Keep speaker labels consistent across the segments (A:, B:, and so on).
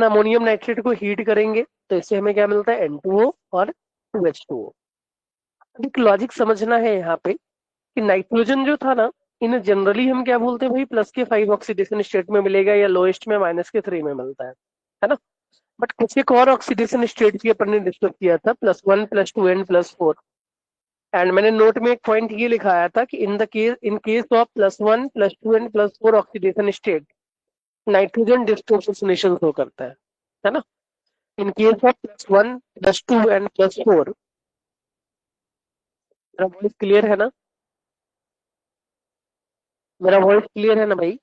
A: Ammonium nitrate को heat करेंगे तो इससे हमें क्या मिलता है, N2O और 2H2O। एक लॉजिक समझना है यहाँ पे कि नाइट्रोजन जो था ना, इन्हें जनरली हम क्या बोलते हैं भाई, +5 ऑक्सीडेशन स्टेट में मिलेगा या लोएस्ट में -3 में मिलता है ना। बट कुछ एक और ऑक्सीडेशन स्टेट की अपन ने डिस्कस किया था, +1 +2 एंड +4। एंड मैंने नोट में एक पॉइंट ये लिखाया था कि in case of +1 +2 and +4 oxidation state, nitrogen disproportionation show करता है ना। इन केस ऑफ +1 +2 एंड +4, मेरा वॉइस क्लियर है ना, मेरा वॉइस क्लियर है ना भाई?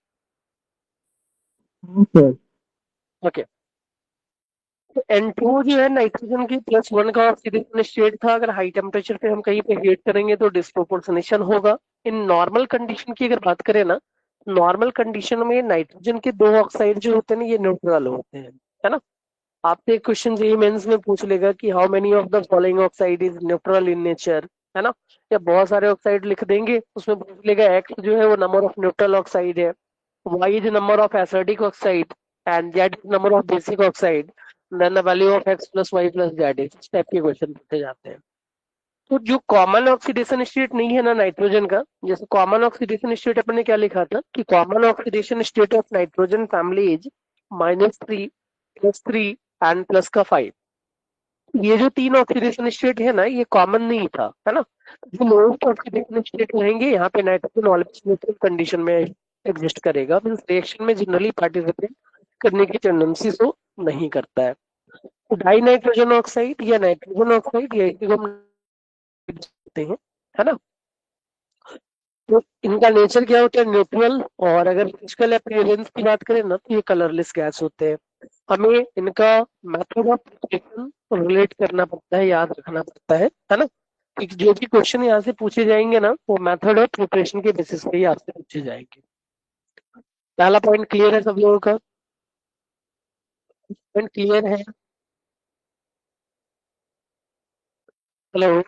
B: सर।
A: ओके। तो N2 जो है नाइट्रोजन की +1 का ऑक्सीडेशन स्टेट था, अगर हाई टेम्परेचर पे हम कहीं पे हीट करेंगे तो डिस्प्रोपोर्शनेशन होगा। इन नॉर्मल कंडीशन की अगर बात करें ना, नॉर्मल कंडीशन में नाइट्रोजन के दो ऑक्साइड जो होते हैं ना, ये न्यूट्रल होते हैं, है ना। आपसे एक क्वेश्चन जेईई मेंस में पूछ लेगा कि how many of the following oxide is neutral in nature, है ना। या बहुत सारे ऑक्साइड लिख देंगे, उसमें पूछ लेगा एक्स जो है वो नंबर ऑफ न्यूट्रल ऑक्साइड है, Y is number of acidic oxide, and Z is number of basic oxide, then the value of X plus Y plus Z, इस टाइप के क्वेश्चन पूछे जाते हैं। तो जो कॉमन ऑक्सीडेशन स्टेट नहीं है ना नाइट्रोजन का, जैसे कॉमन ऑक्सीडेशन स्टेट अपन ने क्या लिखा था कि common oxidation state of nitrogen family is -3 +3 and plus का 5। ये जो तीन ऑक्सीडेशन स्टेट है ना, ये कॉमन नहीं था, है ना। जो लोएस्ट ऑक्सीडेशन स्टेट रहेंगे, यहाँ पे नाइट्रोजन ऑलवेज न्यूट्रल कंडीशन में एग्जिस्ट करेगा, मींस रिएक्शन में जनरली पार्टिसिपेट करने की टेंडेंसी शो नहीं करता है। तो डाई नाइट्रोजन ऑक्साइड या नाइट्रोजन ऑक्साइड, या इसी को हम कहते हैं, है ना। तो इनका नेचर क्या होता है, न्यूट्रल। और अगर फिजिकल अपीयरेंस की बात करें ना, तो ये कलरलेस गैस होते हैं। हमें इनका मेथड ऑफ प्रिपरेशन रिलेट करना पड़ता है, याद रखना पड़ता है ना। कि जो भी क्वेश्चन यहाँ से पूछे जाएंगे ना, वो मेथड ऑफ प्रिपरेशन के बेसिस पे ही आपसे पूछे जाएंगे। पहला पॉइंट क्लियर है सब लोगों का? पॉइंट क्लियर है? हेलो,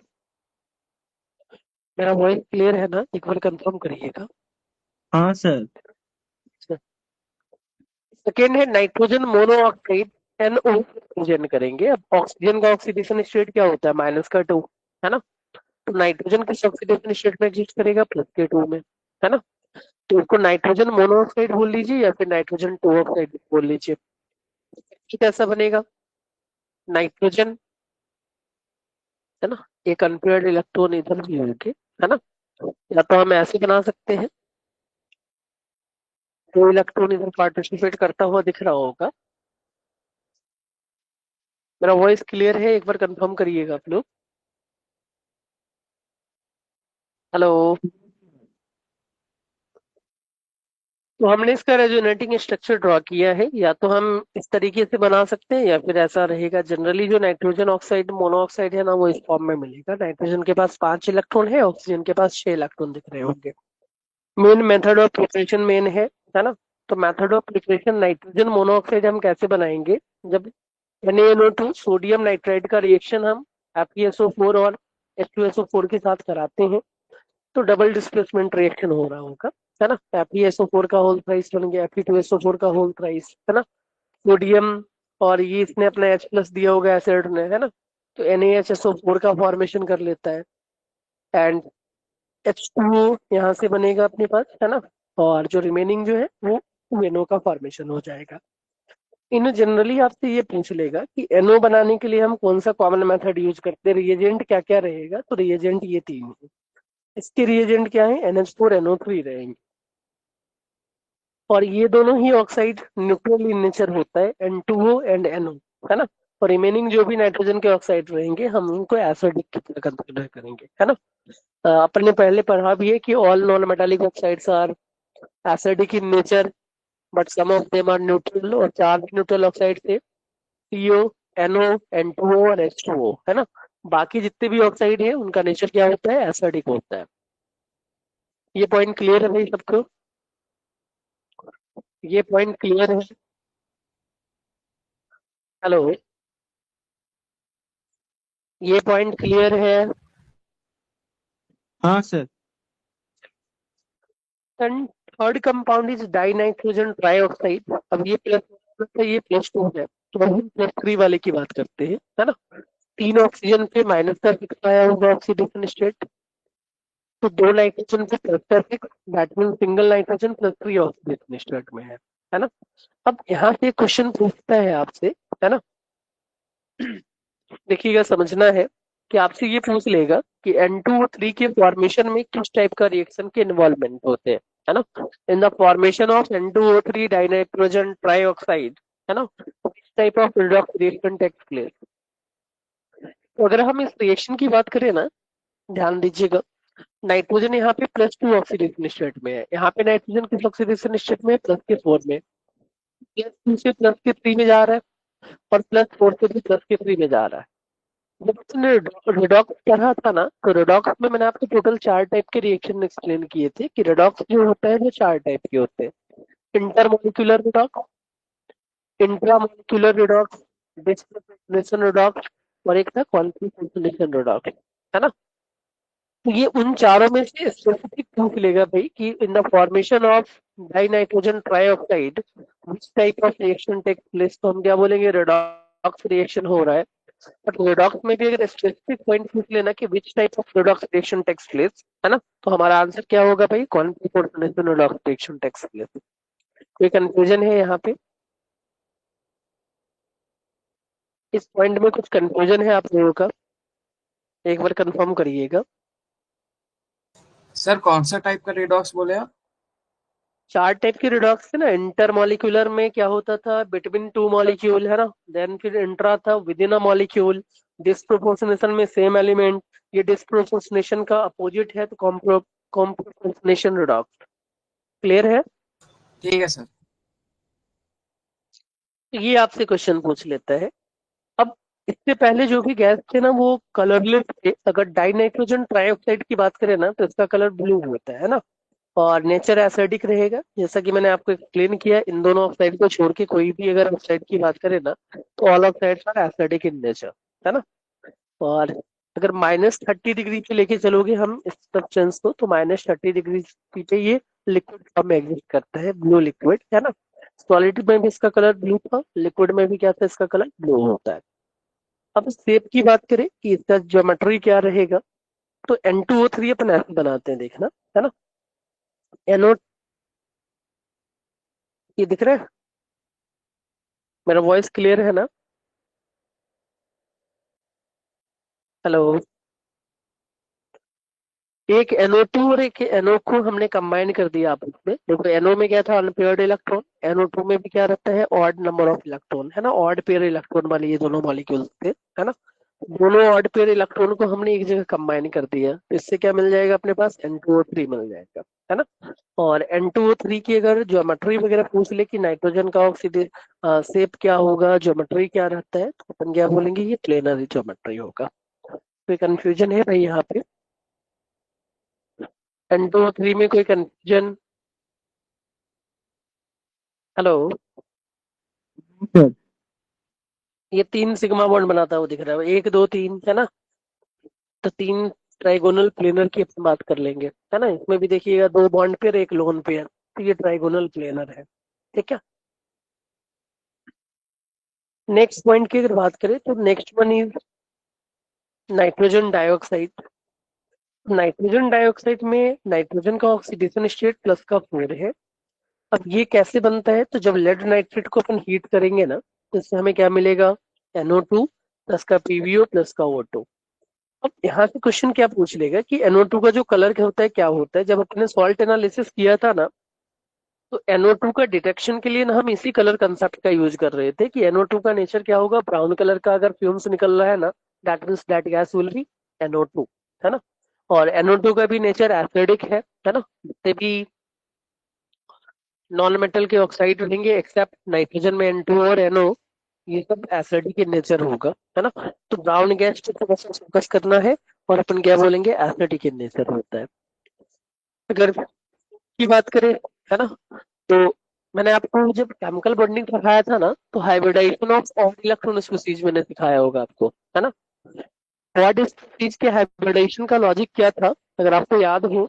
A: मेरा वॉइस क्लियर है ना, एक बार कंफर्म करिएगा।
B: हाँ सर।
A: सेकेंड है नाइट्रोजन मोनोऑक्साइड, NO प्रेजेंट करेंगे। अब ऑक्सीजन का ऑक्सीडेशन स्टेट क्या होता है, -2, है ना। तो नाइट्रोजन किस ऑक्सीडेशन स्टेट में एग्जिस्ट करेगा, +2 में, है ना। तो इसको नाइट्रोजन मोनोऑक्साइड बोल लीजिए या फिर नाइट्रोजन 2 ऑक्साइड बोल लीजिए। ये कैसा बनेगा, नाइट्रोजन, है ना, एक अनपेयर्ड इलेक्ट्रॉन इधर भी होंगे, है ना। या तो हम ऐसे बना सकते हैं, दो इलेक्ट्रॉन इधर पार्टिसिपेट करता हुआ दिख रहा होगा। मेरा वॉइस क्लियर है, एक बार कंफर्म करिएगा आप लोग। हेलो। तो हमने इसका रेजोनेटिंग स्ट्रक्चर ड्रॉ किया है, या तो हम इस तरीके से बना सकते हैं या फिर ऐसा रहेगा। जनरली जो नाइट्रोजन ऑक्साइड मोनोऑक्साइड है ना, वो इस फॉर्म में मिलेगा। नाइट्रोजन के पास 5 इलेक्ट्रॉन है, ऑक्सीजन के पास 6 इलेक्ट्रॉन दिख रहे होंगे। Main method of preparation main है ना। तो method of preparation nitrogen monoxide हम कैसे बनाएंगे, जब NaNO2 सोडियम नाइट्राइड का रिएक्शन हम FeSO4 और H2SO4 के साथ कराते हैं, तो डबल डिस्प्लेसमेंट रिएक्शन हो रहा होगा, है ना। FeSO4 का होल थ्राइस बन गया Fe2SO4 का होल थ्राइस, है ना। सोडियम, और ये इसने अपना H+ दिया होगा एसिड ने, है ना। तो NaHSO4 का फॉर्मेशन कर लेता है, एंड H2O यहाँ से बनेगा अपने पास, है ना। और जो रिमेनिंग जो है वो NO का फॉर्मेशन हो जाएगा। इन जनरली आपसे ये पूछ लेगा कि NO बनाने के लिए हम कौन सा कॉमन मेथड यूज करते हैं, रिएजेंट क्या क्या रहेगा। तो रिएजेंट ये तीन है। इसके रिएजेंट क्या है, NH4NO3 रहेंगे। और ये दोनों ही ऑक्साइड न्यूट्रल इन नेचर होता है, N2O एंड NO, है ना। और रिमेनिंग जो भी नाइट्रोजन के ऑक्साइड रहेंगे, हम उनको एसिडिक की तरह कंसिडर करेंगे, है ना। अपन ने पहले पढ़ा भी है कि all non metallic oxides are acidic in nature, but some of them are neutral. और चार न्यूट्रल ऑक्साइड थे, CO, NO, N2O और H2O, है ना। बाकी जितने भी ऑक्साइड है उनका नेचर क्या होता है, एसिडिक होता है। ये पॉइंट क्लियर है भाई सबको? ये पॉइंट क्लियर है? हेलो, ये पॉइंट क्लियर है?
B: हाँ sir.
A: And third compound is die nitrogen trioxide. अब ये प्लस तो ये +2 है, तो हम +3 वाले की बात करते हैं, है ना। 3 ऑक्सीजन पे माइनस का सिक्स आया होगा ऑक्सीडेशन स्टेट, तो 2 नाइट्रोजन पे प्लस का six, that mean single nitrogen +3 oxidation state में है ना। अब यहाँ से क्वेश्चन पूछता है आपसे, है ना। देखिएगा, समझना है कि आपसे ये पूछ लेगा कि N2O3 के फॉर्मेशन में किस टाइप का रिएक्शन के इन्वॉल्वमेंट होते हैं, है ना। In the formation of N2O3 dinitrogen trioxide, है ना, किस type of redox reaction takes place. तो अगर हम इस रिएक्शन की बात करें ना, ध्यान दीजिएगा, नाइट्रोजन यहाँ पे +2 ऑक्सीडेशन स्टेट में है, यहाँ पे नाइट्रोजन किस ऑक्सीडेशन स्टेट में है, +4 में। +2 से +3 में जा रहा है, और +4 से भी +3 में जा रहा है। जब उसने रेडॉक्स पढ़ा था ना, तो रेडॉक्स में मैंने आपको टोटल 4 टाइप के रिएक्शन एक्सप्लेन किए थे कि रेडॉक्स जो होता है वो 4 टाइप के होते हैं। Intermolecular redox, intramolecular redox, disproportionation redox, और एक था कॉन्फिगरेशन रेडॉक्स, है ना। तो ये उन चारों में से स्पेसिफिक पूछ लेगा भाई कि in the formation of dinitrogen trioxide which type of reaction take place, तो हम क्या बोलेंगे, रेडॉक्स रिएक्शन हो रहा है। बट रेडॉक्स में भी अगर स्पेसिफिक पॉइंट पूछ लेना कि which type of redox reaction takes place, है ना, तो हमारा आंसर क्या होगा भाई, configuration redox reaction takes place. कोई कंफ्यूजन है यहाँ पे, इस पॉइंट में कुछ कंफ्यूजन है आप लोगों का, एक बार कंफर्म करिएगा।
B: सर कौन सा टाइप का रेडॉक्स बोले आप?
A: 4 टाइप के रिडॉक्स थे ना, इंटरमॉलिक्यूलर में क्या होता था, बिटवीन 2 मॉलिक्यूल, है ना। देन फिर इंट्रा था with in a molecule. Disproportionation में सेम एलिमेंट। ये डिस्प्रोपोर्शनेशन का अपोजिट है, तो कॉम्प्रोपोर्शनेशन रिडॉक्स। क्लियर है।
B: ठीक है सर।
A: ये आपसे क्वेश्चन पूछ लेता है। अब इससे पहले जो भी गैस थे ना वो कलरलेस थे। अगर डाइनाइट्रोजन ट्राइऑक्साइड की बात करें ना, तो इसका कलर ब्लू होता है ना। और नेचर एसिडिक रहेगा, जैसा कि मैंने आपको एक्सप्लेन किया, इन दोनों ऑक्साइड को छोड़ के कोई भी अगर ऑक्साइड की बात करें ना, तो all oxides are acidic in nature, है ना। और अगर -30 डिग्री पे लेके चलोगे हम इस सब्सटेंस को, तो -30 डिग्री पे ये लिक्विड फॉर्म में एग्जिस्ट करता है, ब्लू लिक्विड, है ना। सॉलिड में भी इसका कलर ब्लू था, लिक्विड में भी क्या था, इसका कलर ब्लू होता है। अब शेप की बात करें कि इसका ज्योमेट्री क्या रहेगा, तो N2O3 अपन ऐसे बनाते हैं, देखना, है ना। NO, ये दिख रहा है, मेरा वॉइस क्लियर है ना। हेलो। एक NO2 और एक NO को हमने कंबाइन कर दिया आपस में। देखो, NO में क्या था, अनपेयर्ड इलेक्ट्रॉन। NO2 में भी क्या रहता है, ऑड नंबर ऑफ इलेक्ट्रॉन, है ना। ऑड पेयर इलेक्ट्रॉन वाले ये दोनों मॉलिक्यूल्स थे, है ना। दोनों ऑड पेयर इलेक्ट्रॉन को हमने एक जगह कंबाइन कर दिया, तो इससे क्या मिल जाएगा अपने पास, N2O3 मिल जाएगा, है ना। और N2O3 की अगर ज्योमेट्री वगैरह पूछ ले कि नाइट्रोजन का ऑक्सीडेज शेप क्या होगा, ज्योमेट्री क्या रहता है, तो अपन क्या बोलेंगे, ये प्लेनर ज्योमेट्री होगा। कोई कंफ्यूजन है भाई यहाँ पे, N2O3 में कोई कंफ्यूजन। हेलो।
B: सर।
A: ये 3 सिग्मा बॉन्ड बनाता हुआ दिख रहा है, 1 2 3, है ना। तो 3 ट्राइगोनल प्लेनर की अपन बात कर लेंगे, है ना। इसमें भी देखिएगा 2 बॉन्ड पेयर, 1 लोन पेयर, तो ये ट्राइगोनल प्लेनर है, ठीक है। नेक्स्ट पॉइंट की अगर बात करें, तो next one is nitrogen dioxide. Nitrogen dioxide में नाइट्रोजन का ऑक्सीडेशन स्टेट +4 है। अब ये कैसे बनता है, तो जब लेड नाइट्रेट को अपन हीट करेंगे ना, तो इससे हमें क्या मिलेगा, NO2 प्लस का PbO प्लस का O2। अब यहाँ से क्वेश्चन क्या पूछ लेगा कि NO2 का जो कलर होता है क्या होता है। जब अपने सॉल्ट एनालिसिस किया था ना, तो NO2 का डिटेक्शन के लिए ना हम इसी कलर कंसेप्ट का यूज कर रहे थे कि NO2 का नेचर क्या होगा, ब्राउन कलर का अगर फ्यूम्स निकल रहा है ना, that means that gas will be NO2, है ना। और NO2 का भी नेचर एसिडिक है ना। जितने भी नॉन मेटल के ऑक्साइड रहेंगे एक्सेप्ट नाइट्रोजन में N2 और NO, ये सब एसिडिक इन नेचर होगा, है ना। तो ब्राउन गैस पे थोड़ा सा फोकस करना है, और अपन क्या बोलेंगे, एसिडिक इन नेचर होता है। अगर की बात करें, है ना, तो मैंने आपको जब केमिकल बॉन्डिंग पढ़ाया था ना, तो hybridization of odd electron species मैंने सिखाया होगा आपको, है ना। ऑड स्पीसीज के हाइब्रिडाइजेशन का लॉजिक क्या था, अगर आपको याद हो,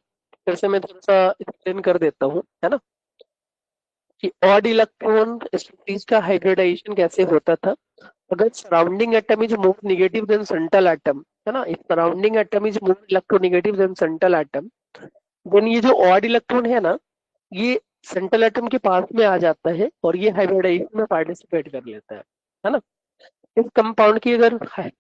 A: फिर से मैं थोड़ा सा एक्सप्लेन कर देता हूँ, है ना। कि ऑड इलेक्ट्रॉन स्पीशीज का हाइब्रिडाइजेशन कैसे होता था। अगर surrounding atom is more negative than central atom, है ना, if surrounding atom is more electronegative than central atom, then ये जो ऑड इलेक्ट्रॉन है ना, ये सेंट्रल एटम के पास में आ जाता है और ये हाइब्रिडाइजेशन में पार्टिसिपेट कर लेता है ना। इस कंपाउंड की अगर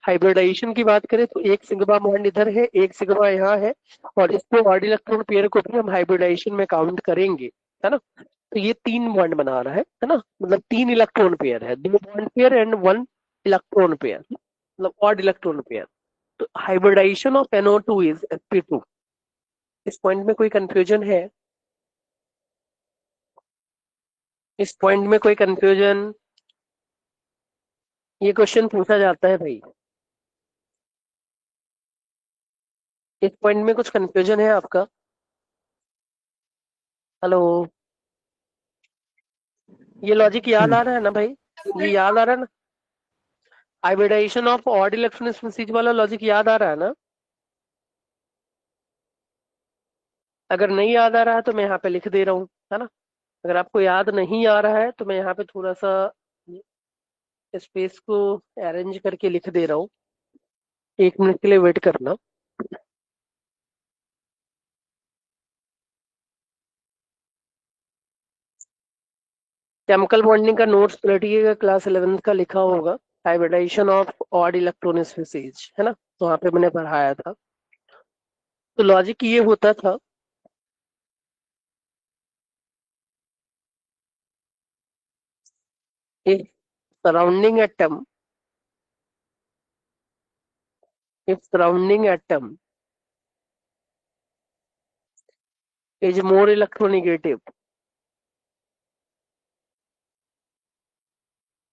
A: हाइब्रिडाइजेशन की बात करें तो एक सिग्मा बॉन्ड इधर है, एक सिग्मा यहाँ है, और इसको ऑड इलेक्ट्रॉन पेयर को भी हम हाइब्रिडाइजेशन में काउंट करेंगे, है ना। तो ये 3 बॉन्ड बना रहा है ना, मतलब 3 इलेक्ट्रॉन पेयर है, 2 bond pair and 1 electron pair, मतलब ऑड इलेक्ट्रॉन पेयर। तो hybridization of NO2 is sp2। इस पॉइंट में कोई कंफ्यूजन है? इस पॉइंट में कोई कंफ्यूजन? ये क्वेश्चन पूछा जाता है भाई। इस पॉइंट में कुछ कंफ्यूजन है आपका? हेलो, ये लॉजिक याद आ रहा है ना भाई? ये याद आ रहा है ना? Hybridization of odd electron species वाला लॉजिक याद आ रहा है ना? अगर नहीं याद आ रहा है तो मैं यहाँ पे लिख दे रहा हूँ, है ना। अगर आपको याद नहीं आ रहा है तो मैं यहाँ पे थोड़ा सा स्पेस को अरेंज करके लिख दे रहा हूँ। 1 मिनट के लिए वेट करना। केमिकल बॉन्डिंग का नोट्स पलटिएगा, क्लास 11th का लिखा होगा, hybridization of odd electron species, है ना। तो वहाँ पे मैंने पढ़ाया था। तो लॉजिक ये होता था, if surrounding atom if surrounding atom is more electronegative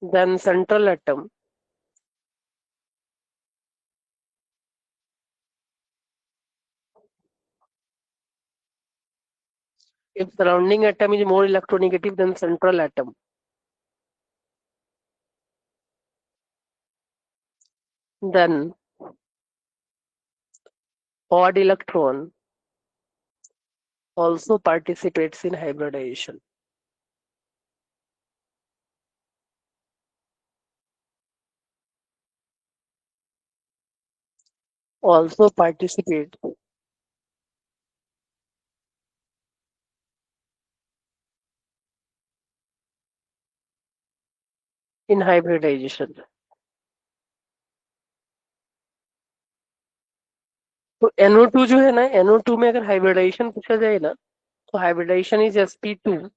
A: than central atom, if surrounding atom is more electronegative than central atom, then odd electron also participates in hybridization. Also participate in hybridization. तो NO2 जो है ना, NO2 में अगर hybridisation पूछा जाए ना, तो हाइब्रिडाइजेशन इज sp2।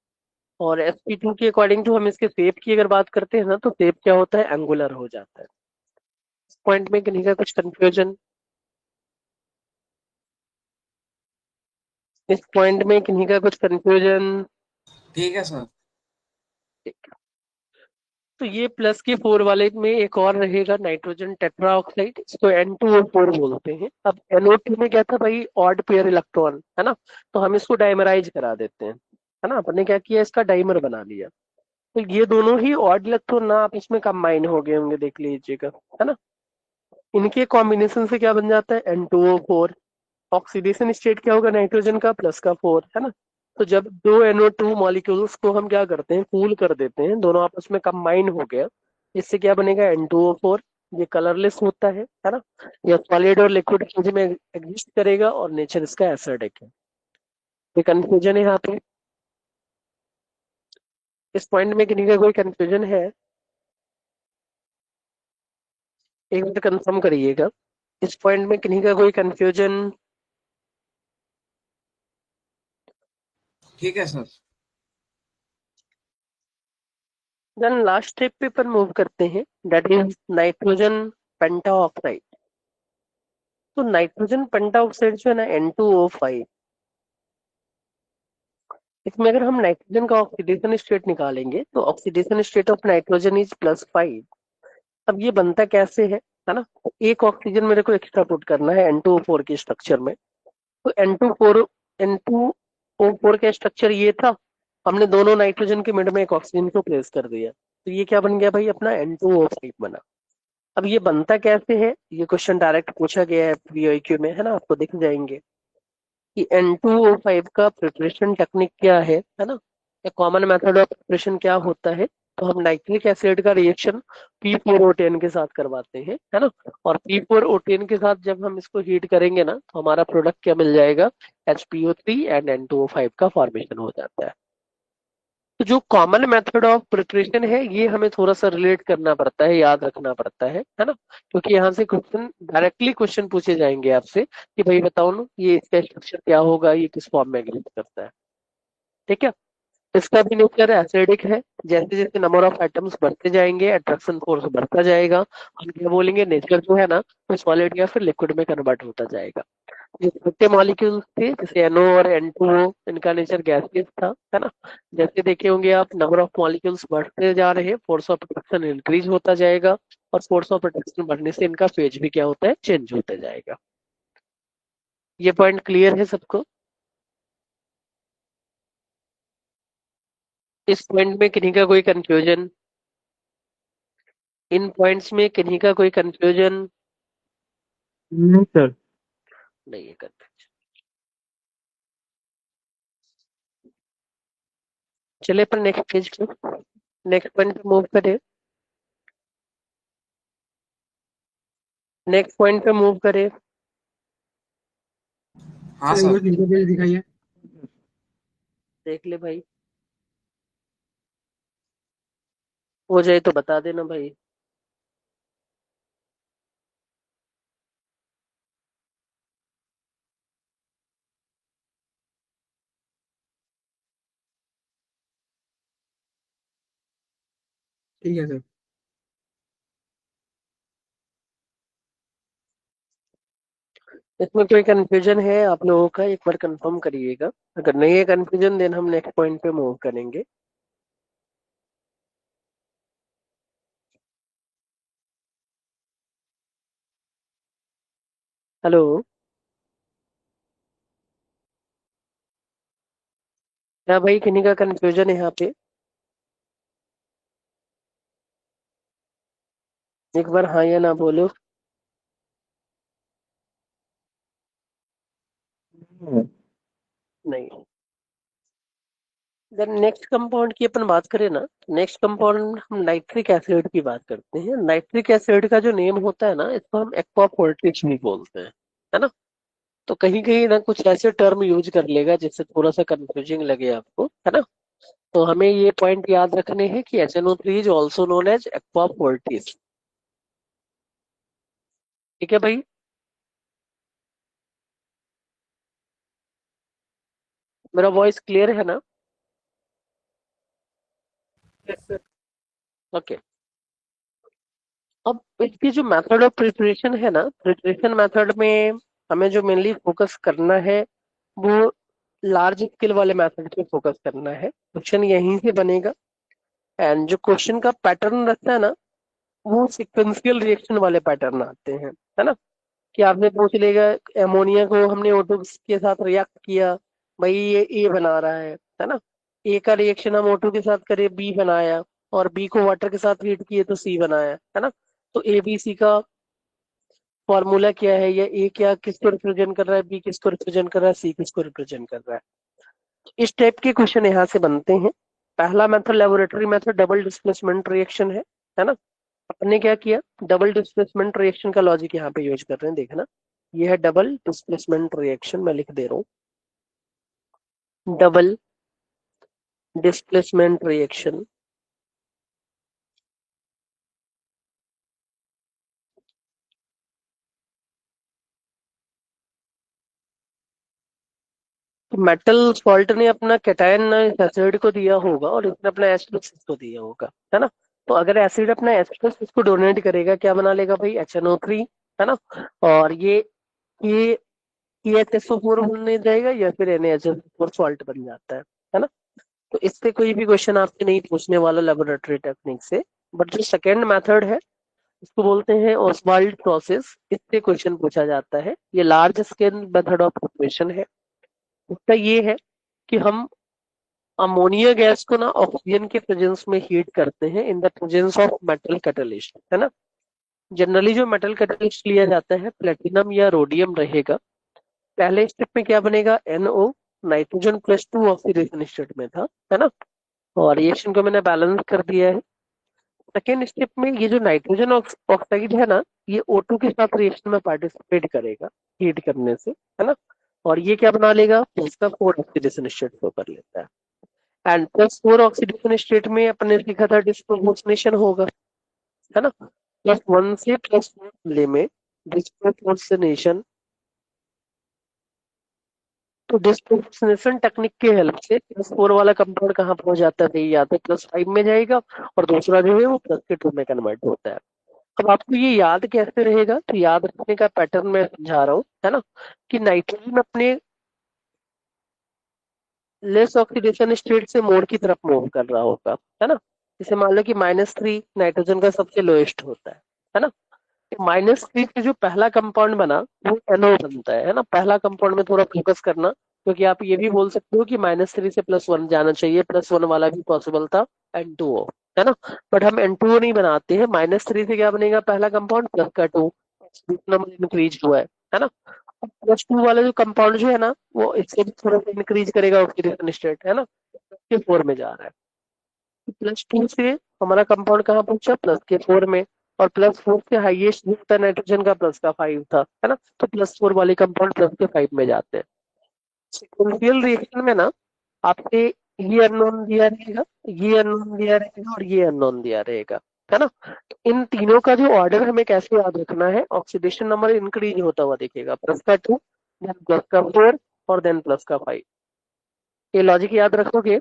A: और sp2 के अकॉर्डिंग टू हम इसके शेप की अगर बात करते हैं ना, तो शेप क्या होता है, एंगुलर हो जाता है। इस पॉइंट में किन्हीं का कुछ कंफ्यूजन? इस पॉइंट में किन्हीं का कुछ कंफ्यूजन?
B: ठीक है सर।
A: तो ये प्लस के 4 वाले में एक और रहेगा, नाइट्रोजन टेट्रा ऑक्साइड, इसको N2O4 बोलते हैं। अब NO2 में क्या था भाई, ऑड पेयर इलेक्ट्रॉन, है ना। तो हम इसको डाइमराइज करा देते हैं, है ना। अपने क्या किया, इसका डाइमर बना लिया। तो ये दोनों ही ऑड इलेक्ट्रॉन ना आप इसमें कंबाइन हो गए होंगे, देख लीजिएगा, है ना। इनके कॉम्बिनेशन से क्या बन जाता है, N2O4। ऑक्सीडेशन स्टेट क्या होगा, नाइट्रोजन का प्लस का 4, है ना। तो जब दो NO2 मॉलिक्यूल्स को हम क्या करते हैं, कूल कर देते हैं, दोनों आपस में कंबाइन हो गया, इससे क्या बनेगा, N2O4। ये कलरलेस होता है ना। ये सॉलिड और लिक्विड फेज में एग्जिस्ट करेगा और नेचर इसका एसिडिक है। ये कंफ्यूजन है यहाँ पे? इस पॉइंट में किन्हीं का कोई कंफ्यूजन है? एक बार कंफर्म करिएगा। इस पॉइंट में किन्हीं का कोई कंफ्यूजन?
B: ठीक है सर।
A: देन लास्ट स्टेप पे पर मूव करते हैं, दैट इज नाइट्रोजन पेंटाऑक्साइड। तो नाइट्रोजन पेंटाऑक्साइड जो है ना, N2O5, इसमें अगर हम नाइट्रोजन का ऑक्सीडेशन स्टेट निकालेंगे तो oxidation state of nitrogen is +5। अब ये बनता कैसे है ना। तो एक ऑक्सीजन मेरे को एक्स्ट्रा पुट करना है N2O4 के स्ट्रक्चर में। तो N2O4 का स्ट्रक्चर ये था, हमने दोनों नाइट्रोजन के मिड में एक ऑक्सीजन को प्लेस कर दिया, तो ये क्या बन गया भाई, अपना N2O5 बना। अब ये बनता कैसे है, ये क्वेश्चन डायरेक्ट पूछा गया है POQ में, है ना, आपको दिख जाएंगे कि N2O5 का प्रिपरेशन टेक्निक क्या है ना। कॉमन मेथड ऑफ प्रिपरेशन क्या होता है, तो हम नाइट्रिक एसिड का रिएक्शन P4O10 के साथ करवाते हैं, है ना। और P4O10 के साथ जब हम इसको हीट करेंगे ना, तो हमारा प्रोडक्ट क्या मिल जाएगा, HPO3 एंड N2O5 का फॉर्मेशन हो जाता है। तो जो कॉमन मेथड ऑफ प्रिपरेशन है, ये हमें थोड़ा सा रिलेट करना पड़ता है, याद रखना पड़ता है ना। क्योंकि यहाँ से क्वेश्चन डायरेक्टली क्वेश्चन पूछे जाएंगे आपसे कि भाई बताओ ना, ये इसका स्ट्रक्चर क्या होगा, ये किस फॉर्म में एग्जिस्ट करता है। ठीक है। इसका भी नेचर एसिडिक है। जैसे जैसे नंबर ऑफ एटम्स बढ़ते जाएंगे, अट्रैक्शन फोर्स बढ़ता जाएगा, हम क्या बोलेंगे, नेचर जो है ना, वो सॉलिड या फिर लिक्विड में कन्वर्ट होता जाएगा। जो छोटे मॉलिक्यूल्स थे जैसे NO और N2O, इनका नेचर गैसियस था, है ना। जैसे देखे होंगे आप, नंबर ऑफ मॉलिक्यूल्स बढ़ते जा रहे हैं, फोर्स ऑफ अट्रैक्शन इंक्रीज होता जाएगा, और फोर्स ऑफ अट्रैक्शन बढ़ने से इनका फेज भी क्या होता है, चेंज होता जाएगा। ये पॉइंट क्लियर है सबको? इस पॉइंट में किन्हीं का कोई कंफ्यूजन? इन पॉइंट्स में किन्हीं का कोई कंफ्यूजन?
B: नहीं सर।
A: नहीं है कंफ्यूजन। चलिए पर नेक्स्ट पेज पे, नेक्स्ट पॉइंट पे मूव करें। नेक्स्ट पॉइंट पे मूव करें।
B: हाँ सर, एक बार तीसरा पेज दिखाइए।
A: देख ले भाई, हो जाए तो बता देना भाई।
B: ठीक है सर।
A: इसमें कोई कंफ्यूजन है आप लोगों का, एक बार कंफर्म करिएगा। अगर नहीं है कंफ्यूजन, देन हम नेक्स्ट पॉइंट पे मूव करेंगे। हेलो। क्या भाई, किन्हीं का कंफ्यूजन है यहाँ पे? एक बार हाँ या ना बोलो। नहीं। देन नेक्स्ट कंपाउंड की अपन बात करें ना, नेक्स्ट कंपाउंड हम नाइट्रिक एसिड की बात करते हैं। नाइट्रिक एसिड का जो नेम होता है ना, इसको हम एक्वा फोर्टिस भी बोलते हैं, है ना। तो कहीं कहीं ना कुछ ऐसे टर्म यूज कर लेगा जिससे थोड़ा सा कंफ्यूजिंग लगे आपको, है ना। तो हमें ये पॉइंट याद रखने हैं कि HNO3 is also known as aqua fortis. ठीक है भाई। मेरा वॉइस क्लियर है ना?
B: Yes sir.
A: ओके। अब इसकी जो मेथड ऑफ प्रिपरेशन है ना, प्रिपरेशन मेथड में हमें जो मेनली फोकस करना है, वो लार्ज स्केल वाले मेथड पे फोकस करना है। क्वेश्चन यहीं से बनेगा। एंड जो क्वेश्चन का पैटर्न रहता है ना, वो सिक्वेंशियल रिएक्शन वाले पैटर्न आते हैं, है ना। कि आपसे पूछ लेगा, एमोनिया को हमने O2 के साथ रिएक्ट किया, भाई ये ए बना रहा है ना। ए का रिएक्शन हम O2 के साथ करे, बी बनाया, और बी को वाटर के साथ हीट किए तो सी बनाया, है ना। तो ABC का फॉर्मूला क्या है, या ए क्या किसको रिप्रेजेंट कर रहा है, बी किसको रिप्रेजेंट कर रहा है, सी किसको रिप्रेजेंट कर रहा है। इस टाइप के क्वेश्चन यहाँ से बनते हैं। पहला method laboratory method double displacement reaction है ना। अपने क्या किया, डबल डिस्प्लेसमेंट रिएक्शन का लॉजिक यहाँ पे यूज कर रहे हैं, देखना। ये है डबल डिस्प्लेसमेंट रिएक्शन, मैं लिख दे रहा हूँ, डबल डिस्प्लेसमेंट रिएक्शन। तो मेटल सॉल्ट ने अपना कैटायन एसिड को दिया होगा, और इसने अपना एसिड को दिया होगा, है ना। तो अगर एसिड अपना एसिड इसको डोनेट करेगा, क्या बना लेगा भाई, HNO3, है ना। और ये CHSO4 बनने जाएगा, या फिर NaHFO4 सॉल्ट बन जाता है ना। तो इससे कोई भी क्वेश्चन आपसे नहीं पूछने वाला लेबोरेटरी टेक्निक से। बट जो सेकेंड मेथड है, इसको बोलते हैं ओसवाल्ड प्रोसेस, इससे क्वेश्चन पूछा जाता है। ये large scale method of preparation है। उसका ये है कि हम अमोनिया गैस को ना ऑक्सीजन के प्रेजेंस में हीट करते हैं in the presence of metal catalyst, है ना। जनरली जो मेटल कैटलिस्ट लिया जाता है, प्लेटिनम या रोडियम रहेगा। पहले स्टेप में क्या बनेगा, NO, नाइट्रोजन +2 ऑक्सीडेशन स्टेट में था, है ना। और रिएक्शन को मैंने बैलेंस कर दिया है। सेकेंड स्टेप में ये जो नाइट्रोजन ऑक्साइड है ना, ये O2 के साथ रिएक्शन में पार्टिसिपेट करेगा हीट करने से, है ना। और ये क्या बना लेगा, इसका 4 ऑक्सीडेशन स्टेट शो कर लेता है। एंड +4 ऑक्सीडेशन स्टेट में अपने लिखा था डिस्प्रोपोर्शनेशन होगा, है ना। +1 से +4 वाले में डिस्प्रोपोर्शनेशन, तो डिस्प्रोपोर्शनेशन टेक्निक के हेल्प से +4 वाला कंपाउंड कहाँ पहुंच जाता है भाई, या तो +5 में जाएगा और दूसरा जो है वो +2 में कन्वर्ट होता है। अब आपको ये याद कैसे रहेगा, तो याद रखने का पैटर्न मैं समझा रहा हूँ, है ना। कि नाइट्रोजन अपने लेस ऑक्सीडेशन स्टेट से मोर की तरफ मूव कर रहा होगा, है ना। जैसे मान लो कि -3 नाइट्रोजन का सबसे लोएस्ट होता है ना। -3 से जो पहला कंपाउंड बना वो NO बनता है ना। पहला कंपाउंड में थोड़ा फोकस करना, क्योंकि आप ये भी बोल सकते हो कि -3 से +1 जाना चाहिए, +1 वाला भी पॉसिबल था, N2O, है ना। बट हम N2O नहीं बनाते हैं। -3 से क्या बनेगा, पहला कंपाउंड प्लस का 2, नंबर इंक्रीज हुआ है ना। +2 वाला जो कंपाउंड जो है ना, वो इससे भी थोड़ा सा इंक्रीज करेगा ऑक्सीडेशन स्टेट, है ना, के 4 में जा रहा है। +2 से हमारा कंपाउंड कहाँ पहुंचा, +4 में। और +4 से हाईएस्ट जो था नाइट्रोजन का, +5 था, है ना। तो +4 वाले कंपाउंड +5 में जाते हैं। सीक्वेंशियल रिएक्शन में ना आपसे ये अननोन दिया रहेगा, ये अननोन दिया रहेगा और ये अननोन दिया रहेगा, है ना। तो इन तीनों का जो ऑर्डर हमें कैसे याद रखना है, ऑक्सीडेशन नंबर इंक्रीज होता हुआ दिखेगा, +2, देन +4 और देन +5। ये लॉजिक याद रखोगे,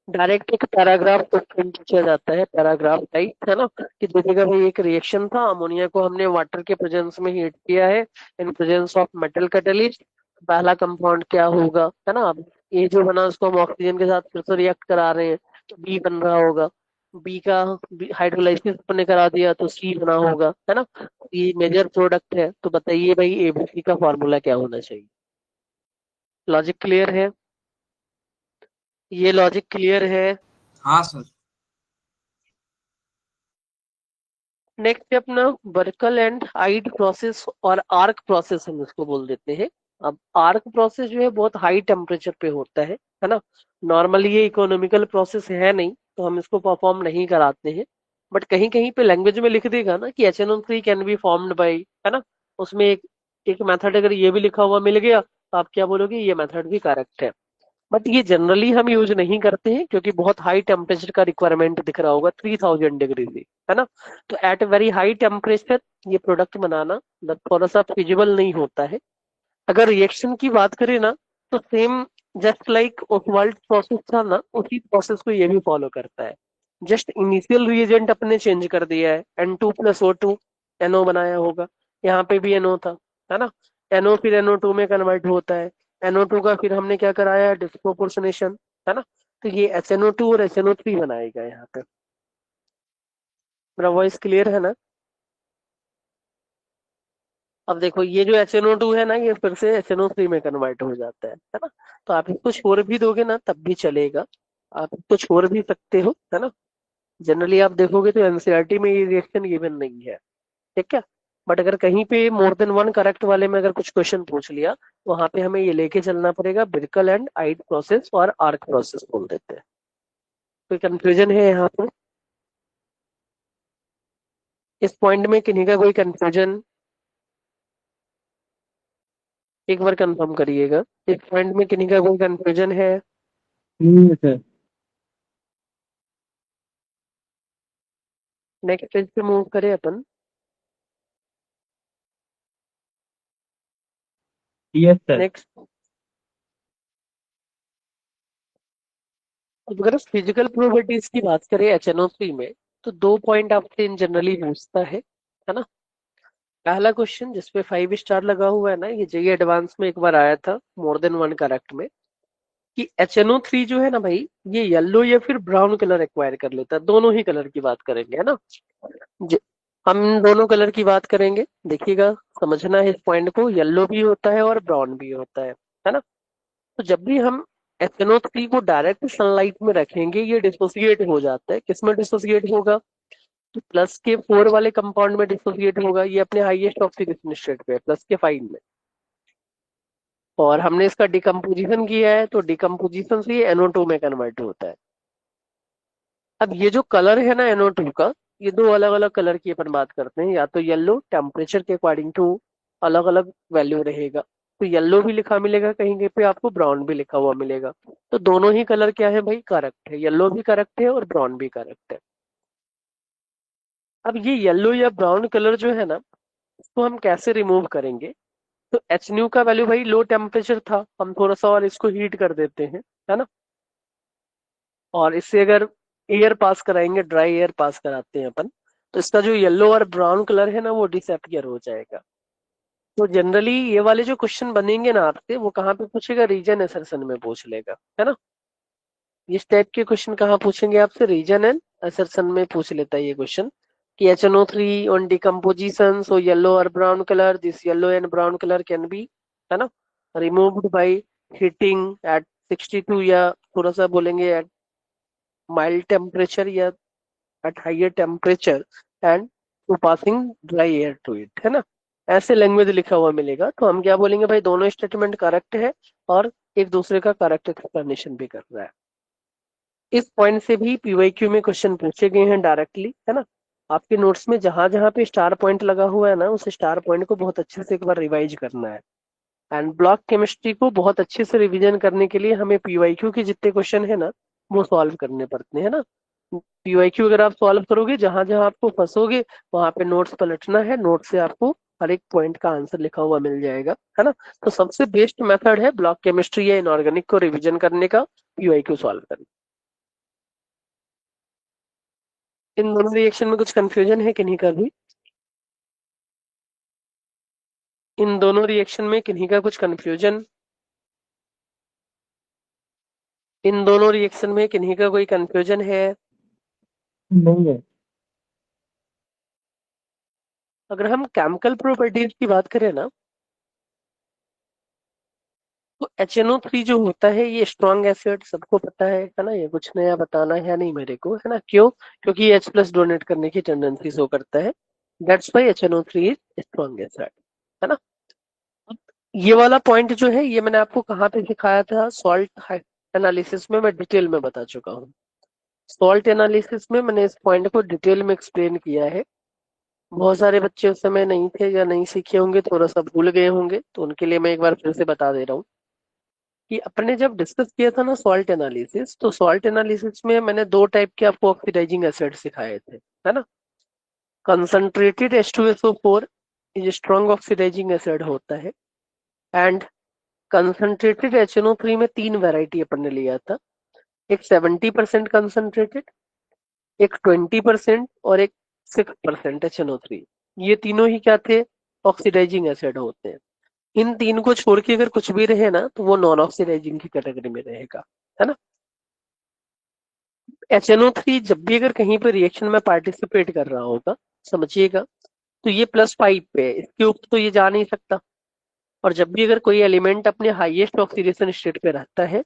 A: डायरेक्ट एक पैराग्राफ क्वेश्चन पूछा जाता है, पैराग्राफ टाइप, है ना। कि देखिएगा भाई, एक रिएक्शन था, अमोनिया को हमने वाटर के प्रेजेंस में हीट किया है in presence of metal catalyst. पहला कंपाउंड क्या होगा, है ना। अब ये जो बना उसको हम ऑक्सीजन के साथ फिर से रिएक्ट करा रहे हैं, तो बी बन रहा होगा। बी का हाइड्रोलाइसिस अपने करा दिया तो सी बना होगा, है ना। ये मेजर प्रोडक्ट है, तो बताइए भाई ABC का फॉर्मूला क्या होना चाहिए। लॉजिक क्लियर है, ये लॉजिक क्लियर है।
C: हाँ सर।
A: नेक्स्ट है अपना वर्कल एंड आइड प्रोसेस और आर्क प्रोसेस, हम इसको बोल देते हैं। अब आर्क प्रोसेस जो है बहुत हाई टेम्परेचर पे होता है ना। नॉर्मली ये इकोनॉमिकल प्रोसेस है नहीं, तो हम इसको परफॉर्म नहीं कराते हैं। बट कहीं कहीं पे लैंग्वेज में लिख देगा ना कि HNO3 can be formed by, है ना। उसमें एक मेथड अगर ये भी लिखा हुआ मिल गया, तो आप क्या बोलोगे, ये मेथड भी करेक्ट है। बट ये जनरली हम यूज नहीं करते हैं, क्योंकि बहुत हाई टेम्परेचर का रिक्वायरमेंट दिख रहा होगा 3000 डिग्री से, है ना। तो एट वेरी हाई टेम्परेचर ये प्रोडक्ट बनाना थोड़ा सा फिजिबल नहीं होता है। अगर रिएक्शन की बात करें ना, तो सेम जस्ट लाइक ओसवाल्ट प्रोसेस था ना, उसी प्रोसेस को ये भी फॉलो करता है। जस्ट इनिशियल रिएजेंट अपने चेंज कर दिया है, N2 + O2, NO बनाया होगा। यहाँ पे भी NO था, है ना। NO फिर NO2 में कन्वर्ट होता है। NO2 का फिर हमने क्या कराया, डिस्प्रोपोर्शनेशन, है ना। तो ये HNO2 और HNO3 बनाएगा यहाँ पे। मेरा वॉइस क्लियर है ना। अब देखो, ये जो HNO2 है ना, ये फिर से HNO3 में कन्वर्ट हो जाता है ना। तो आप इसको छोड़ भी दोगे ना तब भी चलेगा, आप इसको छोड़ भी सकते हो, है ना। जनरली आप देखोगे तो NCERT में ये रिएक्शन गिवन नहीं है, ठीक है। बट अगर कहीं पे मोर देन वन करेक्ट वाले में अगर कुछ क्वेश्चन पूछ लिया, तो वहां पे हमें ये लेके चलना पड़ेगा, बिरकल एंड आइड प्रोसेस और आर्क प्रोसेस बोल देते हैं। कोई कंफ्यूजन है यहाँ पे, इस पॉइंट में किन्हीं का कोई कंफ्यूजन, एक बार कंफर्म करिएगा, इस पॉइंट में किन्हीं का कोई कंफ्यूजन है।
B: नहीं है सर।
A: नेक्स्ट पेज पे मूव करें अपन।
B: Yes sir.
A: नेक्स्ट, अगर फिजिकल प्रॉपर्टीज की बात करें HNO3 में, तो 2 पॉइंट आपसे इन जनरली पूछता है ना। पहला क्वेश्चन जिसपे 5 स्टार लगा हुआ है ना, ये JEE एडवांस में एक बार आया था मोर देन वन करेक्ट में, कि HNO3 जो है ना भाई, ये येलो या फिर ब्राउन कलर एक्वायर कर लेता है। दोनों ही कलर की बात करेंगे, है ना। ज- हम दोनों कलर की बात करेंगे, देखिएगा, समझना है इस पॉइंट को, येलो भी होता है और ब्राउन भी होता है ना। तो जब भी हम HNO3 को डायरेक्ट सनलाइट में रखेंगे, ये डिसोसिएट हो जाता है। किसमें डिसोसिएट होगा, तो +4 वाले कंपाउंड में डिसोसिएट होगा। ये अपने हाईएस्ट ऑक्सीडेशन स्टेट पे है, +5 में। और हमने इसका डिकम्पोजिशन किया है, तो डिकम्पोजिशन से ये NO2 में कन्वर्ट होता है। अब ये जो कलर है ना NO2 का, ये दो अलग अलग कलर की अपन बात करते हैं। या तो येलो टेम्परेचर के अकॉर्डिंग टू अलग अलग वैल्यू रहेगा, तो येलो भी लिखा मिलेगा, कहीं कहीं पे आपको ब्राउन भी लिखा हुआ मिलेगा। तो दोनों ही कलर क्या है भाई, करेक्ट है। येलो भी करेक्ट है और ब्राउन भी करेक्ट है। अब ये येलो या ब्राउन कलर जो है ना, इसको हम कैसे रिमूव करेंगे? तो एच न्यू का वैल्यू भाई लो टेम्परेचर था, हम थोड़ा सा और इसको हीट कर देते हैं, है ना। और इससे अगर एयर पास कराएंगे, ड्राई एयर पास कराते हैं अपन, तो इसका जो येलो और ब्राउन कलर है ना, वो डिसअपियर हो जाएगा। तो जनरली ये वाले जो क्वेश्चन बनेंगे ना आपसे, वो कहाँ पे पूछेगा, रीजन असर्शन में पूछ लेगा, है ना। इस टाइप के क्वेश्चन कहाँ पूछेंगे आपसे, रीजन एंड असर्शन में पूछ लेता है ये क्वेश्चन। कि HNO3 on decomposition so yellow और brown colour, this yellow and brown colour can be, है ना, रिमूव्ड बाय हीटिंग एट 62, या थोड़ा सा बोलेंगे एट माइल्ड टेम्परेचर, या at higher temperature, and to passing dry air to it, है ना। ऐसे लैंग्वेज लिखा हुआ मिलेगा, तो हम क्या बोलेंगे भाई, दोनों स्टेटमेंट करेक्ट है और एक दूसरे का करेक्ट एक्सप्लेनेशन भी कर रहा है। इस पॉइंट से भी PYQ में क्वेश्चन पूछे गए हैं डायरेक्टली, है ना। आपके नोट्स में जहां जहां पे स्टार पॉइंट लगा हुआ है ना, उस स्टार पॉइंट को बहुत अच्छे से एक बार रिवाइज करना है। एंड ब्लॉक केमिस्ट्री को बहुत अच्छे से रिवीजन करने के लिए हमें PYQ के जितने क्वेश्चन है ना, वो सॉल्व करने पड़ते हैं ना। PYQ अगर आप सॉल्व करोगे, जहां जहां आपको फंसोगे, वहां पे नोट्स पलटना है, नोट से आपको हर एक पॉइंट का आंसर लिखा हुआ मिल जाएगा, है ना। तो सबसे बेस्ट मेथड है ब्लॉक केमिस्ट्री या इनऑर्गेनिक को रिवीजन करने का, PYQ सॉल्व करना। इन दोनों रिएक्शन में कुछ कंफ्यूजन है किन्हीं का भी? इन दोनों रिएक्शन में किन्हीं का कुछ कंफ्यूजन? इन दोनों रिएक्शन में किन्हीं का कोई कंफ्यूजन है?
B: नहीं है।
A: अगर हम केमिकल प्रॉपर्टीज की बात करें ना, तो HNO3 जो होता है ये स्ट्रॉन्ग एसिड, सबको पता है ना। ये कुछ नया बताना है नहीं मेरे को, है ना। क्यों? क्योंकि ये H+ डोनेट करने की टेंडेंसी शो करता है। That's why HNO3 is strong acid, है ना। ये वाला पॉइंट जो है, ये मैंने आपको कहाँ पे सिखाया था, सॉल्ट एनालिसिस में मैं डिटेल में बता चुका हूँ। सॉल्ट एनालिसिस में मैंने इस पॉइंट को डिटेल में एक्सप्लेन किया है। बहुत सारे बच्चे उस समय नहीं थे या नहीं सीखे होंगे, थोड़ा सा भूल गए होंगे, तो उनके लिए मैं एक बार फिर से बता दे रहा हूँ। कि अपने जब डिस्कस किया था ना सॉल्ट एनालिसिस, तो सॉल्ट एनालिसिस में मैंने दो टाइप के आपको ऑक्सीडाइजिंग एसिड सिखाए थे, है ना। Concentrated H2SO4 is strong oxidizing acid होता है। एंड कंसंट्रेटेड HNO3 में तीन वैरायटी अपन ने लिया था। एक 70% कंसंट्रेटेड, एक 20% और एक 6% HNO3। ये तीनों ही क्या थे, ऑक्सीडाइजिंग एसिड होते हैं। इन तीन को छोड़ के अगर कुछ भी रहे ना, तो वो नॉन ऑक्सीडाइजिंग की कैटेगरी में रहेगा, है ना। HNO3 जब भी अगर कहीं पर रिएक्शन में पार्टिसिपेट कर रहा होगा, समझिएगा, तो ये +5 पे है, इसके ऊपर तो ये जा नहीं सकता। और जब भी अगर कोई एलिमेंट अपने हाईएस्ट ऑक्सीडेशन स्टेट पे रहता है,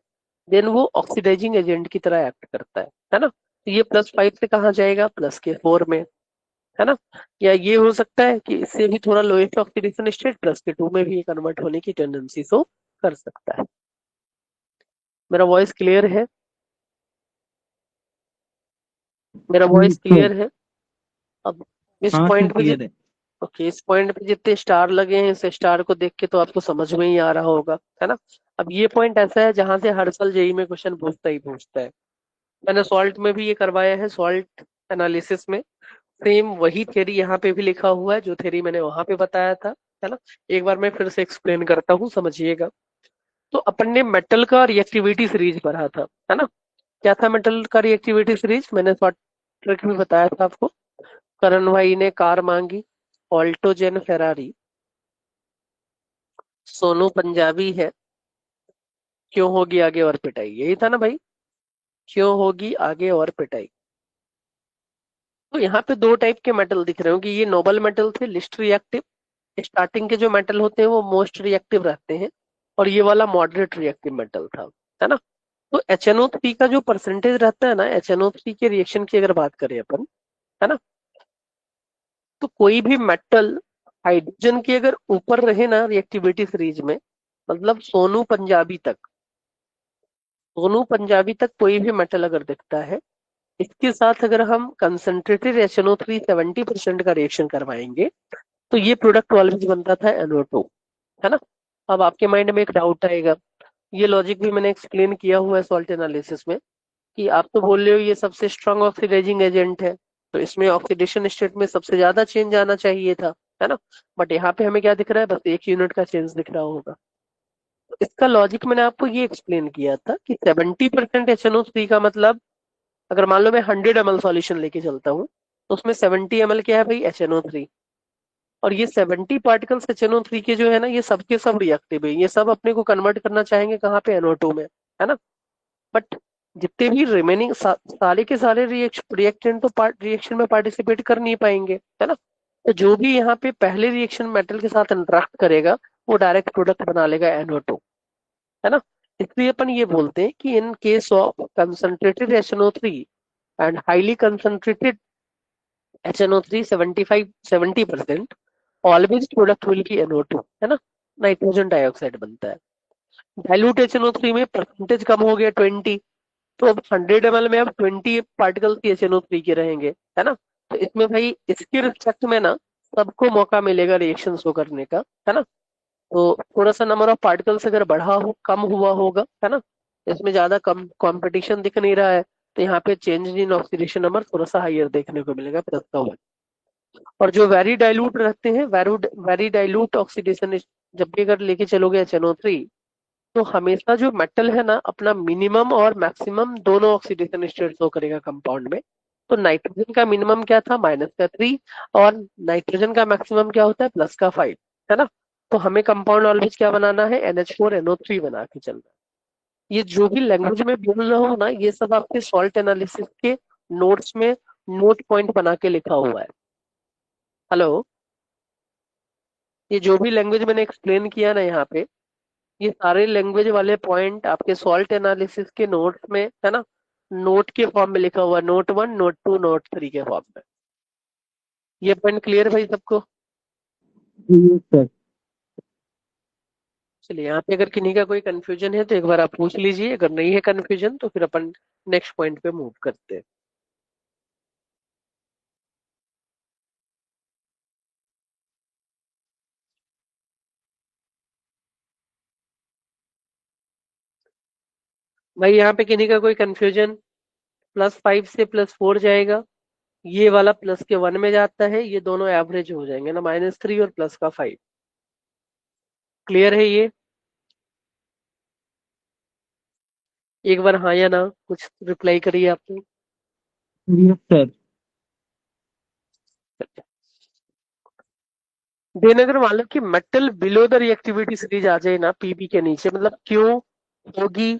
A: देन वो ऑक्सीडाइजिंग एजेंट की तरह एक्ट करता है ना। तो ये +5 से कहाँ जाएगा, +4 में, है ना। या ये हो सकता है कि इससे भी थोड़ा लोएस्ट ऑक्सीडेशन स्टेट +2 में भी कन्वर्ट होने की टेंडेंसी शो कर सकता है। मेरा वॉइस क्लियर है? मेरा वॉइस
B: तो
A: क्लियर है? अब इस
B: हाँ सर,
A: पॉइंट पे,
B: क्लियर है।
A: ओके, इस पॉइंट पे जितने स्टार लगे हैं, इस स्टार को देख के तो आपको समझ में ही आ रहा होगा, है ना। अब ये पॉइंट ऐसा है जहां से हर साल जेई में क्वेश्चन पूछता ही पूछता है। मैंने सॉल्ट में भी ये करवाया है, सॉल्ट एनालिसिस में सेम वही थ्योरी यहाँ पे भी लिखा हुआ है, जो थ्योरी मैंने वहां पे बताया था, है ना। एक बार मैं फिर से एक्सप्लेन करता हूँ, समझिएगा। तो अपन ने मेटल का रिएक्टिविटी सीरीज पढ़ा था, है ना। क्या था मेटल का रिएक्टिविटी सीरीज, मैंने शॉर्ट ट्रिक भी बताया था आपको। करण भाई ने कार मांगी, ऑल्टो जेन फेरारी, सोनू पंजाबी है, क्यों होगी आगे और पिटाई, यही था ना भाई। क्यों होगी आगे और पिटाई। तो यहाँ पे दो टाइप के मेटल दिख रहे हो कि ये नोबल मेटल थे, लिस्ट रिएक्टिव। स्टार्टिंग के जो मेटल होते हैं वो मोस्ट रिएक्टिव रहते हैं, और ये वाला मॉडरेट रिएक्टिव मेटल था, है ना। तो HNO3 का जो परसेंटेज रहता है ना, HNO3 के रिएक्शन की अगर बात करें अपन, है ना, तो कोई भी मेटल हाइड्रोजन के अगर ऊपर रहे ना रिएक्टिविटी सीरीज में, मतलब सोनू पंजाबी तक, सोनू पंजाबी तक कोई भी मेटल अगर दिखता है, इसके साथ अगर हम कंसंट्रेटेड HNO3 70% का रिएक्शन करवाएंगे, तो ये प्रोडक्ट ऑलवेज बनता था NO2, है ना। अब आपके माइंड में एक डाउट आएगा, ये लॉजिक भी मैंने एक्सप्लेन किया हुआ है सॉल्ट एनालिसिस में, कि आप तो बोल रहे हो ये सबसे स्ट्रांग ऑक्सीडाइजिंग एजेंट है, तो इसमें ऑक्सीडेशन स्टेट में सबसे ज्यादा चेंज आना चाहिए था, है ना। बट यहाँ पे हमें क्या दिख रहा है, बस 1 यूनिट का चेंज दिख रहा होगा। तो इसका लॉजिक मैंने आपको ये एक्सप्लेन किया था कि 70% HNO3 का मतलब, अगर मान लो मैं 100 ml सॉल्यूशन लेके चलता हूँ, तो उसमें 70 ml क्या है भाई, HNO3। और ये 70 पार्टिकल्स HNO3 के जो है ना, ये सबके सब रिएक्टिव है, ये सब अपने को कन्वर्ट करना चाहेंगे कहाँ पे, NO2 में, है ना। बट जितने भी रिमेनिंग सारे के सारे रिएक्टेंट तो रिएक्शन में पार्टिसिपेट कर नहीं पाएंगे, है ना। तो जो भी यहाँ पे पहले रिएक्शन मेटल के साथ इंटरेक्ट करेगा, वो डायरेक्ट प्रोडक्ट बना लेगा NO2, है ना। इसलिए अपन ये बोलते हैं कि in case of concentrated HNO3 and highly concentrated HNO3 75-70%, always product will be NO2, है ना, नाइट्रोजन डाइऑक्साइड बनता है। डाइल्यूट HNO3 में परसेंटेज कम हो गया 20, तो अब 100 ml में अब 20 पार्टिकल्स HNO3 के रहेंगे, है ना। तो इसमें भाई इसके रिस्पेक्ट में ना सबको मौका मिलेगा रिएक्शन शो करने का, है ना। तो थोड़ा सा नंबर ऑफ पार्टिकल्स अगर बढ़ा हो, कम हुआ होगा, है ना, इसमें ज्यादा कम कंपटीशन दिख नहीं रहा है, तो यहाँ पे चेंज इन ऑक्सीडेशन नंबर थोड़ा सा हाइयर देखने को मिलेगा, +1। और जो वेरी डाइल्यूट रहते हैं, वेरी डाइल्यूट ऑक्सीडेशन, जब भी अगर लेके चलोगे HNO3, तो हमेशा जो मेटल है ना, अपना मिनिमम और मैक्सिमम दोनों ऑक्सीडेशन स्टेट शो करेगा कंपाउंड में। तो नाइट्रोजन का मिनिमम क्या था, -3, और नाइट्रोजन का मैक्सिमम क्या होता है, +5, है ना। तो हमें कंपाउंड ऑलवेज क्या बनाना है, NH4NO3 बना के चलना है। ये जो भी लैंग्वेज में बोल रहा हूँ ना, ये सब आपके सॉल्ट एनालिसिस के नोट्स में नोट पॉइंट बना के लिखा हुआ है। हेलो, ये जो भी लैंग्वेज मैंने एक्सप्लेन किया ना यहाँ पे, ये सारे लैंग्वेज वाले पॉइंट आपके सॉल्ट एनालिसिस के नोट्स में, है ना, नोट के फॉर्म में लिखा हुआ, नोट 1, नोट 2, नोट 3 के फॉर्म में। ये पॉइंट क्लियर भाई सबको।
B: Yes sir.
A: चलिए, यहाँ पे अगर किन्हीं का कोई कंफ्यूजन है तो एक बार आप पूछ लीजिए, अगर नहीं है कंफ्यूजन तो फिर अपन नेक्स्ट पॉइंट पे मूव करते हैं। भाई यहाँ पे किन्हीं का कोई कंफ्यूजन, +5 से +4 जाएगा, ये वाला +1 में जाता है, ये दोनों एवरेज हो जाएंगे ना, -3 और +5। क्लियर है ये। एक बार हाँ या ना कुछ रिप्लाई करिए आपने।
B: Yes sir.
A: देन अगर मान लो कि metal below the reactivity series आ जाए ना, पीबी के नीचे, मतलब क्यों होगी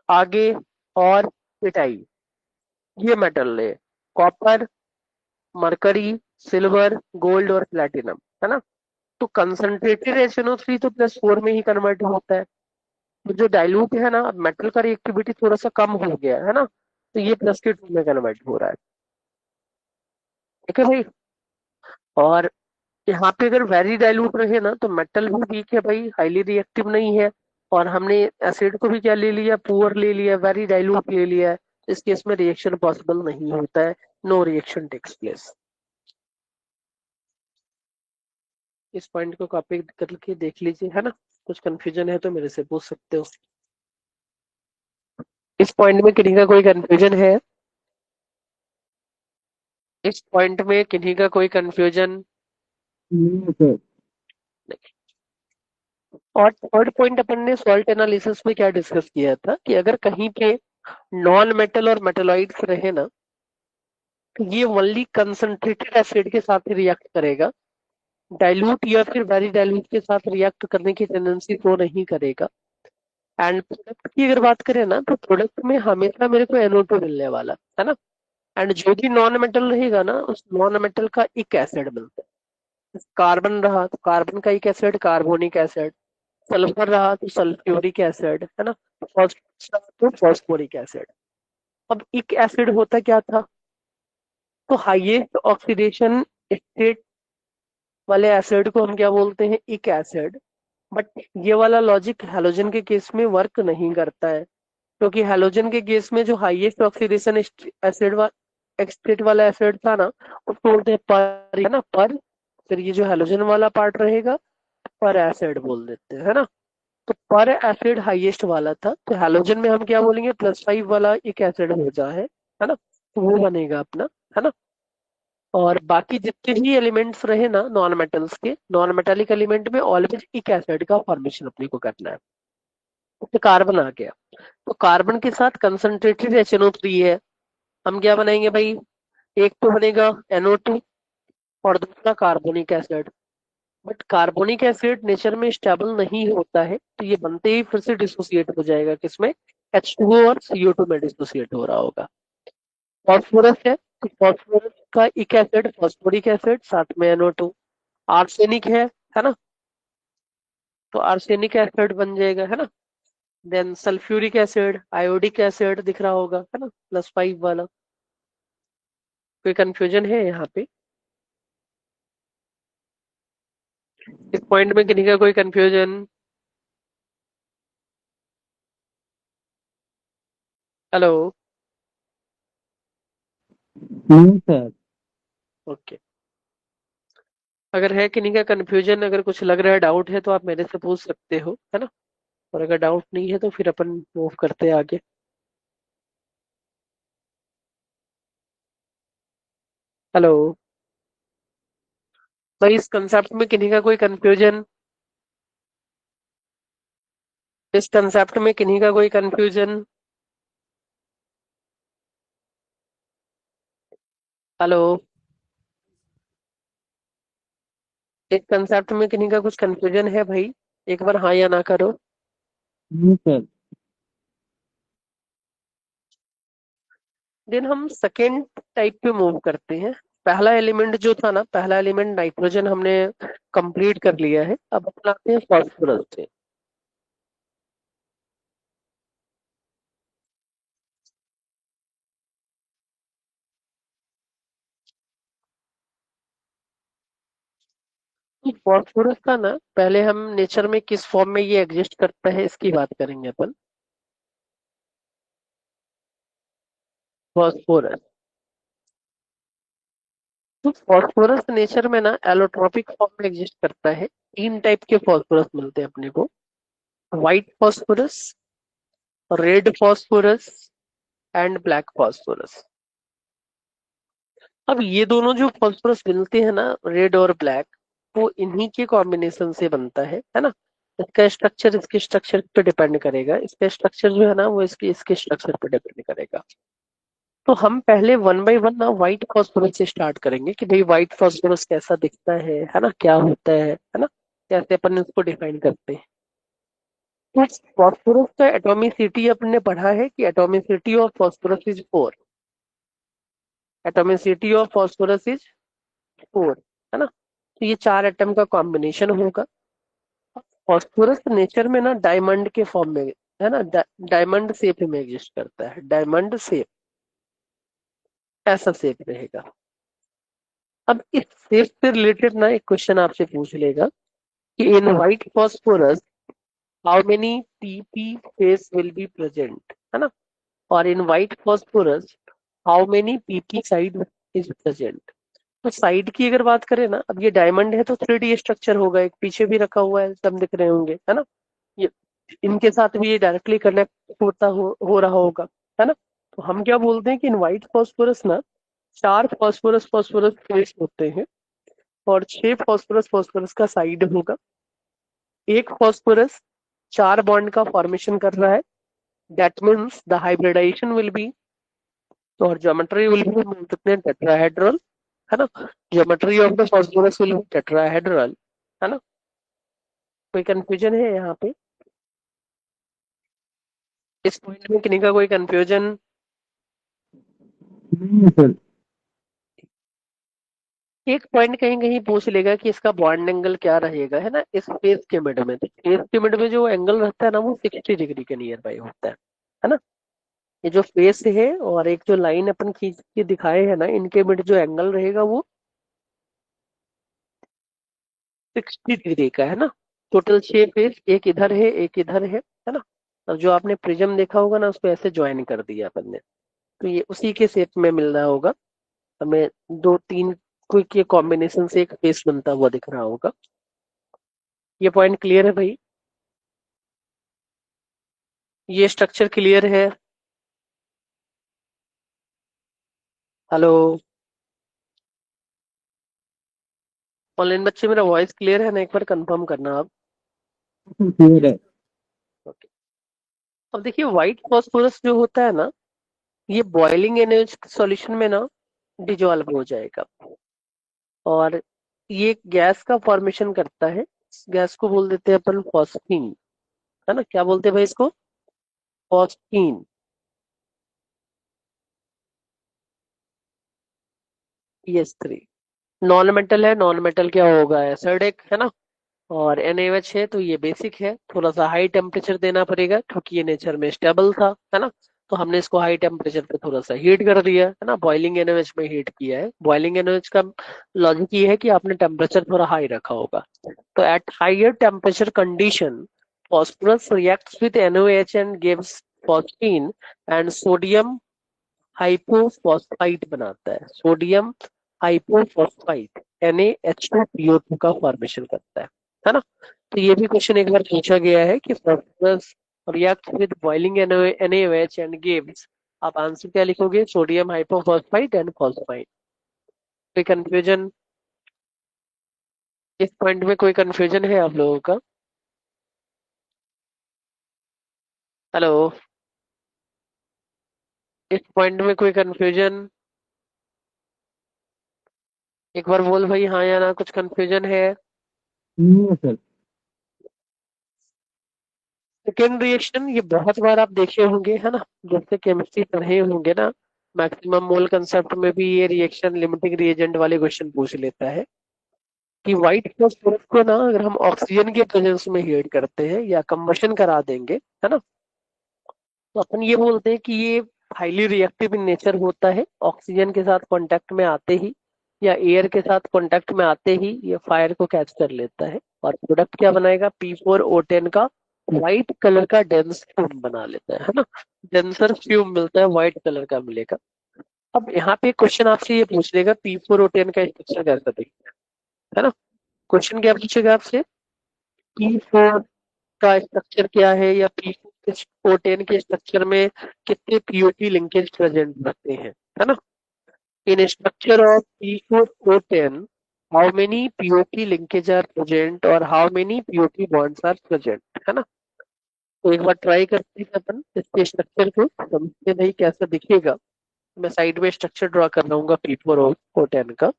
A: आगे, और पिटाई, ये मेटल है, कॉपर, मरकरी, सिल्वर, गोल्ड और प्लेटिनम, है ना। तो कंसंट्रेटेड HNO3 तो +4 में ही कन्वर्ट होता है। तो जो डाइल्यूट है ना, अब मेटल का रिएक्टिविटी थोड़ा सा कम हो गया है ना, तो ये +2 में कन्वर्ट हो रहा है। ठीक है भाई। और यहाँ पे अगर वेरी डाइल्यूट रहे ना, तो मेटल भी वीक है भाई, हाईली रिएक्टिव नहीं है। और हमने एसिड को भी क्या ले लिया, पुअर ले लिया, वेरी डाइल्यूट ले लिया है। इस केस में रिएक्शन पॉसिबल नहीं होता है, नो रिएक्शन टेक्स प्लेस। इस पॉइंट को कॉपी करके देख लीजिए, है ना। कुछ कंफ्यूजन है तो मेरे से पूछ सकते हो। इस पॉइंट में किन्हीं का कोई कंफ्यूजन है, इस पॉइंट में किन्हीं का कोई कंफ्यूजन।
B: नहीं सर।
A: और थर्ड पॉइंट अपन ने सॉल्ट एनालिसिस में क्या डिस्कस किया था, कि अगर कहीं पे नॉन मेटल और मेटेलॉइड्स रहे ना, तो ये ओनली कंसंट्रेटेड एसिड के साथ ही रिएक्ट करेगा, डाइल्यूट या फिर वेरी डाइल्यूट के साथ रिएक्ट करने की टेंडेंसी तो नहीं करेगा। एंड प्रोडक्ट की अगर बात करें ना, तो प्रोडक्ट में हमेशा मेरे को NO2 मिलने वाला है ना। एंड जो भी नॉन मेटल रहेगा ना, उस नॉन मेटल का एक एसिड मिलता है। कार्बन रहा तो कार्बन का एक एसिड, कार्बोनिक एसिड। सल्फर रहा तो सल्फ्यूरिक एसिड, है ना। फॉस्फोरस रहा तो फॉस्फोरिक एसिड। अब एक एसिड होता क्या था, तो हाईएस्ट ऑक्सीडेशन स्टेट वाले एसिड को हम क्या बोलते हैं, एक एसिड। बट ये वाला लॉजिक हैलोजन के केस में वर्क नहीं करता है, क्योंकि हैलोजन के केस में जो हाईएस्ट ऑक्सीडेशन एसिड एक्सटेट वाला एसिड था ना, उसको बोलते हैं पर, है ना, पर। फिर ये जो हैलोजन वाला पार्ट रहेगा, पर एसिड बोल देते हैं, है ना। तो पर एसिड हाईएस्ट वाला था, तो हैलोजन में हम क्या बोलेंगे, +5 वाला एक एसिड हो जा है ना, तो वो बनेगा अपना, है ना। और बाकी जितने भी एलिमेंट्स रहे ना नॉन मेटल्स के, नॉन मेटालिक एलिमेंट में ऑलवेज एक एसिड का फॉर्मेशन अपने को करना है। तो कार्बन आ गया, तो कार्बन के साथ कंसंट्रेटेड HNO3 है। हम क्या बनाएंगे भाई, एक तो बनेगा NO2 और दूसरा carbonic acid. But carbonic acid nature में स्टेबल नहीं होता है, तो ये बनते ही फिर से डिसोसिएट हो जाएगा, किसमें, H2O और CO2 में डिसोसिएट हो रहा होगा। फॉस्फोरस है, तो फॉस्फोरस का एक एसिड फॉस्फोरिक एसिड, साथ में NO2। आर्सेनिक है ना, तो आर्सेनिक एसिड बन जाएगा, है ना। Then sulphuric acid, iodic acid दिख रहा होगा, है ना, +5 वाला। कोई कंफ्यूजन है यहाँ पे, इस पॉइंट में किसी का कोई कंफ्यूजन? हेलो।
B: नहीं सर।
A: ओके। अगर है किन्हीं का कंफ्यूजन, अगर कुछ लग रहा है, डाउट है, तो आप मेरे से पूछ सकते हो, है ना। और अगर डाउट नहीं है तो फिर अपन मूव करते हैं आगे। हेलो। भाई इस कंसेप्ट में किन्हीं का कोई कंफ्यूजन? इस कंसेप्ट में किन्हीं का कोई कंफ्यूजन? हेलो। इस कंसेप्ट में किन्हीं का कुछ कंफ्यूजन है भाई? एक बार हाँ या ना करो।
B: नहीं सर।
A: देन हम सेकेंड टाइप पे मूव करते हैं। पहला एलिमेंट जो था ना, पहला एलिमेंट नाइट्रोजन हमने कंप्लीट कर लिया है, अब अपन आते हैं फॉस्फोरस पे। फॉस्फोरस का ना, पहले हम नेचर में किस फॉर्म में ये एग्जिस्ट करता है इसकी बात करेंगे अपन। फॉस्फोरस, तो फॉस्फोरस नेचर में ना एलोट्रोपिक फॉर्म में एग्जिस्ट करता है। तीन टाइप के फॉस्फोरस मिलते हैं अपने को, white phosphorus, red phosphorus and black phosphorus. अब ये दोनों जो फॉस्फोरस मिलते हैं ना, रेड और ब्लैक, वो इन्हीं के कॉम्बिनेशन से बनता है ना। इसका स्ट्रक्चर इसके स्ट्रक्चर पे डिपेंड करेगा, इसका स्ट्रक्चर जो है ना वो इसके इसके स्ट्रक्चर पे डिपेंड करेगा। तो हम पहले वन बाय वन ना व्हाइट फॉस्फोरस से स्टार्ट करेंगे कि भाई व्हाइट फॉस्फोरस कैसा दिखता है ना, क्या होता है ना, कैसे अपन उसको डिफाइन करते हैं। तो फॉस्फोरस का एटॉमिसिटी अपन ने पढ़ा है कि atomicity of phosphorus is 4। Atomicity of phosphorus is 4, है ना। तो ये 4 एटम का कॉम्बिनेशन होगा। फॉस्फोरस नेचर में ना डायमंड के फॉर्म में, है ना, डायमंड शेप में एग्जिस्ट करता है, डायमंड शेप, ऐसा शेप रहेगा। अब इस शेप से रिलेटेड ना एक क्वेश्चन आपसे पूछ लेगा कि इन white phosphorus how many pp face will be present, है ना। और इन white phosphorus how many pp side is present. तो साइड की अगर बात करें ना, अब ये डायमंड है तो 3D स्ट्रक्चर होगा, एक पीछे भी रखा हुआ है, सब दिख रहे होंगे, है ना। ये इनके साथ भी ये डायरेक्टली कनेक्ट हो रहा होगा, है ना। तो हम क्या बोलते हैं कि इन व्हाइट फॉस्फोरस ना 4 फॉस्फोरस फॉस्फोरस फेस होते हैं और 6 फॉस्फोरस फॉस्फोरस का साइड होगा। एक फॉस्फोरस 4 बॉन्ड का फॉर्मेशन कर रहा है, that means the hybridization will be, और ज्योमेट्री विल बी कितने, टेट्राहेड्रल, है ना। Geometry of the phosphorus will be tetrahedral, है ना। कोई कंफ्यूजन है यहाँ पे? इस पॉइंट में किन्हीं का कोई कंफ्यूजन?
B: नहीं सर।
A: एक पॉइंट कहीं कहीं पूछ लेगा कि इसका बॉन्ड एंगल क्या रहेगा, है ना, इस फेस के मिड में। तो फेस के मिड में जो एंगल रहता है ना, वो 60 डिग्री के नियर बाई होता है ना। ये जो फेस है और एक जो लाइन अपन खींच के दिखाए है ना, इनके मिड जो एंगल रहेगा वो 60 डिग्री का, है ना। टोटल 6 फेस, एक इधर है एक इधर है ना। अब जो आपने प्रिज्म देखा होगा ना, उसको ऐसे ज्वाइन कर दिया अपन ने, तो ये उसी के शेप में मिल रहा होगा हमें। दो तीन क्विक के कॉम्बिनेशन से एक फेस बनता हुआ दिख रहा होगा। ये पॉइंट क्लियर है भाई? ये स्ट्रक्चर क्लियर है? हेलो ऑनलाइन बच्चे, मेरा वॉइस क्लियर है ना? एक बार कंफर्म करना आप।
B: क्लियर है।
A: ओके। अब देखिए, व्हाइट फॉस्फोरस जो होता है ना, ये बॉइलिंग एनर्जी सॉल्यूशन में ना डिजॉल्व हो जाएगा, और ये गैस का फॉर्मेशन करता है। इस गैस को बोल देते हैं अपन फॉस्फीन, है ना। क्या बोलते हैं भाई इसको? फॉस्फीन। PS3 नॉन मेटल है, नॉन मेटल क्या होगा? एसिडिक, है ना। और NaOH है, तो ये बेसिक है। थोड़ा सा हाई टेम्परेचर देना पड़ेगा क्योंकि ये नेचर में स्टेबल था, है ना। तो हमने इसको हाई टेम्परेचर पे थोड़ा सा हीट कर दिया, है ना। बॉइलिंग NaOH में हीट किया है। बॉइलिंग NaOH का लॉजिक ये है कि आपने टेम्परेचर थोड़ा हाई रखा होगा। तो at higher temperature condition, phosphorus reacts with NaOH and gives phosphine, and sodium hypophosphite बनाता है। सोडियम हाइपोफॉस्फाइट NaH2PO2 का फॉर्मेशन करता है ना। तो ये भी क्वेश्चन एक बार पूछा गया है कि phosphorus react with boiling NaOH and gives, आप आंसर क्या लिखोगे? Sodium hypophosphite and phosphite. कोई कंफ्यूजन? इस पॉइंट में कोई कंफ्यूजन है आप लोगों का? हेलो, इस पॉइंट में कोई कंफ्यूजन? एक बार बोल भाई, हाँ या ना, कुछ कंफ्यूजन है?
B: नहीं है सर।
A: सेकेंड रिएक्शन, ये बहुत बार आप देखे होंगे, है ना। जैसे केमिस्ट्री पढ़े होंगे ना, मैक्सिमम मोल कंसेप्ट में भी ये रिएक्शन लिमिटिंग रिएजेंट वाले क्वेश्चन पूछ लेता है कि व्हाइट फॉस्फोरस को ना अगर हम ऑक्सीजन के प्रेजेंस में हीट करते हैं या कंबशन करा देंगे, है ना, तो अपन ये बोलते हैं कि ये हाईली रिएक्टिव इन नेचर होता है। ऑक्सीजन के साथ कांटेक्ट में आते ही या एयर के साथ कांटेक्ट में आते ही ये फायर को कैच कर लेता है, और प्रोडक्ट क्या बनाएगा? P4O10 का व्हाइट कलर का डेंस फ्यूम बना लेता है ना। डेंसर फ्यूम मिलता है, व्हाइट कलर का मिलेगा। अब यहाँ पे क्वेश्चन आपसे ये पूछ लेगा P4O10 का स्ट्रक्चर कैसा दिखता है ना। क्वेश्चन क्या पूछेगा आपसे? P4 का स्ट्रक्चर क्या है, या P4O10 के स्ट्रक्चर में कितने POP लिंकेज प्रेजेंट रहते हैं, है ना। In structure of P4O10, how many POP linkage are present और how many POP bonds are present, है ना। तो एक बार ट्राई करते हैं अपन इसके स्ट्रक्चर को समझते नहीं कैसा दिखेगा। मैं साइड में स्ट्रक्चर ड्रॉ कर रहा हूँ P4O10 का,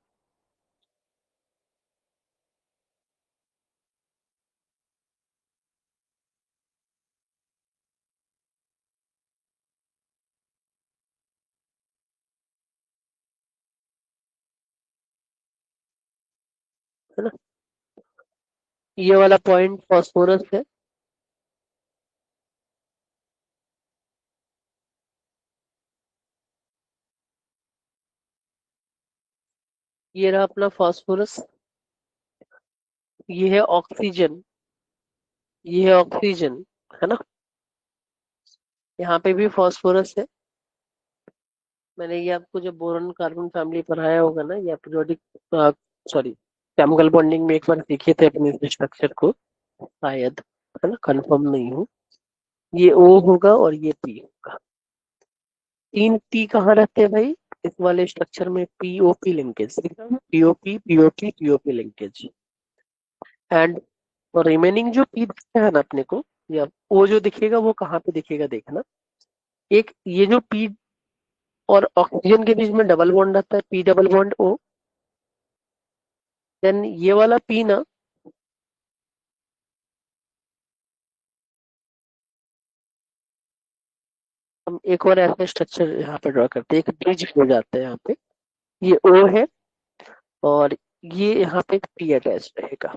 A: है ना। ये वाला पॉइंट फॉस्फोरस है। ये रहा अपना फॉस्फोरस। ये है ऑक्सीजन, ये है ऑक्सीजन, है ना। यहाँ पे भी फॉस्फोरस है। मैंने ये आपको जब बोरॉन कार्बन फैमिली पढ़ाया होगा ना, या पीरियोडिक, सॉरी, केमिकल बॉन्डिंग में एक बार सीखे थे अपने इस स्ट्रक्चर को शायद, है ना, कंफर्म नहीं हूँ। ये O होगा और ये P होगा। 3 P कहाँ रहते हैं भाई? इस वाले स्ट्रक्चर में POP linkage, POP POP POP linkage. And remaining जो P दिखता है ना अपने को, या O जो दिखेगा वो कहाँ पे दिखेगा देखना। एक ये जो P और ऑक्सीजन के बीच में डबल बॉन्ड रहता है, P double bond O। Then ये वाला P ना, हम एक और ऐसा स्ट्रक्चर यहाँ पे ड्रॉ करते हैं, एक ब्रिज हो जाता है यहाँ पे। ये O है, और ये यहाँ पे एक P अटैच रहेगा,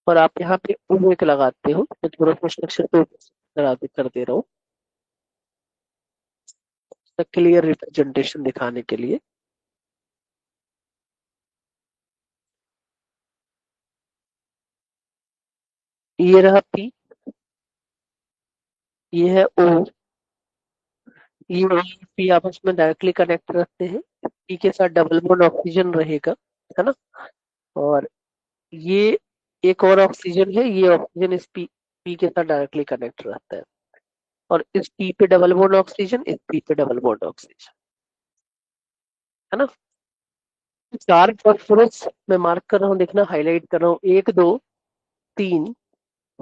A: और आप यहाँ पे O एक लगाते हो। तो थोड़ा सा स्ट्रक्चर को कर दे रहा हूँ क्लियर रिप्रेजेंटेशन दिखाने के लिए। ये रहा पी, ये है ओ, ये O और पी आपस में डायरेक्टली कनेक्ट रहते हैं, पी के साथ डबल बॉन्ड ऑक्सीजन रहेगा, है ना। और ये एक और ऑक्सीजन है, ये ऑक्सीजन इस पी पी के साथ डायरेक्टली कनेक्ट रहता है, और इस पी पे डबल बॉन्ड ऑक्सीजन, इस पी पे डबल बॉन्ड ऑक्सीजन, है ना। चार फॉस्फोरस मैं मार्क कर रहा हूँ, देखना हाईलाइट कर रहा हूँ, 1 2 3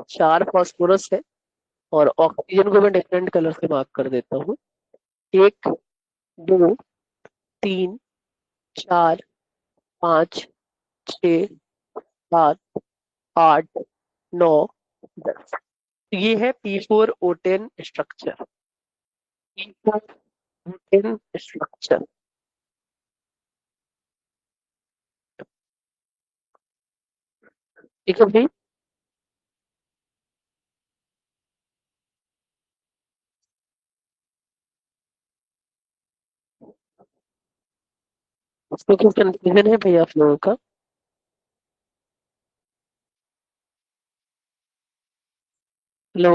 A: 4 फॉस्फोरस है, और ऑक्सीजन को मैं डिफरेंट कलर से मार्क कर देता हूँ। 1 2 3 4 5 6 7 8 9 10। ये है P4O10 स्ट्रक्चर, P4O10 स्ट्रक्चर। ठीक है भाई। उसमें कुछ कंफ्यूजन है भाई आप लोगों का? हेलो।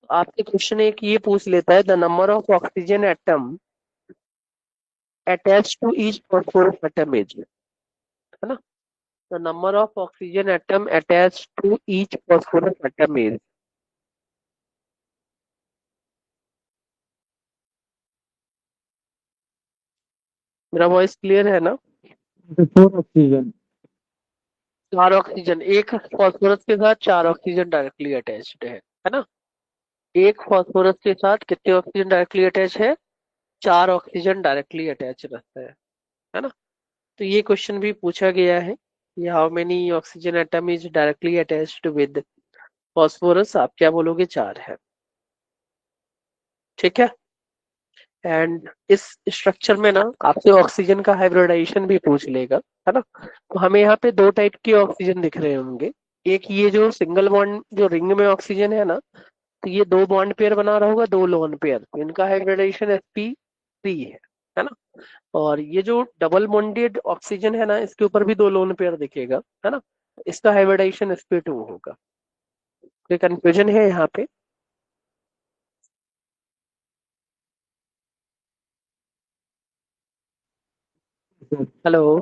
A: आपसे क्वेश्चन एक ये पूछ लेता है, the number of oxygen atom attach to each phosphorus atom is, है ना। The number of oxygen atom attach to each phosphorus atom is. मेरा वॉइस क्लियर है ना?
B: Four oxygen.
A: 4 ऑक्सीजन, एक फॉस्फोरस के साथ 4 ऑक्सीजन डायरेक्टली अटैच्ड है ना। एक फॉस्फोरस के साथ कितने ऑक्सीजन डायरेक्टली अटैच है? 4 ऑक्सीजन डायरेक्टली अटैच रहता है ना। तो ये क्वेश्चन भी पूछा गया है कि how many oxygen atom is directly attached with phosphorus, आप क्या बोलोगे? 4 है। ठीक है। एंड इस स्ट्रक्चर में ना आपसे ऑक्सीजन का हाइब्रिडाइजेशन भी पूछ लेगा, है ना। तो हमें यहाँ पे दो टाइप के ऑक्सीजन दिख रहे होंगे। एक ये जो सिंगल बॉन्ड जो रिंग में ऑक्सीजन है ना, तो ये 2 बॉन्ड पेयर बना रहा होगा, 2 लोन पेयर, तो इनका हाइब्रिडाइजेशन sp3 है ना। और ये जो डबल बॉन्डेड ऑक्सीजन है ना, इसके ऊपर भी 2 लोन पेयर दिखेगा, है ना। इसका हाइब्रिडाइजेशन sp2 होगा। कोई कंफ्यूजन है यहाँ पे? हेलो।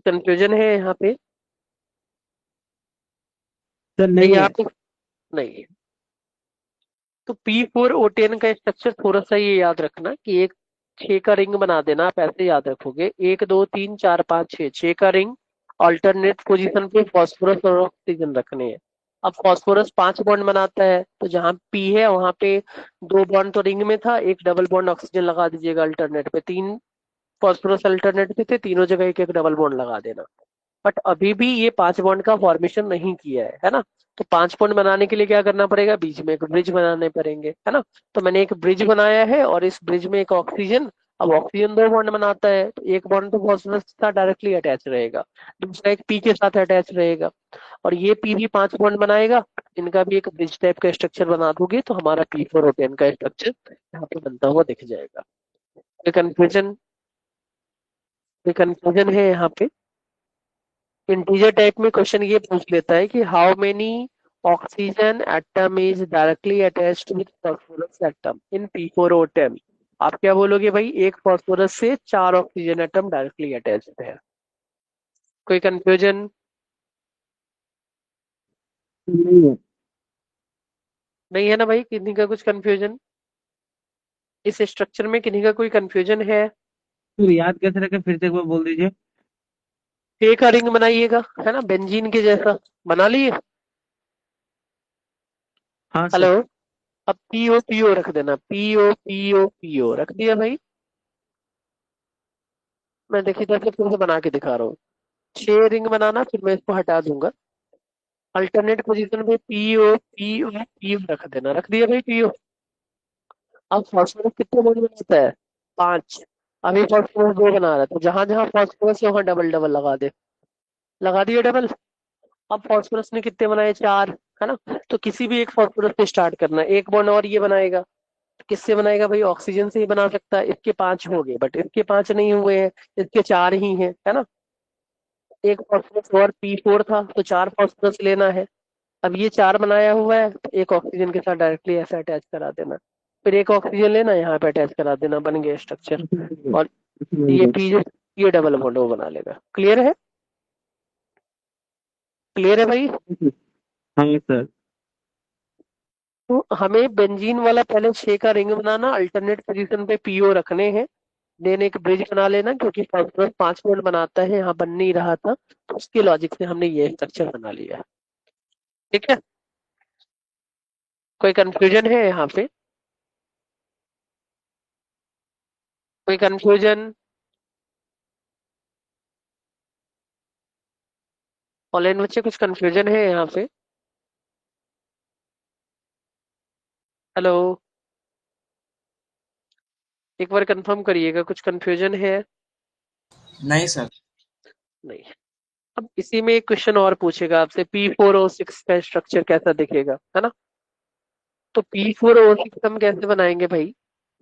A: कंफ्यूजन है यहाँ पे?
B: सर
A: भाई
B: नहीं
A: यहाँ
B: है।
A: पे नहीं। तो P4O10 का स्ट्रक्चर थोड़ा सा ये याद रखना कि एक 6 का रिंग बना देना, आप ऐसे याद रखोगे, 1 2 3 4 5 6, 6 का रिंग। ऑल्टरनेट पोजीशन पे फॉस्फोरस और ऑक्सीजन रखने हैं। अब फॉस्फोरस 5 बॉन्ड बनाता है, तो जहाँ P है वहां पे 2 बॉन्ड तो रिंग में था, एक डबल बॉन्ड ऑक्सीजन लगा दीजिएगा अल्टरनेट पे। 3 फॉस्फोरस अल्टरनेट पे थे, तीनों जगह एक एक डबल बॉन्ड लगा देना। बट अभी भी ये 5 बॉन्ड का फॉर्मेशन नहीं किया है ना। तो 5 बॉन्ड बनाने के लिए क्या करना पड़ेगा? बीच में एक ब्रिज बनाने पड़ेंगे, है ना। तो मैंने एक ब्रिज बनाया है, और इस ब्रिज में एक ऑक्सीजन। अब ऑक्सीजन 2 बॉन्ड बनाता है, तो एक बॉन्ड तो फॉस्फोरस के साथ डायरेक्टली अटैच रहेगा, दूसरा एक पी के साथ अटैच रहेगा, और ये पी भी 5 बॉन्ड बनाएगा। इनका भी एक ब्रिज टाइप का स्ट्रक्चर बना दोगे तो हमारा P4O10 का स्ट्रक्चर यहाँ पे बनता हुआ दिख जाएगा। कोई कंफ्यूजन? कोई कंफ्यूजन है यहाँ पे? इंटीजर टाइप में क्वेश्चन ये पूछ लेता है कि how many oxygen atom is directly attached with phosphorus atom in P4O10। आप क्या बोलोगे भाई? एक फॉस्फोरस से 4 ऑक्सीजन एटम डायरेक्टली अटैच्ड है। कोई कंफ्यूजन?
B: नहीं है।
A: नहीं है ना भाई, किन्हीं का कुछ कंफ्यूजन? इस स्ट्रक्चर में किन्हीं का कोई कंफ्यूजन है?
B: तो याद कैसे रखे, फिर से एक बार बोल दीजिए।
A: ए का रिंग बनाइएगा, है ना, बेंजीन के जैसा। बना लिए?
B: हाँ
A: हेलो।
B: सर।
A: अब PO रख देना, PO रख दिया भाई। मैं देखिए जैसे फिर से बना के दिखा रहा हूँ। 6 रिंग बनाना, फिर मैं इसको हटा दूंगा। अल्टरनेट पोजीशन पे पीओ रख देना, रख दिया भाई पीओ। अब फॉस्फोरस कितने बॉन्ड बनाता है? 5। अभी फॉस्फोरस 2 बना रहा है, तो जहां जहां फॉस्फोरस है वहां डबल डबल लगा दे। लगा दिए डबल। अब फास्फोरस ने कितने बनाए, 4, है ना। तो किसी भी एक फास्फोरस से स्टार्ट करना, एक बॉन्ड और ये बनाएगा। किससे बनाएगा भाई, ऑक्सीजन से ही बना सकता है। इसके 5 हो गए, बट इसके 5 नहीं हुए हैं, इसके 4 ही हैं, है ना। एक फास्फोरस और P4 था, तो 4 फास्फोरस लेना है। अब ये 4 बनाया हुआ है, तो एक ऑक्सीजन के साथ डायरेक्टली ऐसा अटैच करा देना। फिर एक ऑक्सीजन लेना, यहाँ पे अटैच करा देना, बन गया स्ट्रक्चर। और ये पी, ये डबल बॉन्ड वो बना लेगा। क्लियर है, क्लियर है भाई।
B: हाँ सर।
A: तो हमें बेंजीन वाला पहले 6 का रिंग बनाना, अल्टरनेट पोजीशन पे पीओ रखने हैं। देन एक ब्रिज बना लेना, क्योंकि फास्फोरस 5 बॉन्ड बनाता है, यहाँ बन नहीं रहा था, तो उसके लॉजिक से हमने ये स्ट्रक्चर बना लिया। ठीक है, कोई कंफ्यूजन है यहाँ पे, कोई कंफ्यूजन? ऑनलाइन बच्चे कुछ कंफ्यूजन है यहाँ पे? हेलो, एक बार कंफर्म करिएगा, कुछ कंफ्यूजन है?
C: नहीं सर।
A: नहीं। अब इसी में एक क्वेश्चन और पूछेगा आपसे, P4O6 का स्ट्रक्चर कैसा दिखेगा, है ना। तो P4O6 हम कैसे बनाएंगे भाई?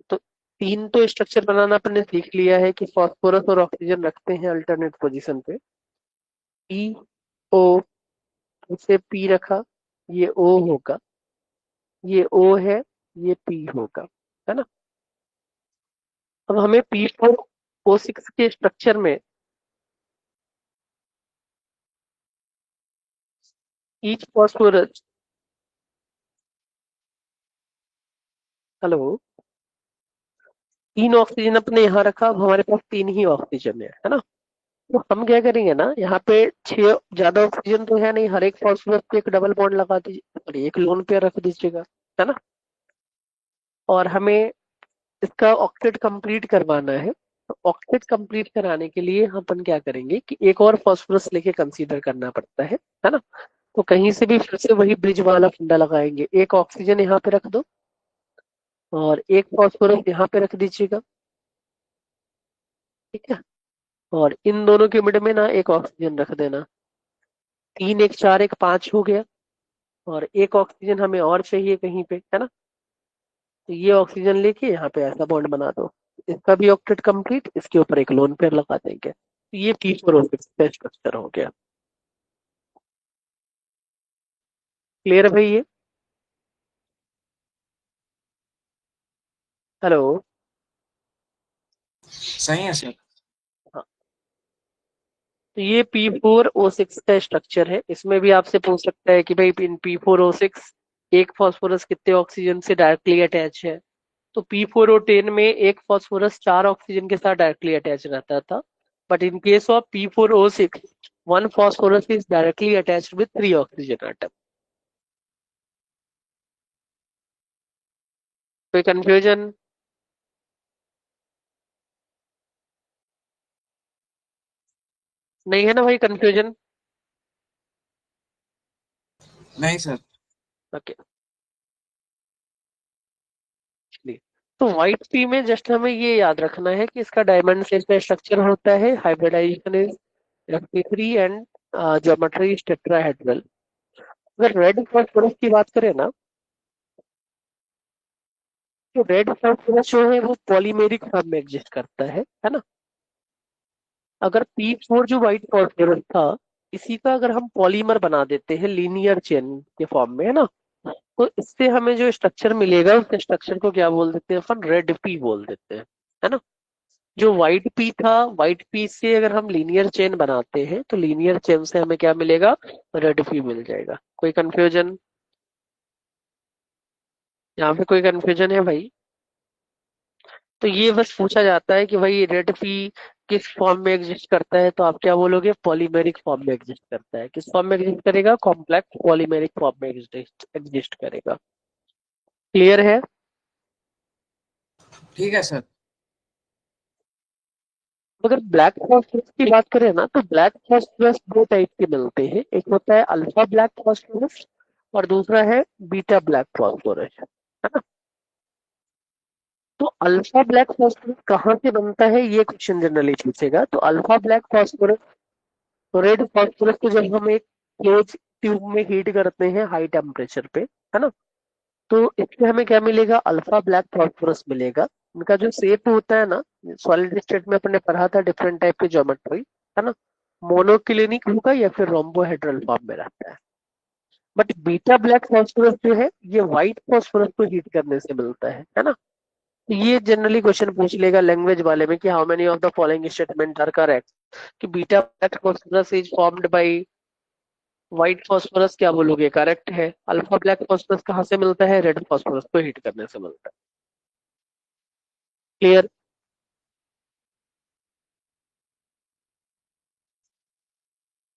A: तो 3 तो स्ट्रक्चर बनाना अपन ने सीख लिया है कि फास्फोरस और ऑक्सीजन रखते हैं अल्टरनेट पोजीशन पे। PO से P रखा, ये O होगा, ये O है, ये P होगा, है ना। अब हमें P4O6 के स्ट्रक्चर में ईच फॉस्फोरस, हेलो, 3 ऑक्सीजन अपने यहाँ रखा, अब हमारे पास 3 ही ऑक्सीजन है ना। तो हम क्या करेंगे ना, यहाँ पे 6 ज्यादा ऑक्सीजन तो है नहीं, हर एक फॉस्फोरस पे एक डबल बॉन्ड लगा दीजिए और एक लोन पेयर रख दीजिएगा, है ना। और हमें इसका ऑक्टेट कंप्लीट करवाना है। तो ऑक्टेट कंप्लीट कराने के लिए हम अपन क्या करेंगे कि एक और फॉस्फोरस लेके कंसीडर करना पड़ता है ना। तो कहीं से भी फिर से वही ब्रिज वाला फंडा लगाएंगे, एक ऑक्सीजन यहाँ पे रख दो और एक फॉस्फोरस यहाँ पे रख दीजिएगा। ठीक है, और इन दोनों के मिड में ना एक ऑक्सीजन रख देना। 3 एक 4 एक 5 हो गया, और एक ऑक्सीजन हमें और चाहिए कहीं पे, है ना। तो ये ऑक्सीजन लेके यहाँ पे ऐसा बॉन्ड बना दो, इसका भी ऑक्टेट कंप्लीट, इसके ऊपर एक लोन पेयर लगा देंगे, तो ये P4O6 का स्ट्रक्चर हो गया। क्लियर है भाई ये? हेलो।
C: सही है सर।
A: हाँ, तो ये P4O6 का स्ट्रक्चर है। इसमें भी आपसे पूछ सकता है कि भाई इन P4O6 एक फास्फोरस कितने ऑक्सीजन से डायरेक्टली अटैच है। तो P4O10 में एक फास्फोरस 4 ऑक्सीजन के साथ डायरेक्टली अटैच रहता था, but in case of P4O6 one phosphorus is directly attached with 3 oxygen atom. कोई कंफ्यूजन? नहीं है ना भाई कंफ्यूजन?
C: नहीं सर।
A: ओके, चलिए। तो व्हाइट पी में जस्ट हमें ये याद रखना है कि इसका डायमंड शेप का स्ट्रक्चर होता है, hybridization is sp3 and geometry is tetrahedral. अगर रेड फॉस्फोरस की बात करें ना, तो रेड फॉस्फोरस जो है वो पॉलीमेरिक फॉर्म में एग्जिस्ट करता है ना। अगर P4 जो व्हाइट फॉस्फोरस था, इसी का अगर हम पॉलीमर बना देते हैं लीनियर चेन के फॉर्म में, है ना, तो इससे हमें जो स्ट्रक्चर मिलेगा, उस स्ट्रक्चर को क्या बोल देते हैं अपन, रेड पी बोल देते हैं, है ना। जो व्हाइट पी था, व्हाइट पी से अगर हम लीनियर चेन बनाते हैं, तो लीनियर चेन से हमें क्या मिलेगा, रेड पी मिल जाएगा। कोई कंफ्यूजन? यहाँ पे कोई कंफ्यूजन है भाई? तो ये बस पूछा जाता है कि भाई रेड पी किस फॉर्म में एग्जिस्ट करता है, तो आप क्या बोलोगे, पॉलीमेरिक फॉर्म में एग्जिस्ट करता है। किस फॉर्म में एग्जिस्ट करेगा, कॉम्प्लेक्स पॉलीमेरिक फॉर्म में एग्जिस्ट करेगा। क्लियर है?
C: ठीक है सर।
A: अगर ब्लैक फॉस्फोरस की बात करें ना, तो ब्लैक फॉस्फोरस दो टाइप के मिलते हैं, एक होता है अल्फा ब्लैक फॉस्फोरस और दूसरा है बीटा ब्लैक फॉस्फोरस, है ना। तो अल्फा ब्लैक फॉस्फोरस कहाँ से बनता है, ये क्वेश्चन जनरली पूछेगा। तो अल्फा ब्लैक फॉस्फोरस, तो रेड फॉस्फोरस को जब हम एक क्लोज ट्यूब में हीट करते हैं हाई टेम्परेचर पे, है ना। तो इससे हमें क्या मिलेगा, अल्फा ब्लैक फॉस्फोरस मिलेगा। इनका जो शेप होता है ना, सॉलिड स्टेट में अपने पढ़ा था डिफरेंट टाइप की ज्योमेट्री, है ना। मोनोक्लिनिक होगा या फिर रोम्बोहेड्रल फॉर्म में रहता है। बट बीटा ब्लैक फॉस्फोरस जो है ये व्हाइट फॉस्फोरस को हीट करने से मिलता है ना। तो ये जनरली क्वेश्चन पूछ लेगा लैंग्वेज वाले में कि how many of the following statement are correct, कि beta black phosphorus is formed by white phosphorus, क्या बोलोगे, करेक्ट है। अल्फा ब्लैक फॉस्फोरस कहाँ से मिलता है, रेड फॉस्फोरस को हीट करने से मिलता है। क्लियर।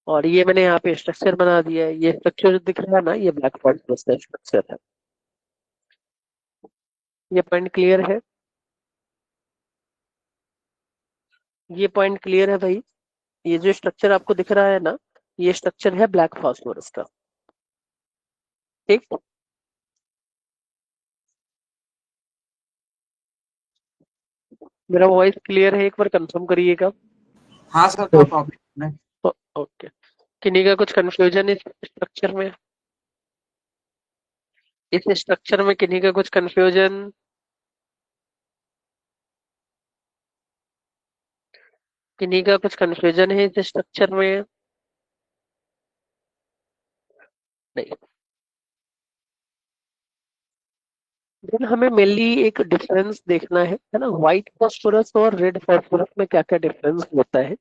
A: और ये मैंने यहाँ पे स्ट्रक्चर बना दिया है, ये स्ट्रक्चर दिख रहा है ना, ये ब्लैक फॉस्फोरस का स्ट्रक्चर है। ये पॉइंट क्लियर है, ये पॉइंट क्लियर है भाई। ये जो स्ट्रक्चर आपको दिख रहा है ना, ये स्ट्रक्चर है ब्लैक फॉस्फोरस का। ठीक। मेरा वॉइस क्लियर है, एक बार कंफर्म करिएगा।
C: हाँ सर, नो प्रॉब्लम नहीं।
A: ओके। किन्हीं का कुछ कंफ्यूजन इस स्ट्रक्चर में, इस स्ट्रक्चर में किन्हीं का कुछ कंफ्यूजन, किन्हीं का कुछ कंफ्यूजन है इस स्ट्रक्चर में? नहीं। देन हमें मेनली एक डिफरेंस देखना है ना, व्हाइट फॉस्फोरस और रेड फॉस्फोरस में क्या क्या डिफरेंस होता है।